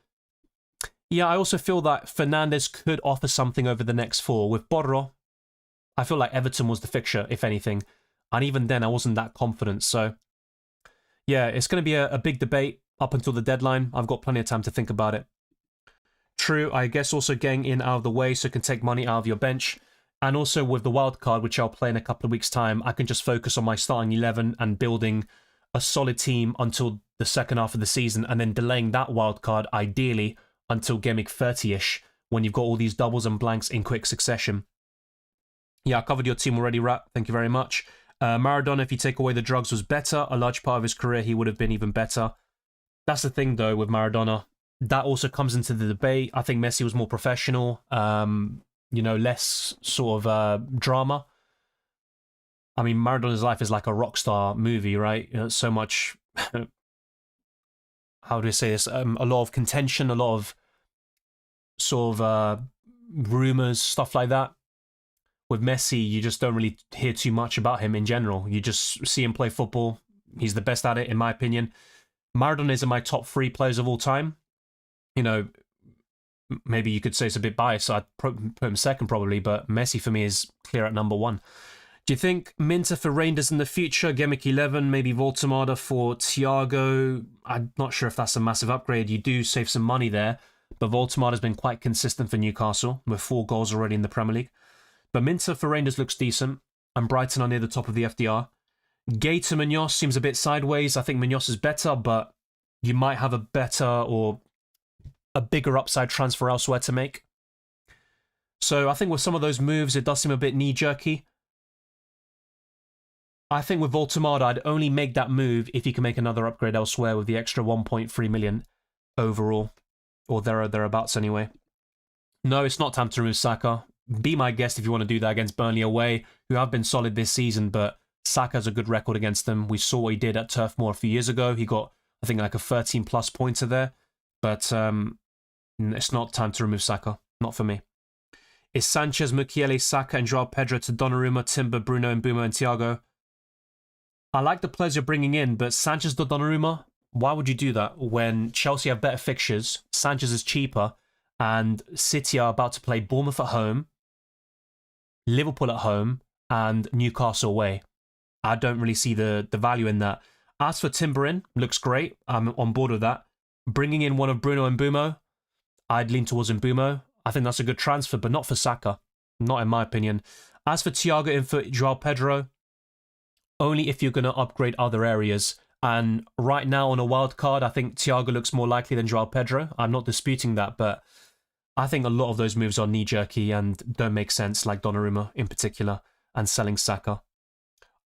Yeah, I also feel that Fernandes could offer something over the next 4. With Borro, I feel like Everton was the fixture, if anything. And even then, I wasn't that confident. So, yeah, it's going to be a big debate up until the deadline. I've got plenty of time to think about it. True, I guess also getting in out of the way so you can take money out of your bench. And also with the wild card, which I'll play in a couple of weeks' time, I can just focus on my starting 11 and building a solid team until the second half of the season, and then delaying that wild card, ideally, until Game Week 30-ish, when you've got all these doubles and blanks in quick succession. Yeah, I covered your team already, Rat. Thank you very much. Maradona, if you take away the drugs, was better. A large part of his career, he would have been even better. That's the thing, though, with Maradona. That also comes into the debate. I think Messi was more professional, less sort of drama. I mean, Maradona's life is like a rock star movie, right? So much... how do I say this? A lot of contention, a lot of sort of rumors, stuff like that. With Messi, you just don't really hear too much about him in general. You just see him play football. He's the best at it, in my opinion. Maradona is in my top 3 players of all time. You know, maybe you could say it's a bit biased, so I'd put him second probably, but Messi for me is clear at number 1. Do you think Minter for Rangers in the future? Game Week 11, maybe Voltemada for Thiago. I'm not sure if that's a massive upgrade. You do save some money there, but Voltemada's been quite consistent for Newcastle with 4 goals already in the Premier League. But Minter for Rangers looks decent, and Brighton are near the top of the FDR. Gay to Munoz seems a bit sideways. I think Munoz is better, but you might have a better or a bigger upside transfer elsewhere to make. So I think with some of those moves, it does seem a bit knee-jerky. I think with Voltemada, I'd only make that move if you can make another upgrade elsewhere with the extra 1.3 million overall. Or thereabouts anyway. No, it's not time to remove Saka. Be my guest if you want to do that against Burnley away, who have been solid this season, but Saka has a good record against them. We saw what he did at Turf Moor a few years ago. He got, I think, like a 13-plus pointer there. But it's not time to remove Saka. Not for me. Is Sanchez, Mukiele, Saka, and Joao Pedro to Donnarumma, Timber, Bruno, Mbeumo, and Thiago? I like the players you're bringing in, but Sanchez to Donnarumma, why would you do that when Chelsea have better fixtures, Sanchez is cheaper, and City are about to play Bournemouth at home, Liverpool at home, and Newcastle away? I don't really see the value in that. As for Timber looks great. I'm on board with that. Bringing in one of Bruno and Mbeumo, I'd lean towards Mbeumo. I think that's a good transfer, but not for Saka. Not in my opinion. As for Thiago in for Joao Pedro, only if you're going to upgrade other areas. And right now on a wild card, I think Thiago looks more likely than Joao Pedro. I'm not disputing that, but I think a lot of those moves are knee-jerky and don't make sense, like Donnarumma in particular, and selling Saka.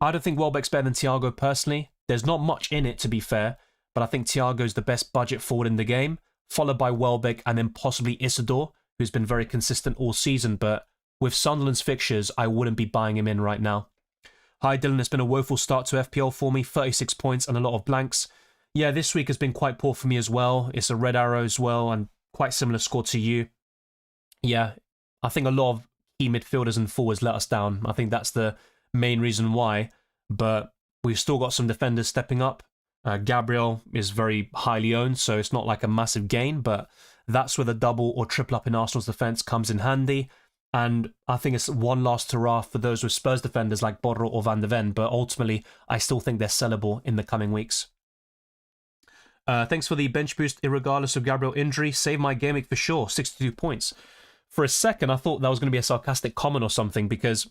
I don't think Welbeck's better than Thiago personally. There's not much in it, to be fair, but I think Thiago's the best budget forward in the game, followed by Welbeck and then possibly Isidore, who's been very consistent all season, but with Sunderland's fixtures, I wouldn't be buying him in right now. Hi Dylan, it's been a woeful start to FPL for me, 36 points and a lot of blanks. Yeah, this week has been quite poor for me as well. It's a red arrow as well and quite similar score to you. Yeah, I think a lot of key midfielders and forwards let us down. I think that's the main reason why, but we've still got some defenders stepping up. Gabriel is very highly owned, so it's not like a massive gain, but that's where the double or triple up in Arsenal's defence comes in handy. And I think it's one last hurrah for those with Spurs defenders like Borro or Van der Ven, but ultimately, I still think they're sellable in the coming weeks. Thanks for the bench boost, irregardless of Gabriel injury. Save my game week for sure, 62 points. For a second, I thought that was going to be a sarcastic comment or something, because,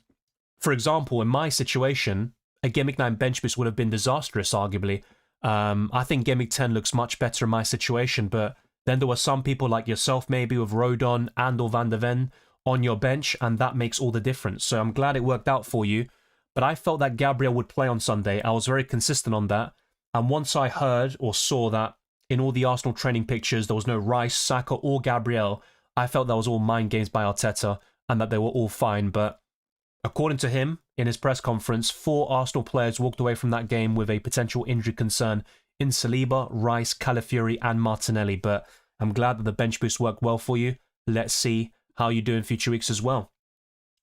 for example, in my situation, a Game Week 9 bench boost would have been disastrous, arguably. I think Game Week 10 looks much better in my situation, but then there were some people like yourself, maybe with Rodon and or Van der Ven on your bench, and that makes all the difference. So I'm glad it worked out for you, but I felt that Gabriel would play on Sunday. I was very consistent on that, And once I heard or saw that in all the Arsenal training pictures, there was no Rice, Saka, or Gabriel, I felt that was all mind games by Arteta and that they were all fine. But according to him, in his press conference, 4 Arsenal players walked away from that game with a potential injury concern in Saliba, Rice, Calafiori, and Martinelli. But I'm glad that the bench boost worked well for you. Let's see how you do in future weeks as well.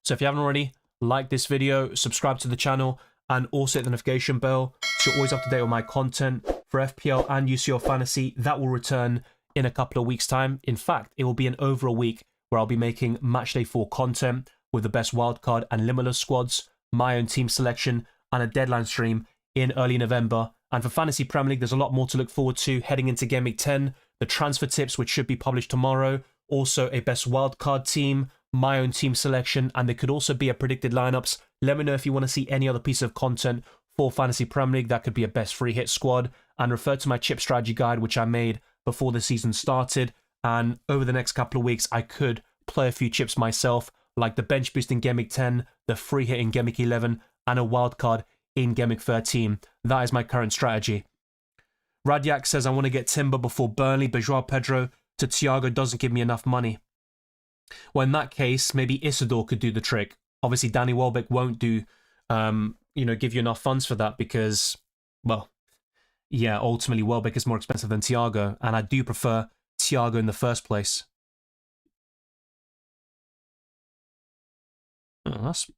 So if you haven't already, like this video, subscribe to the channel, and also hit the notification bell so you're always up to date with my content for FPL and UCL Fantasy. That will return in a couple of weeks' time. In fact, it will be over a week where I'll be making Matchday 4 content with the best wildcard and limitless squads, my own team selection, and a deadline stream in early November. And for Fantasy Premier League, there's a lot more to look forward to heading into Game Week 10, the transfer tips, which should be published tomorrow, also a best wildcard team, my own team selection, and there could also be a predicted lineups. Let me know if you want to see any other piece of content for Fantasy Premier League. That could be a best free hit squad, and refer to my chip strategy guide, which I made before the season started. And over the next couple of weeks, I could play a few chips myself, like the bench boost in Game Week 10, the free hit in Game Week 11, and a wildcard in Game Week 13. That is my current strategy. Radyak says, I want to get Timber before Burnley, but Joao Pedro to Thiago doesn't give me enough money. Well, in that case, maybe Isidore could do the trick. Obviously, Danny Welbeck won't do, give you enough funds for that because, well, yeah, ultimately Welbeck is more expensive than Thiago, and I do prefer Thiago in the first place. Oh, that's...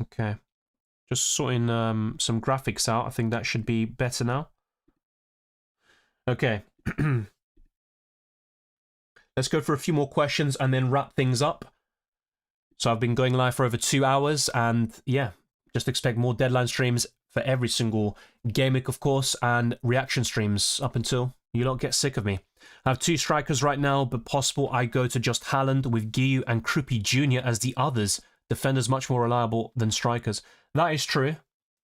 Okay. Just sorting some graphics out. I think that should be better now. Okay. Let's go for a few more questions and then wrap things up. So I've been going live for over 2 hours, and yeah, just expect more deadline streams for every single game week, of course, and reaction streams up until you lot get sick of me. I have 2 strikers right now, but possible I go to just Haaland with Guiu and Krupi Jr. as the others. Defenders much more reliable than strikers. That is true.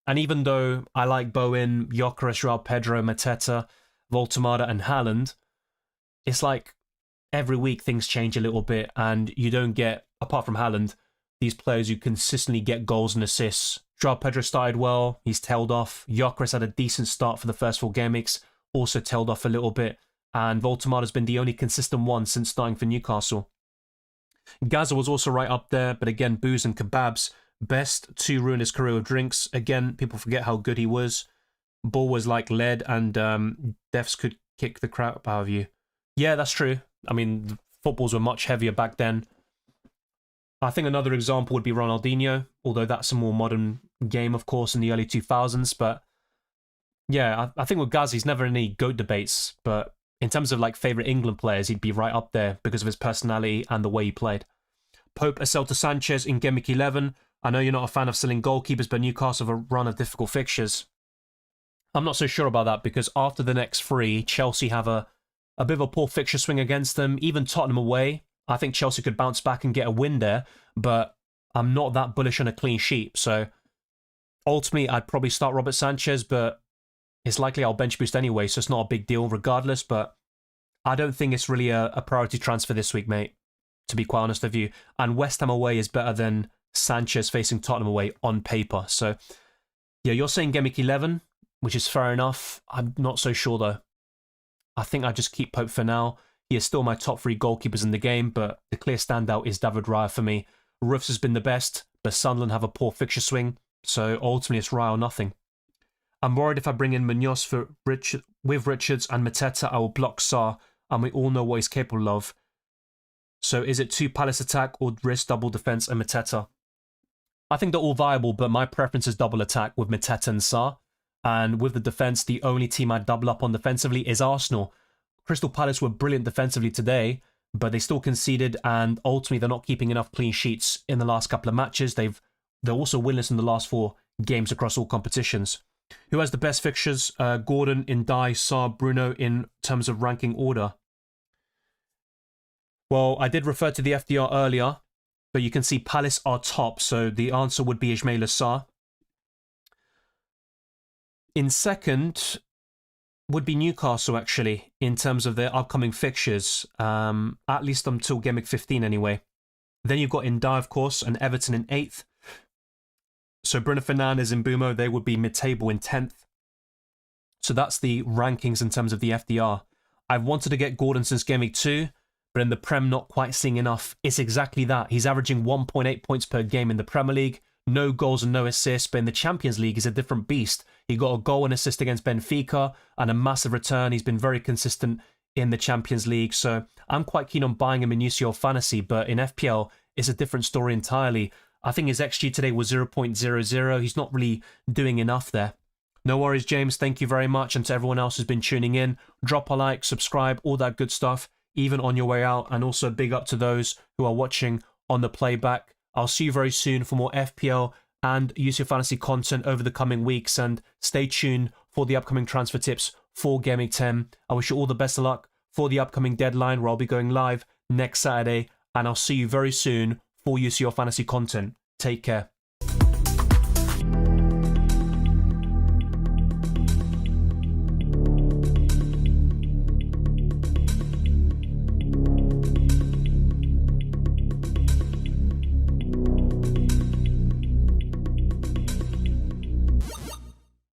And even though I like Bowen, Gyökeres, Joao Pedro, Mateta, Voltemada, and Haaland, it's like every week things change a little bit, and you don't get, apart from Haaland, these players who consistently get goals and assists. Joao Pedro started well, he's tailed off. Gyökeres had a decent start for the first 4 game weeks, also tailed off a little bit. And Voltemada's been the only consistent one since starting for Newcastle. Gaza was also right up there, but again, booze and kebabs. Best to ruin his career with drinks. Again, people forget how good he was. Ball was like lead, and defs could kick the crap out of you. Yeah, that's true. I mean, the footballs were much heavier back then. I think another example would be Ronaldinho, although that's a more modern game, of course, in the early 2000s. But yeah, I think with Gaza, he's never in any GOAT debates, but in terms of like favourite England players, he'd be right up there because of his personality and the way he played. Pope Acelta Sanchez in Game Week 11. I know you're not a fan of selling goalkeepers, but Newcastle have a run of difficult fixtures. I'm not so sure about that because after the next 3, Chelsea have a bit of a poor fixture swing against them. Even Tottenham away, I think Chelsea could bounce back and get a win there, but I'm not that bullish on a clean sheet. So ultimately, I'd probably start Robert Sanchez, but it's likely I'll bench boost anyway, so it's not a big deal regardless. But I don't think it's really a priority transfer this week, mate, to be quite honest with you. And West Ham away is better than Sanchez facing Tottenham away on paper. So yeah, you're saying Game Week 11, which is fair enough. I'm not so sure though. I think I just keep Pope for now. He is still my top 3 goalkeepers in the game, but the clear standout is David Raya for me. Roofs has been the best, but Sunderland have a poor fixture swing, so ultimately it's Raya or nothing. I'm worried if I bring in Munoz with Richards and Mateta, I will block Sarr, and we all know what he's capable of. So is it 2 Palace attack or risk double defense and Mateta? I think they're all viable, but my preference is double attack with Mateta and Sarr. And with the defence, the only team I'd double up on defensively is Arsenal. Crystal Palace were brilliant defensively today, but they still conceded, and ultimately they're not keeping enough clean sheets in the last couple of matches. They're also winless in the last 4 games across all competitions. Who has the best fixtures? Gordon, Ndai, Sarr, Bruno in terms of ranking order. Well, I did refer to the FDR earlier, but you can see Palace are top, so the answer would be Ismaila Sarr. In second, would be Newcastle, actually, in terms of their upcoming fixtures, at least until Game Week 15 anyway. Then you've got Indai, of course, and Everton in 8th. So Bruno Fernandes and Bumo, they would be mid-table in 10th. So that's the rankings in terms of the FDR. I've wanted to get Gordon since Game Week 2, but in the Prem, not quite seeing enough. It's exactly that. He's averaging 1.8 points per game in the Premier League. No goals and no assists, but in the Champions League, he's a different beast. He got a goal and assist against Benfica and a massive return. He's been very consistent in the Champions League, so I'm quite keen on buying him in UCL Fantasy, but in FPL, it's a different story entirely. I think his XG today was 0.00. He's not really doing enough there. No worries, James. Thank you very much. And to everyone else who's been tuning in, drop a like, subscribe, all that good stuff, even on your way out. And also big up to those who are watching on the playback. I'll see you very soon for more FPL and UCL Fantasy content over the coming weeks. And stay tuned for the upcoming transfer tips for Game Week 10. I wish you all the best of luck for the upcoming deadline, where I'll be going live next Saturday. And I'll see you very soon for UCL Fantasy content. Take care.